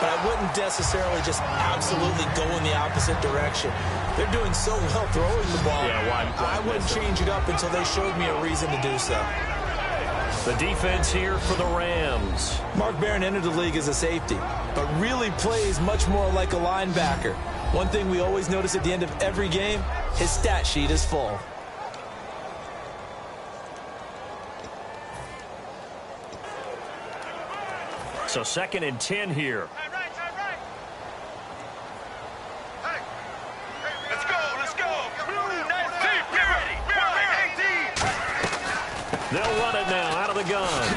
but I wouldn't necessarily just absolutely go in the opposite direction. They're doing so well throwing the ball. Yeah, why I wouldn't change it up until they showed me a reason to do so. The defense here for the Rams. Mark Barron entered the league as a safety, but really plays much more like a linebacker. One thing we always notice at the end of every game, his stat sheet is full. So 2nd and 10 here. They'll run it now out of the gun.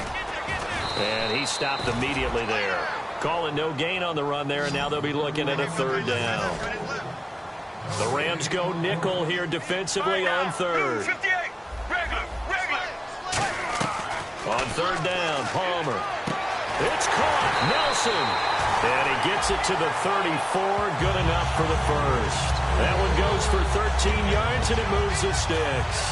And he stopped immediately there. Calling no gain on the run there, and now they'll be looking at a 3rd down. The Rams go nickel here defensively on 3rd. On 3rd down, Palmer. It's caught. Nelson. And he gets it to the 34. Good enough for the first. That one goes for 13 yards, and it moves the sticks.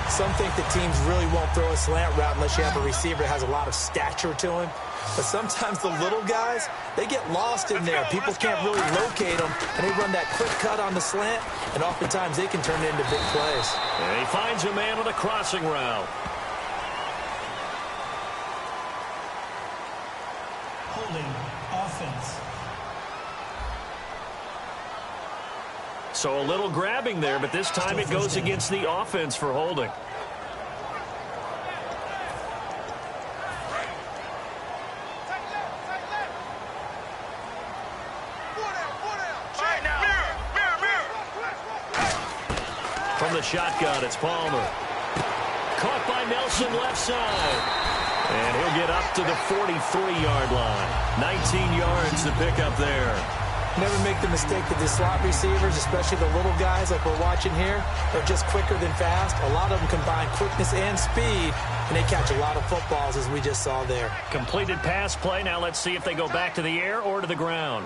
Some think that teams really won't throw a slant route unless you have a receiver that has a lot of stature to him. But sometimes the little guys, they get lost in there. People can't really locate them, and they run that quick cut on the slant, and oftentimes they can turn it into big plays. And he finds a man on a crossing route. Holding offense. So a little grabbing there, but this time it goes against the offense for holding. From the shotgun, it's Palmer. Caught by Nelson left side. And he'll get up to the 43-yard line. 19 yards to pick up there. Never make the mistake that the slot receivers, especially the little guys like we're watching here, are just quicker than fast. A lot of them combine quickness and speed, and they catch a lot of footballs, as we just saw there. Completed pass play. Now let's see if they go back to the air or to the ground.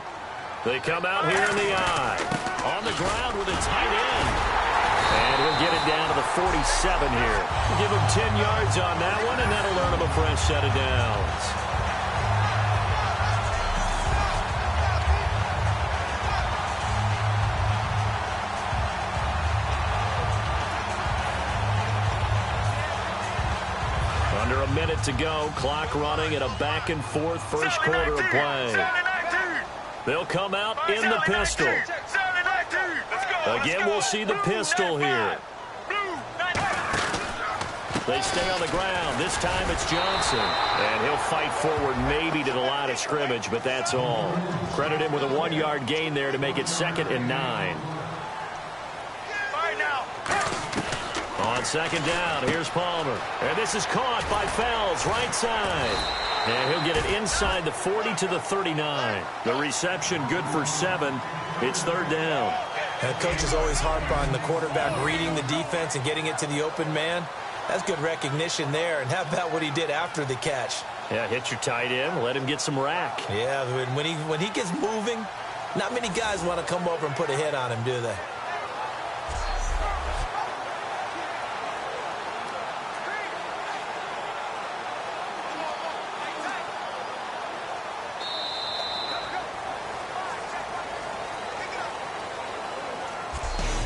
They come out here in the eye. On the ground with a tight end. And he'll get it down to the 47 here. Give him 10 yards on that one, and that'll earn him a fresh set of downs. Under a minute to go, clock running in a back-and-forth first quarter of play. They'll come out in the pistol. Let's go. Again, we'll see the pistol here. They stay on the ground. This time it's Johnson. And he'll fight forward maybe to the line of scrimmage, but that's all. Credit him with a 1-yard gain there to make it 2nd and 9. On 2nd down, here's Palmer. And this is caught by Fells, right side. And he'll get it inside the 40 to the 39. The reception good for 7. It's 3rd down. And coaches always harp on the quarterback reading the defense and getting it to the open man. That's good recognition there. And how about what he did after the catch? Yeah, hit your tight end, let him get some rack. Yeah, when he gets moving, not many guys want to come over and put a hit on him, do they?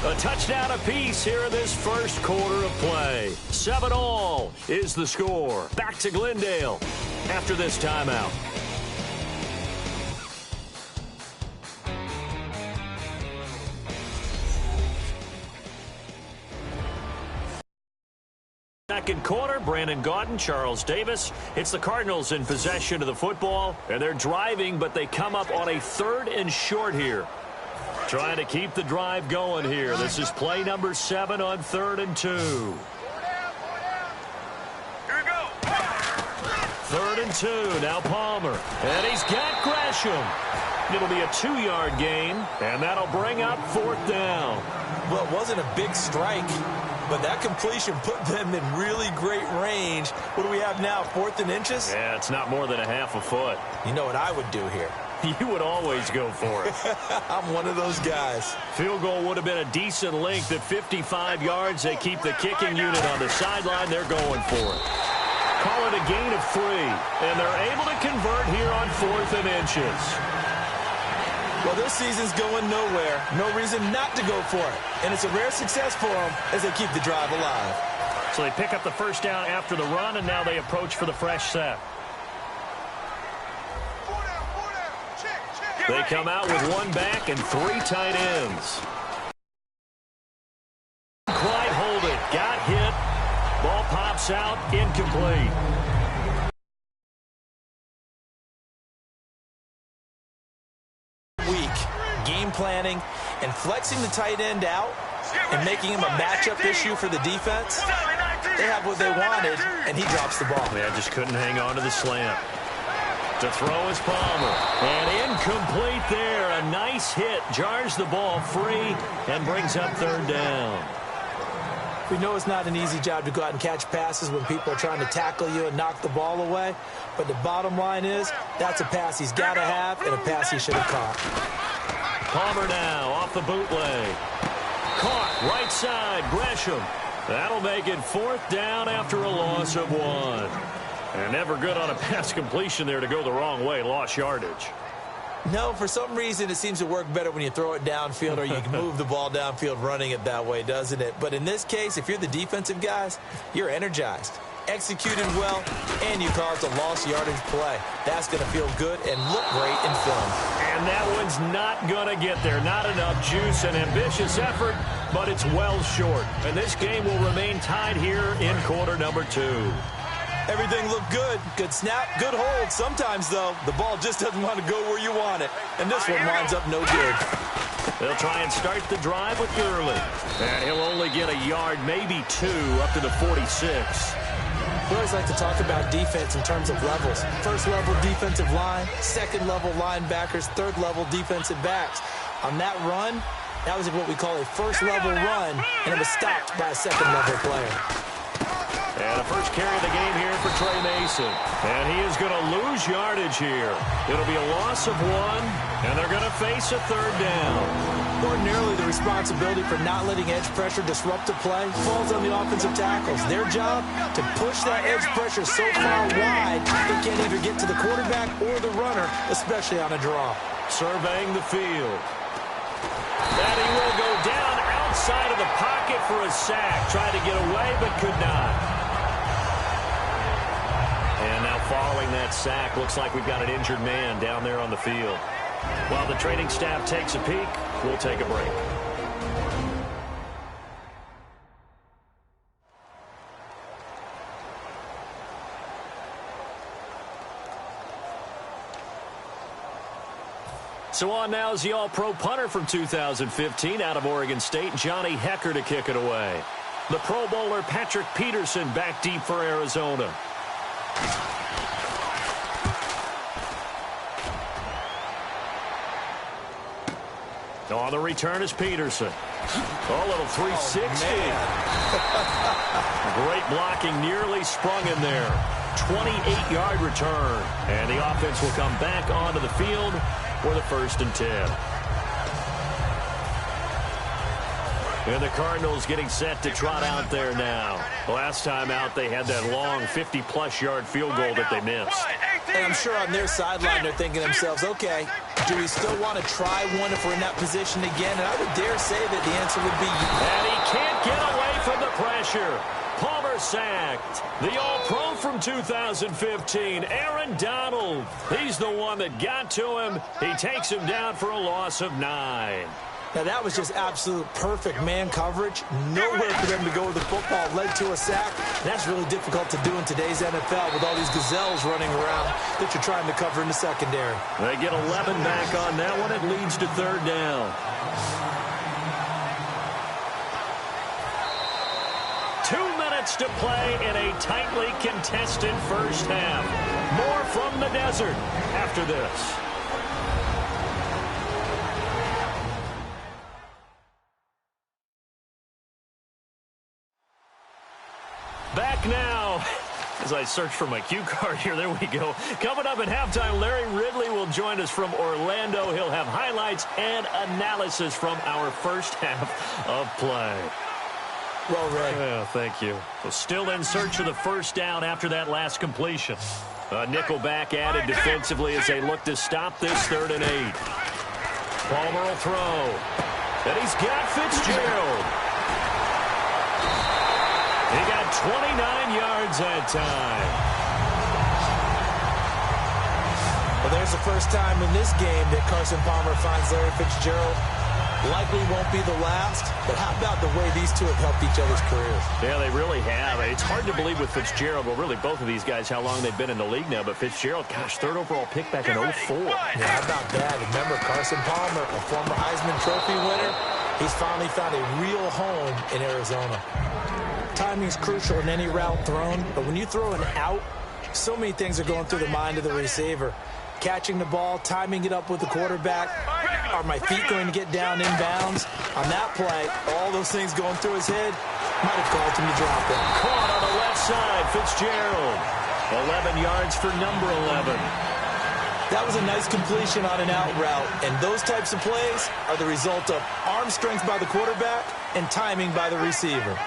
A touchdown apiece here in this first quarter of play. 7-all is the score. Back to Glendale after this timeout. Second quarter, Brandon Gaudin, Charles Davis. It's the Cardinals in possession of the football, and they're driving, but they come up on a 3rd and short here. Trying to keep the drive going here. This is play number 7 on 3rd and 2. Here we go. 3rd and 2. Now Palmer. And he's got Gresham. It'll be a 2-yard gain, and that'll bring up 4th down. Well, it wasn't a big strike, but that completion put them in really great range. What do we have now, 4th and inches? Yeah, it's not more than a half a foot. You know what I would do here? You would always go for it. I'm one of those guys. Field goal would have been a decent length at 55 yards. They keep the kicking unit on the sideline. They're going for it. Call it a gain of 3, and they're able to convert here on 4th and inches. Well, this season's going nowhere. No reason not to go for it. And it's a rare success for them as they keep the drive alive. So they pick up the first down after the run, and now they approach for the fresh set. They come out with 1 back and 3 tight ends. Quite hold it. Got hit. Ball pops out. Incomplete. Week, game planning, and flexing the tight end out and making him a matchup issue for the defense. They have what they wanted, and he drops the ball. Yeah, just couldn't hang on to the slant. To throw is Palmer. And incomplete there. A nice hit. Jars the ball free and brings up 3rd down. We know it's not an easy job to go out and catch passes when people are trying to tackle you and knock the ball away. But the bottom line is that's a pass he's got to have and a pass he should have caught. Palmer now off the bootleg. Caught right side. Gresham. That'll make it 4th down after a loss of 1. And never good on a pass completion there to go the wrong way. Lost yardage. No, for some reason it seems to work better when you throw it downfield or you can move the ball downfield running it that way, doesn't it? But in this case, if you're the defensive guys, you're energized, executed well, and you caused a lost yardage play. That's going to feel good and look great in film. And that one's not going to get there. Not enough juice and ambitious effort, but it's well short. And this game will remain tied here in quarter number 2. Everything looked good. Good snap, good hold. Sometimes, though, the ball just doesn't want to go where you want it. And this one winds up no good. They'll try and start the drive with Gurley. And he'll only get a yard, maybe 2, up to the 46. We always like to talk about defense in terms of levels. First-level defensive line, second-level linebackers, third-level defensive backs. On that run, that was what we call a first-level run, and it was stopped by a second-level player. And the first carry of the game here for Trey Mason. And he is going to lose yardage here. It'll be a loss of 1, and they're going to face a 3rd down. Ordinarily, the responsibility for not letting edge pressure disrupt the play falls on the offensive tackles. Their job, to push that edge pressure so far wide they can't either get to the quarterback or the runner, especially on a draw. Surveying the field. That he will go down outside of the pocket for a sack. Tried to get away, but could not. And now following that sack, looks like we've got an injured man down there on the field. While the training staff takes a peek, we'll take a break. So on now is the All-Pro punter from 2015 out of Oregon State, Johnny Hecker, to kick it away. The Pro Bowler Patrick Peterson back deep for Arizona. On the return is Peterson. A little 360. Great blocking, nearly sprung in there. 28-yard return. And the offense will come back onto the field for the 1st and 10. And the Cardinals getting set to trot out there now. Last time out, they had that long 50-plus yard field goal that they missed. And I'm sure on their sideline, they're thinking to themselves, okay, do we still want to try one if we're in that position again? And I would dare say that the answer would be yes. And he can't get away from the pressure. Palmer sacked. The All-Pro from 2015, Aaron Donald. He's the one that got to him. He takes him down for a loss of 9. Now, that was just absolute perfect man coverage. Nowhere for them to go with the football. Led to a sack. That's really difficult to do in today's NFL with all these gazelles running around that you're trying to cover in the secondary. They get 11 back on that one. It leads to 3rd down. 2 minutes to play in a tightly contested first half. More from the desert after this. Back now, as I search for my cue card here, there we go. Coming up at halftime, Larry Ridley will join us from Orlando. He'll have highlights and analysis from our first half of play. Well, Ray. Yeah, thank you. So still in search of the 1st down after that last completion. A nickelback added defensively as they look to stop this 3rd and 8. Palmer will throw. And he's got Fitzgerald. He got 29 yards that time. Well, there's the first time in this game that Carson Palmer finds Larry Fitzgerald. Likely won't be the last, but how about the way these two have helped each other's careers? Yeah, they really have. It's hard to believe with Fitzgerald, well, really both of these guys, how long they've been in the league now. But Fitzgerald, gosh, 3rd overall pick back in 04. Yeah, how about that? Remember, Carson Palmer, a former Heisman Trophy winner, he's finally found a real home in Arizona. Timing's crucial in any route thrown, but when you throw an out, so many things are going through the mind of the receiver. Catching the ball, timing it up with the quarterback. Are my feet going to get down inbounds? On that play, all those things going through his head might have caused him to drop it. Caught on the left side, Fitzgerald. 11 yards for number 11. That was a nice completion on an out route, and those types of plays are the result of arm strength by the quarterback and timing by the receiver.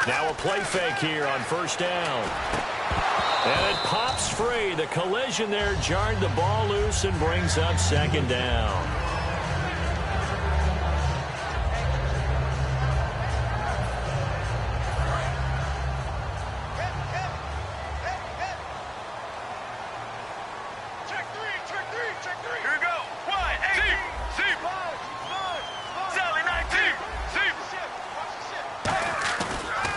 Now a play fake here on 1st down. And it pops free. The collision there jarred the ball loose and brings up 2nd down.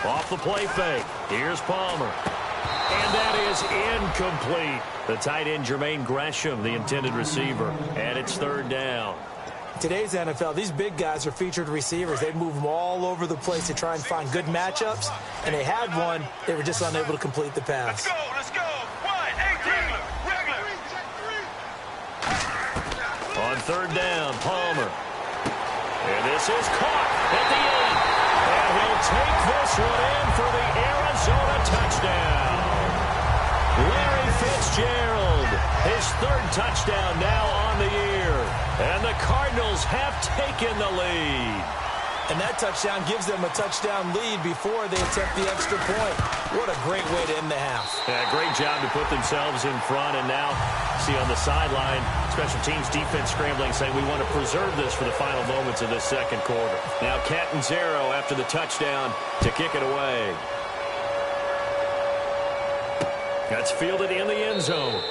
Off the play fake. Here's Palmer. And that is incomplete. The tight end, Jermaine Gresham, the intended receiver. And it's 3rd down. Today's NFL, these big guys are featured receivers. They move them all over the place to try and find good matchups. And they had one. They were just unable to complete the pass. Let's go, let's go. Wide, 18. Regular. On 3rd down, Palmer. And this is caught at the 8. And he'll take this one in for the Arizona touchdown. Larry Fitzgerald, his 3rd touchdown now on the year. And the Cardinals have taken the lead. And that touchdown gives them a touchdown lead before they attempt the extra point. What a great way to end the half. Yeah, great job to put themselves in front. And now, see on the sideline, special teams defense scrambling, saying we want to preserve this for the final moments of this 2nd quarter. Now Catanzaro after the touchdown to kick it away. That's fielded in the end zone.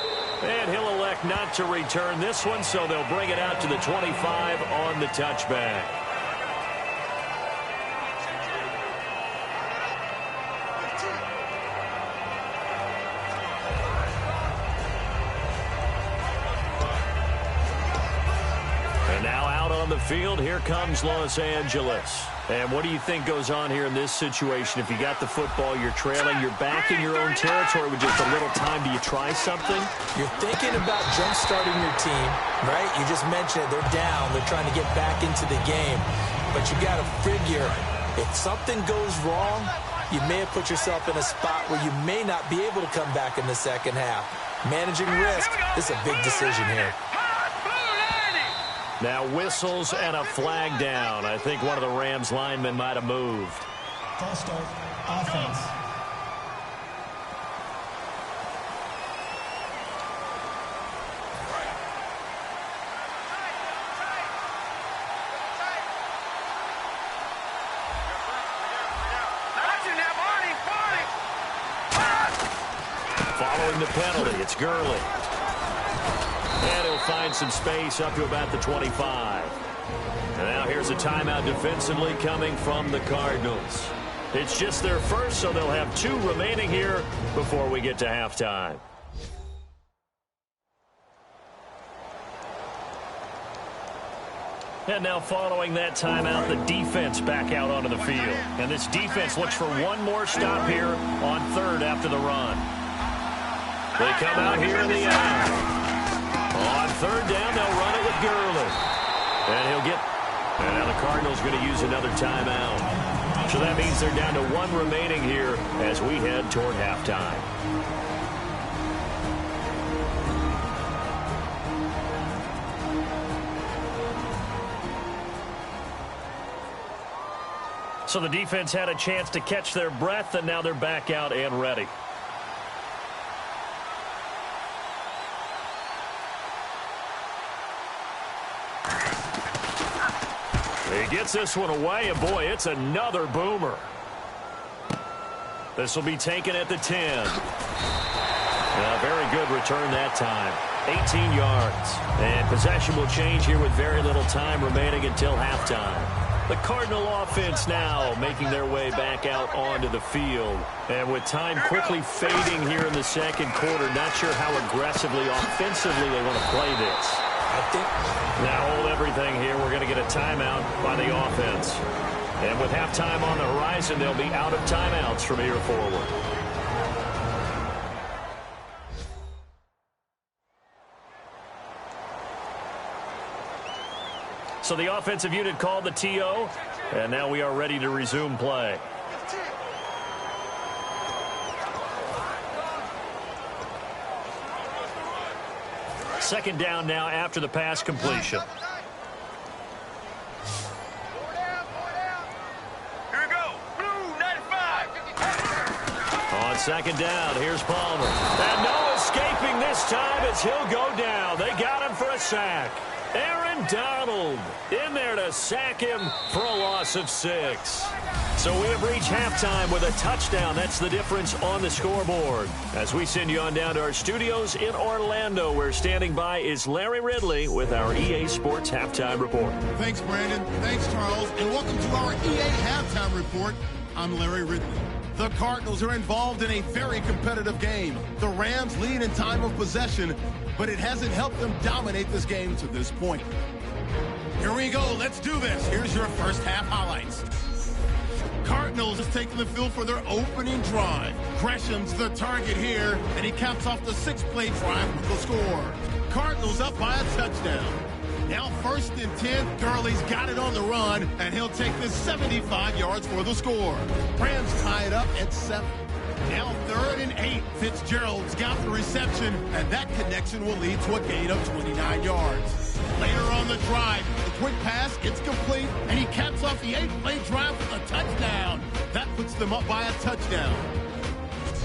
And he'll elect not to return this one, so they'll bring it out to the 25 on the touchback. And now out on the field, here comes Los Angeles. And what do you think goes on here in this situation? If you got the football, you're trailing, you're back in your own territory with just a little time. Do you try something? You're thinking about jump-starting your team, right? You just mentioned it. They're down. They're trying to get back into the game. But you got to figure, if something goes wrong, you may have put yourself in a spot where you may not be able to come back in the second half. Managing risk is a big decision here. Now whistles and a flag down. I think one of the Rams linemen might have moved. False start, offense. Following the penalty, it's Gurley. And he'll find some space up to about the 25. And now here's a timeout defensively coming from the Cardinals. It's just their first, so they'll have 2 remaining here before we get to halftime. And now following that timeout, the defense back out onto the field. And this defense looks for one more stop here on third after the run. They come out here in the end. On third down, they'll run it with Gurley. And now the Cardinals going to use another timeout. So that means they're down to 1 remaining here as we head toward halftime. So the defense had a chance to catch their breath, and now they're back out and ready. He gets this one away, and boy, it's another boomer. This will be taken at the 10. Very good return that time. 18 yards. And possession will change here with very little time remaining until halftime. The Cardinal offense now making their way back out onto the field. And with time quickly fading here in the second quarter, not sure how aggressively, offensively they want to play this. Now hold everything here. We're going to get a timeout by the offense. And with halftime on the horizon, they'll be out of timeouts from here forward. So the offensive unit called the TO, and now we are ready to resume play. Second down now after the pass completion. Here we go. Blue 95. On second down, here's Palmer. And no escaping this time as he'll go down. They got him for a sack. Aaron Donald in there to sack him for a loss of 6. So we have reached halftime with a touchdown. That's the difference on the scoreboard. As we send you on down to our studios in Orlando, where standing by is Larry Ridley with our EA Sports Halftime Report. Thanks, Brandon. Thanks, Charles. And welcome to our EA Halftime Report. I'm Larry Ridley. The Cardinals are involved in a very competitive game. The Rams lead in time of possession, but it hasn't helped them dominate this game to this point. Here we go. Let's do this. Here's your first half highlights. Cardinals is taking the field for their opening drive. Gresham's the target here, and he caps off the 6-play drive with the score. Cardinals up by a touchdown. Now 1st and 10, Gurley's got it on the run, and he'll take this 75 yards for the score. Rams tie it up at 7. Now 3rd and 8, Fitzgerald's got the reception, and that connection will lead to a gain of 29 yards. Later on the drive, the quick pass, it's complete, and he caps off the 8-play drive with a touchdown. That puts them up by a touchdown.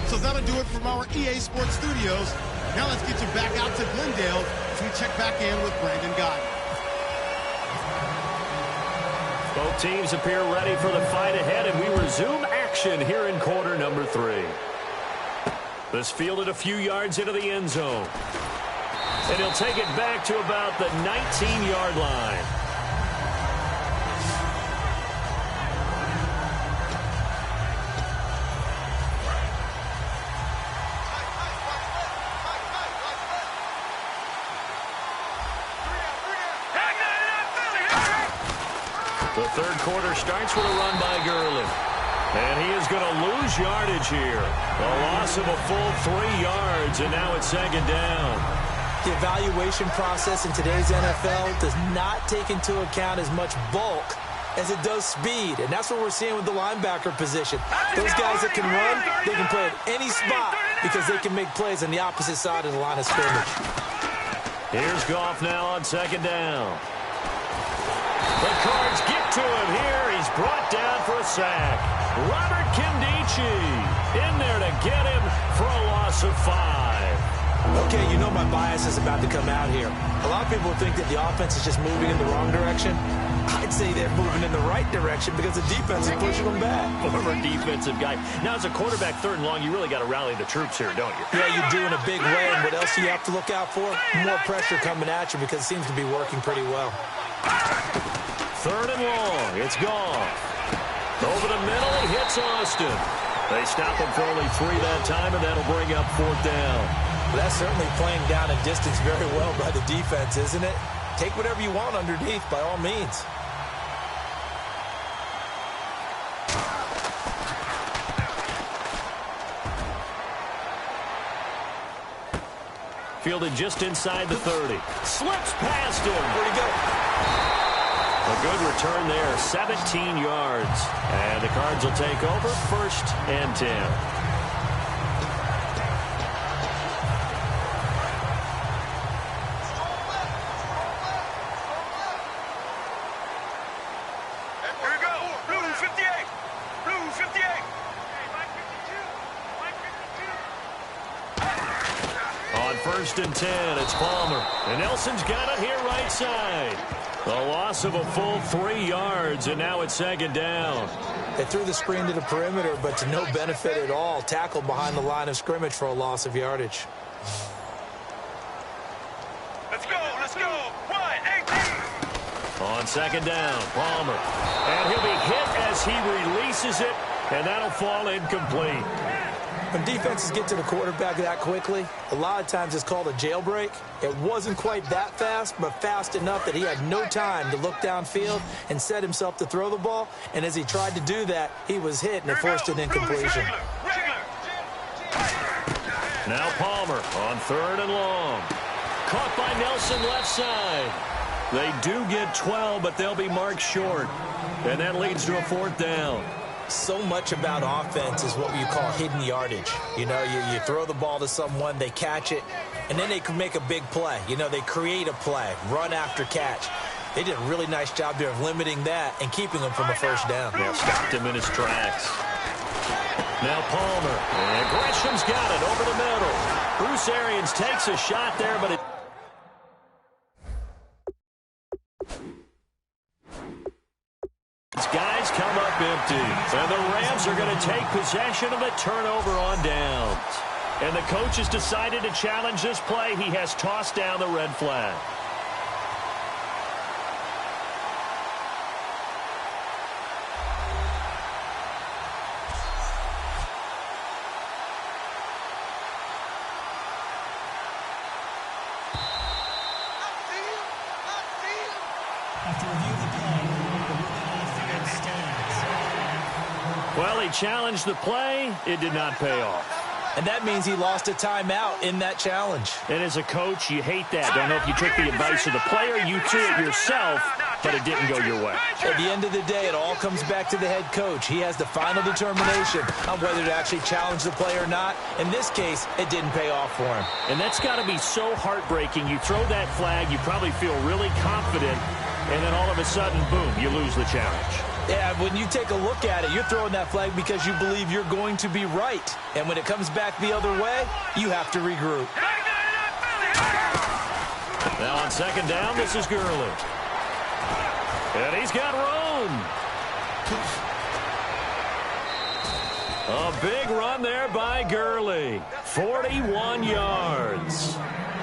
So that'll do it from our EA Sports Studios. Now let's get you back out to Glendale as we check back in with Brandon Gott. Both teams appear ready for the fight ahead, and we resume action here in quarter number 3. This fielded a few yards into the end zone. And he'll take it back to about the 19-yard line. The third quarter starts with a run by Gurley. And he is going to lose yardage here. A loss of a full 3 yards, and now it's second down. The evaluation process in today's NFL does not take into account as much bulk as it does speed, and that's what we're seeing with the linebacker position. Those guys that can run, they can play at any spot because they can make plays on the opposite side of the line of scrimmage. Here's Goff now on second down. The Cards get to him here. He's brought down for a sack. Robert Kindici in there to get him for a loss of 5. Okay, you know my bias is about to come out here. A lot of people think that the offense is just moving in the wrong direction. I'd say they're moving in the right direction because the defense is pushing them back. Former defensive guy. Now, as a quarterback, third and long, you really got to rally the troops here, don't you? Yeah, you do in a big way. And what else do you have to look out for? More pressure coming at you because it seems to be working pretty well. Third and long. It's gone. Over the middle, he hits Austin. They stop him for only 3 that time, and that'll bring up fourth down. Well, that's certainly playing down a distance very well by the defense, isn't it? Take whatever you want underneath, by all means. Fielded just inside the 30. Slips past him. Where'd he go? A good return there, 17 yards. And the Cards will take over, 1st and 10. Here we go. Blue 58. Blue 58. On 1st and 10, it's Palmer. And Nelson's got it here right side. A loss of a full 3 yards, and now it's second down. They threw the screen to the perimeter, but to no benefit at all. Tackled behind the line of scrimmage for a loss of yardage. Let's go. Let's go. 1-18. On second down, Palmer. And he'll be hit as he releases it, and that'll fall incomplete. When defenses get to the quarterback that quickly, a lot of times it's called a jailbreak. It wasn't quite that fast, but fast enough that he had no time to look downfield and set himself to throw the ball. And as he tried to do that, he was hit, and it forced an incompletion. Now Palmer on 3rd and long. Caught by Nelson left side. They do get 12, but they'll be marked short. And that leads to a 4th down. So much about offense is what you call hidden yardage. You know, you throw the ball to someone, they catch it, and then they can make a big play. You know, they create a play, run after catch. They did a really nice job there of limiting that and keeping him from a 1st down. Yeah, stopped him in his tracks. Now Palmer, and Gresham's got it over the middle. Bruce Arians takes a shot there, but it... Guys come up empty, and the Rams are going to take possession of the turnover on downs. And the coach has decided to challenge this play. He has tossed down the red flag. After review of the play, the ruling on the field stands. Well, he challenged the play. It did not pay off. And that means he lost a timeout in that challenge. And as a coach, you hate that. Don't know if you took the advice of the player, you threw it yourself, but it didn't go your way. At the end of the day, it all comes back to the head coach. He has the final determination on whether to actually challenge the play or not. In this case, it didn't pay off for him. And that's got to be so heartbreaking. You throw that flag, you probably feel really confident, and then all of a sudden, boom, you lose the challenge. Yeah, when you take a look at it, you're throwing that flag because you believe you're going to be right. And when it comes back the other way, you have to regroup. Now on second down, this is Gurley. And he's got room. A big run there by Gurley. 41 yards.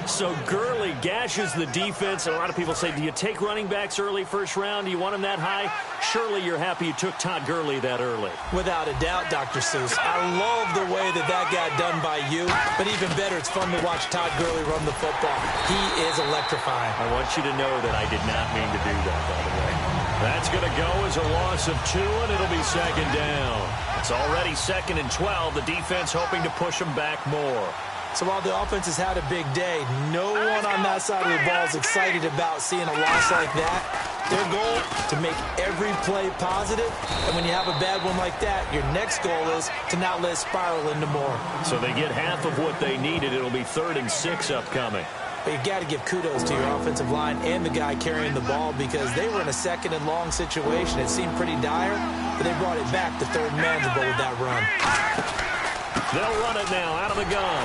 So Gurley gashes the defense. And a lot of people say, do you take running backs early first round? Do you want them that high? Surely you're happy you took Todd Gurley that early. Without a doubt, Dr. Seuss. I love the way that got done by you. But even better, it's fun to watch Todd Gurley run the football. He is electrifying. I want you to know that I did not mean to do that, by the way. That's going to go as a loss of 2, and it'll be second down. It's already 2nd and 12. The defense hoping to push them back more. So while the offense has had a big day, no one on that side of the ball is excited about seeing a loss like that. Their goal, to make every play positive. And when you have a bad one like that, your next goal is to not let it spiral into more. So they get half of what they needed. It'll be 3rd and 6 upcoming. But you got to give kudos to your offensive line and the guy carrying the ball because they were in a 2nd and long situation. It seemed pretty dire, but they brought it back to 3rd and manageable with that run. They'll run it now out of the gun.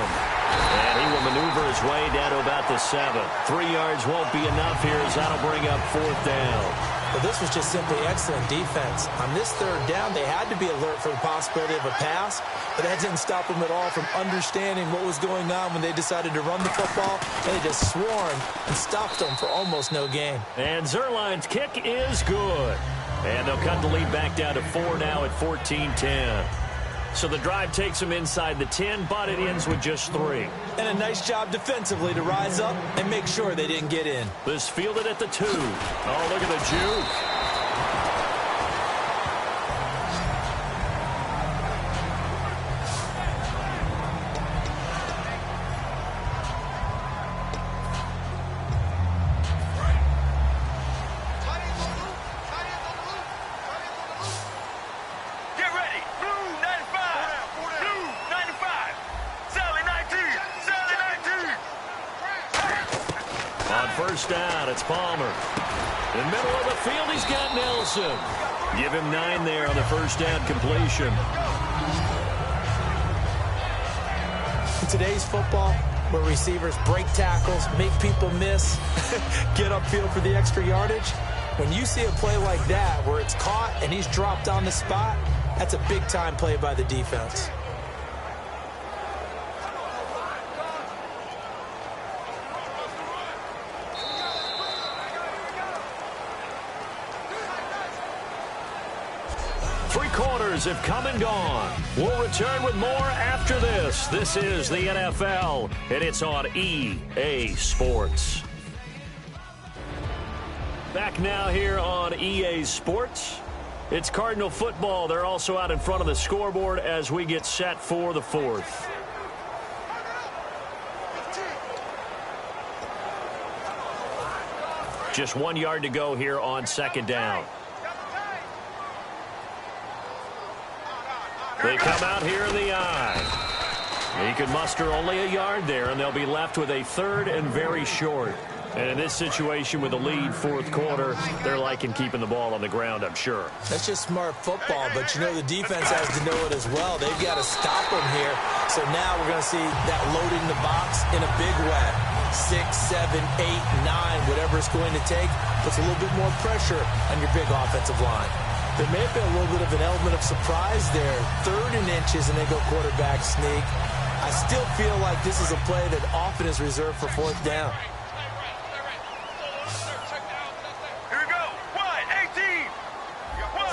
And he will maneuver his way down to about the 7. 3 yards won't be enough here as that'll bring up 4th down. But this was just simply excellent defense. On this 3rd down, they had to be alert for the possibility of a pass, but that didn't stop them at all from understanding what was going on when they decided to run the football, and they just swarmed and stopped them for almost no gain. And Zerline's kick is good. And they'll cut the lead back down to 4 now at 14-10. So the drive takes them inside the 10, but it ends with just 3. And a nice job defensively to rise up and make sure they didn't get in. This fielded at the 2. Oh, look at the juke. First down, it's Palmer. In the middle of the field, he's got Nelson. Give him 9 there on the first down completion. In today's football, where receivers break tackles, make people miss, get upfield for the extra yardage, when you see a play like that where it's caught and he's dropped on the spot, that's a big-time play by the defense. Quarters have come and gone. We'll return with more after this. This is the NFL, and it's on EA Sports. Back now here on EA Sports. It's Cardinal football. They're also out in front of the scoreboard as we get set for the 4th. Just 1 yard to go here on 2nd down. They come out here in the eye. He could muster only a yard there, and they'll be left with a 3rd and very short. And in this situation with a lead 4th quarter, they're liking keeping the ball on the ground, I'm sure. That's just smart football, but you know the defense has to know it as well. They've got to stop them here. So now we're going to see that loading the box in a big way. 6, 7, 8, 9, whatever it's going to take, puts a little bit more pressure on your big offensive line. There may have been a little bit of an element of surprise there. 3rd and inches, and they go quarterback sneak. I still feel like this is a play that often is reserved for 4th down. Here we go. Wide, 18.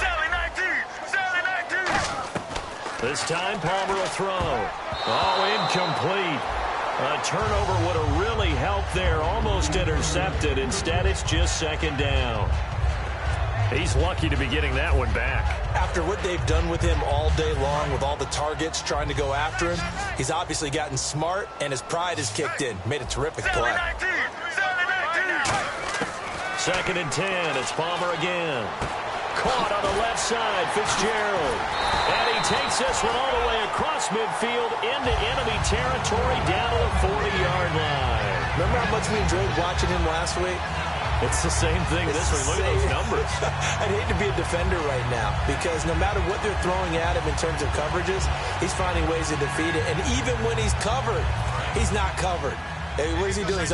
Sally 19. Sally 19. This time, Palmer will throw. Oh, incomplete. A turnover would have really helped there. Almost intercepted. Instead, it's just 2nd down. He's lucky to be getting that one back. After what they've done with him all day long with all the targets trying to go after him, he's obviously gotten smart, and his pride has kicked in. Made a terrific play. 2nd and 10. It's Palmer again. Caught on the left side, Fitzgerald. And he takes this one all the way across midfield into enemy territory down to the 40-yard line. Remember how much we enjoyed watching him last week? It's the same thing this week. Look at those numbers. I'd hate to be a defender right now because no matter what they're throwing at him in terms of coverages, he's finding ways to defeat it. And even when he's covered, he's not covered. Hey, what is he doing?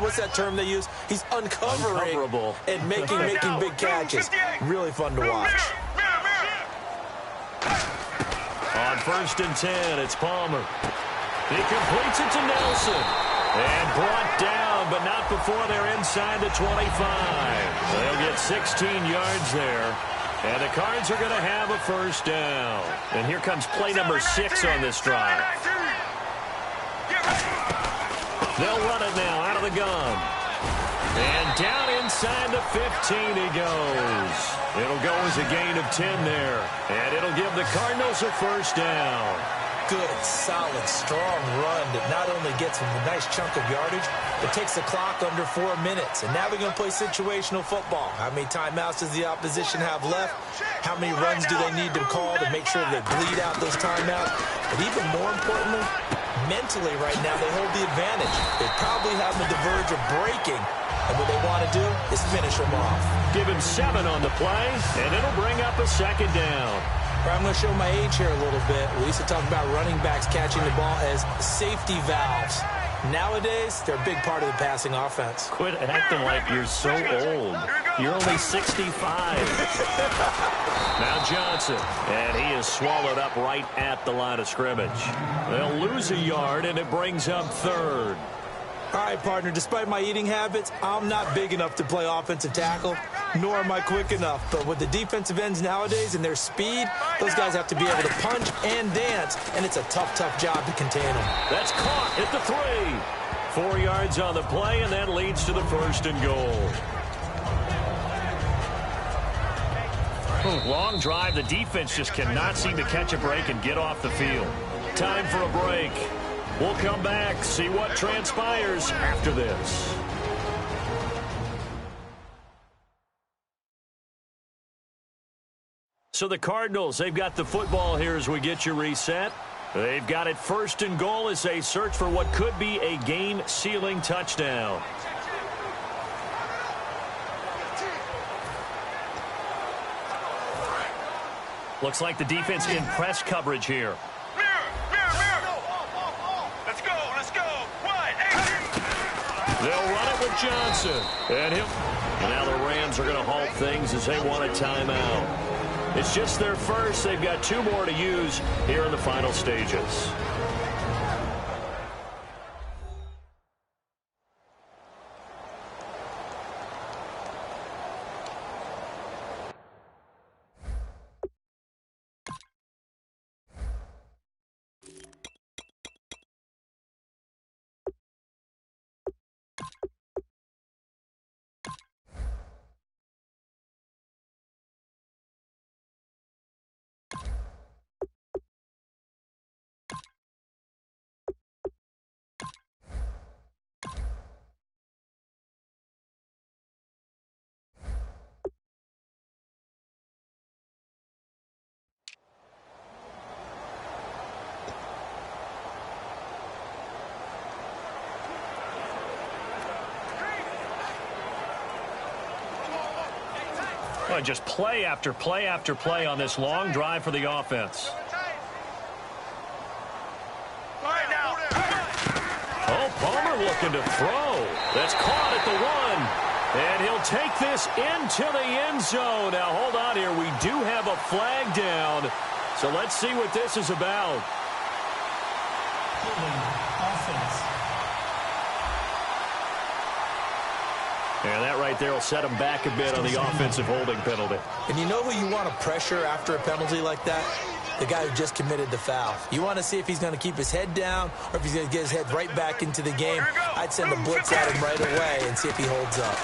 What's that term they use? He's uncovering and making big catches. Really fun to watch. On on 1st and 10. It's Palmer. He completes it to Nelson. And brought down, but not before they're inside the 25. They'll get 16 yards there. And the Cards are going to have a 1st down. And here comes play number 6 on this drive. They'll run it now out of the gun. And down inside the 15 he goes. It'll go as a gain of 10 there. And it'll give the Cardinals a 1st down. Good, solid, strong run that not only gets them a nice chunk of yardage, but takes the clock under 4 minutes. And now they're going to play situational football. How many timeouts does the opposition have left? How many runs do they need to call to make sure they bleed out those timeouts? But even more importantly, mentally right now, they hold the advantage. They probably have them at the verge of breaking. And what they want to do is finish them off. Give him 7 on the play, and it'll bring up a 2nd down. I'm going to show my age here a little bit. We used to talk about running backs catching the ball as safety valves. Nowadays, they're a big part of the passing offense. Quit acting like you're so old. You're only 65. Now Johnson, and he is swallowed up right at the line of scrimmage. They'll lose a yard, and it brings up 3rd. All right, partner, despite my eating habits, I'm not big enough to play offensive tackle, nor am I quick enough. But with the defensive ends nowadays and their speed, those guys have to be able to punch and dance, and it's a tough, tough job to contain them. That's caught at the 3. 4 yards on the play, and that leads to the 1st and goal. Long drive. The defense just cannot seem to catch a break and get off the field. Time for a break. We'll come back, see what transpires after this. So the Cardinals, they've got the football here as we get you reset. They've got it 1st and goal as they search for what could be a game-sealing touchdown. Looks like the defense in press coverage here. They'll run it with Johnson. And now the Rams are going to halt things as they want a timeout. It's just their first. They've got 2 more to use here in the final stages. Well, just play after play after play on this long drive for the offense. Oh, Palmer looking to throw. That's caught at the 1. And he'll take this into the end zone. Now, hold on here. We do have a flag down. So let's see what this is about. Offense. And that right there will set him back a bit on the offensive holding penalty. And you know who you want to pressure after a penalty like that? The guy who just committed the foul. You want to see if he's going to keep his head down or if he's going to get his head right back into the game. I'd send a blitz at him right away and see if he holds up.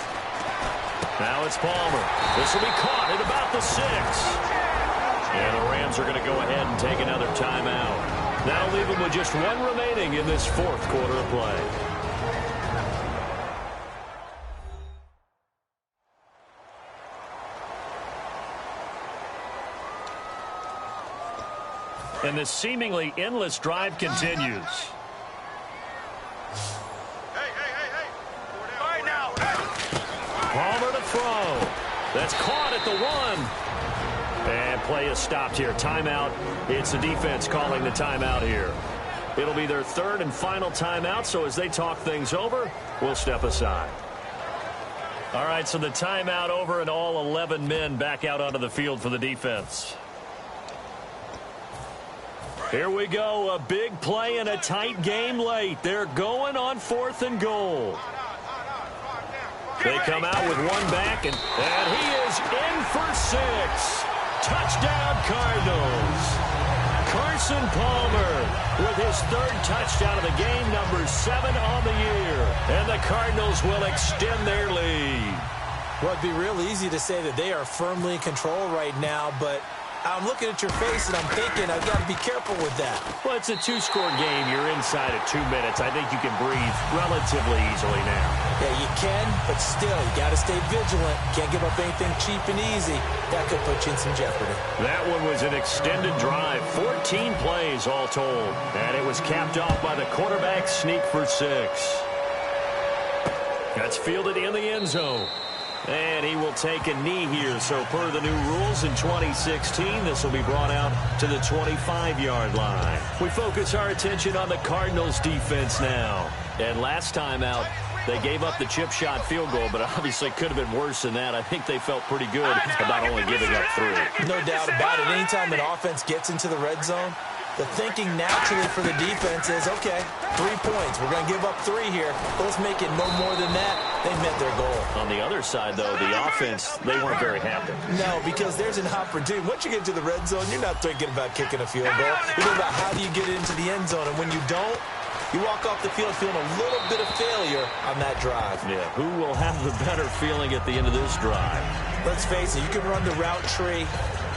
Now it's Palmer. This will be caught at about the 6. And the Rams are going to go ahead and take another timeout. That'll leave them with just 1 remaining in this 4th quarter of play. And this seemingly endless drive continues. Palmer to throw. That's caught at the 1. And play is stopped here. Timeout. It's the defense calling the timeout here. It'll be their 3rd and final timeout, so as they talk things over, we'll step aside. All right, so the timeout over and all 11 men back out onto the field for the defense. Here we go, a big play in a tight game late. They're going on 4th and goal. They come out with one back, and he is in for 6. Touchdown, Cardinals. Carson Palmer with his 3rd touchdown of the game, number 7 on the year. And the Cardinals will extend their lead. Well, it'd be real easy to say that they are firmly in control right now, but I'm looking at your face and I'm thinking I've got to be careful with that. Well, it's a 2-score game. You're inside of 2 minutes. I think you can breathe relatively easily now. Yeah, you can, but still, you got to stay vigilant. Can't give up anything cheap and easy. That could put you in some jeopardy. That one was an extended drive. 14 plays all told. And it was capped off by the quarterback sneak for 6. That's fielded in the end zone. And he will take a knee here. So per the new rules in 2016, this will be brought out to the 25-yard line. We focus our attention on the Cardinals defense now. And last time out, they gave up the chip shot field goal, but obviously could have been worse than that. I think they felt pretty good about only giving up 3. No doubt about it. Anytime an offense gets into the red zone, the thinking naturally for the defense is, okay, 3 points. We're going to give up 3 here. Let's make it no more than that. They met their goal. On the other side, though, the offense, they weren't very happy. No, because there's an opportunity. Once you get to the red zone, you're not thinking about kicking a field goal. You're thinking about how do you get into the end zone. And when you don't, you walk off the field feeling a little bit of failure on that drive. Yeah, who will have the better feeling at the end of this drive? Let's face it, you can run the route tree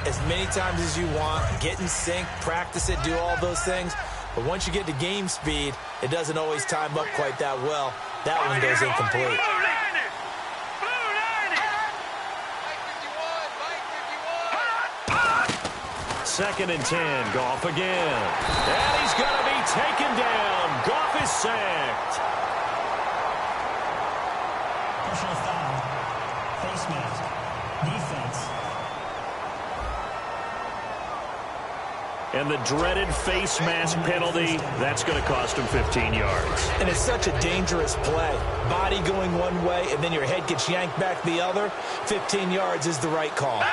as many times as you want, get in sync, practice it, do all those things. But once you get to game speed, it doesn't always time up quite that well. That one goes incomplete. 2nd and 10, Goff again. And he's going to be taken down. Goff is sacked. Personal foul. Face mask. Defense. And the dreaded face mask penalty, that's going to cost him 15 yards. And it's such a dangerous play. Body going one way, and then your head gets yanked back the other. 15 yards is the right call.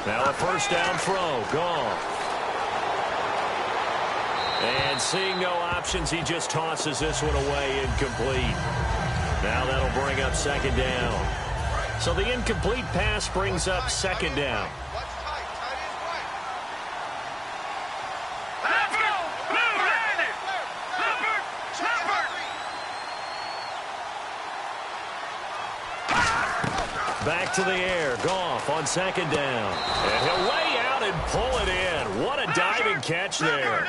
Now a first down throw, gone. And seeing no options, he just tosses this one away, incomplete. Now that'll bring up 2nd down. So the incomplete pass brings up 2nd down. Back to the air, Goff on 2nd down. And he'll lay out and pull it in. What a diving catch there.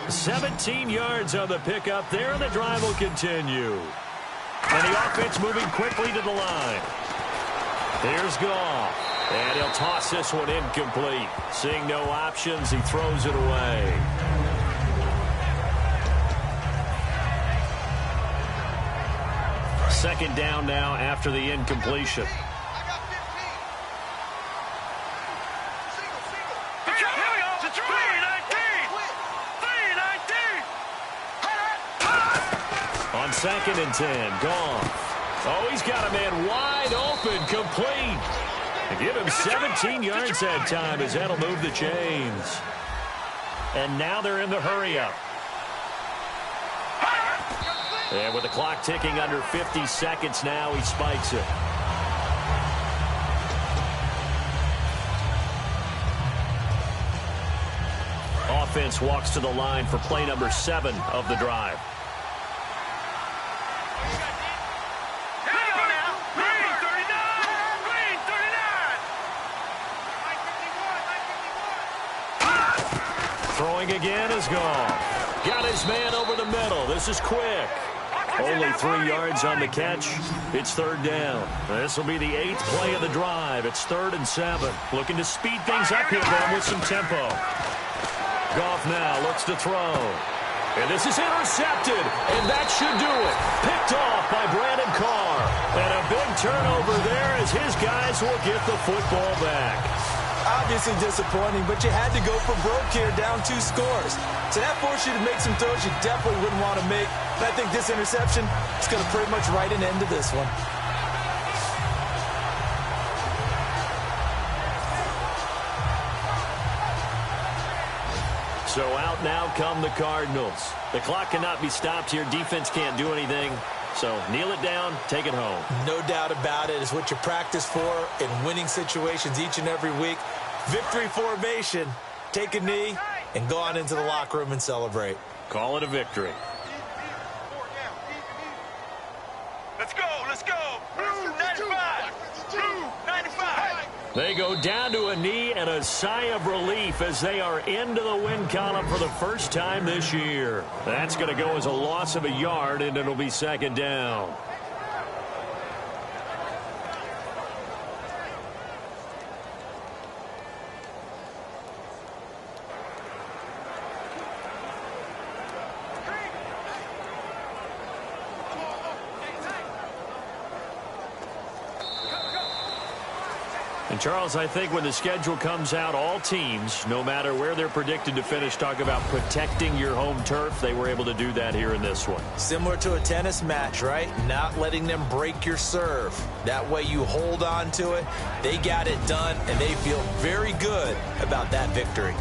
17 yards on the pickup there, and the drive will continue. And the offense moving quickly to the line. Here's Goff. And he'll toss this one incomplete. Seeing no options, he throws it away. Second down now after the incompletion. On 2nd and 10, Goff. Oh, he's got a man wide open, complete. And give him 17 yards that time as that'll move the chains. And now they're in the hurry-up. And with the clock ticking under 50 seconds now, he spikes it. Offense walks to the line for play number 7 of the drive. Throwing again is Goff. Got his man over the middle. This is quick. Only 3 yards on the catch. It's 3rd down. This will be the 8th play of the drive. It's 3rd and 7. Looking to speed things up here, going with some tempo. Goff now looks to throw. And this is intercepted. And that should do it. Picked off by Brandon Carr. And a big turnover there as his guys will get the football back. obviously disappointing, but you had to go for broke here, down 2 scores. So that forced you to make some throws you definitely wouldn't want to make. And I think this interception is going to pretty much write an end to this one. So out now come the Cardinals. The clock cannot be stopped here. Defense can't do anything. So kneel it down, take it home. No doubt about it. It's what you practice for in winning situations each and every week. Victory formation. Take a knee and go on into the locker room and celebrate. Call it a victory. Let's go, let's go. Blue 95. Blue 95. They go down to a knee and a sigh of relief as they are into the win column for the first time this year. That's going to go as a loss of a yard, and it'll be second down. And, Charles, I think when the schedule comes out, all teams, no matter where they're predicted to finish, talk about protecting your home turf. They were able to do that here in this one. Similar to a tennis match, right? Not letting them break your serve. That way you hold on to it. They got it done, and they feel very good about that victory.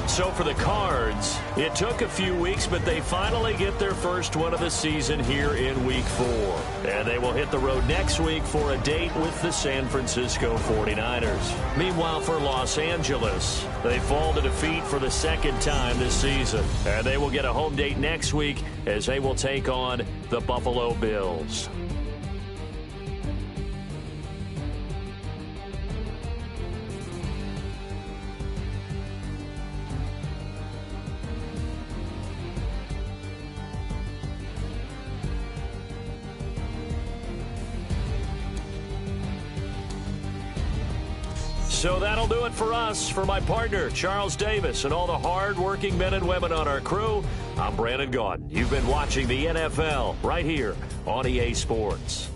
So for the Cards, it took a few weeks, but they finally get their first one of the season here in Week 4. And they will hit the road next week for a date with the San Francisco 49ers. Meanwhile, for Los Angeles, they fall to defeat for the second time this season. And they will get a home date next week as they will take on the Buffalo Bills. So that'll do it for us. For my partner, Charles Davis, and all the hard-working men and women on our crew, I'm Brandon Gaudin. You've been watching the NFL right here on EA Sports.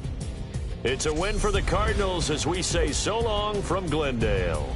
It's a win for the Cardinals as we say so long from Glendale.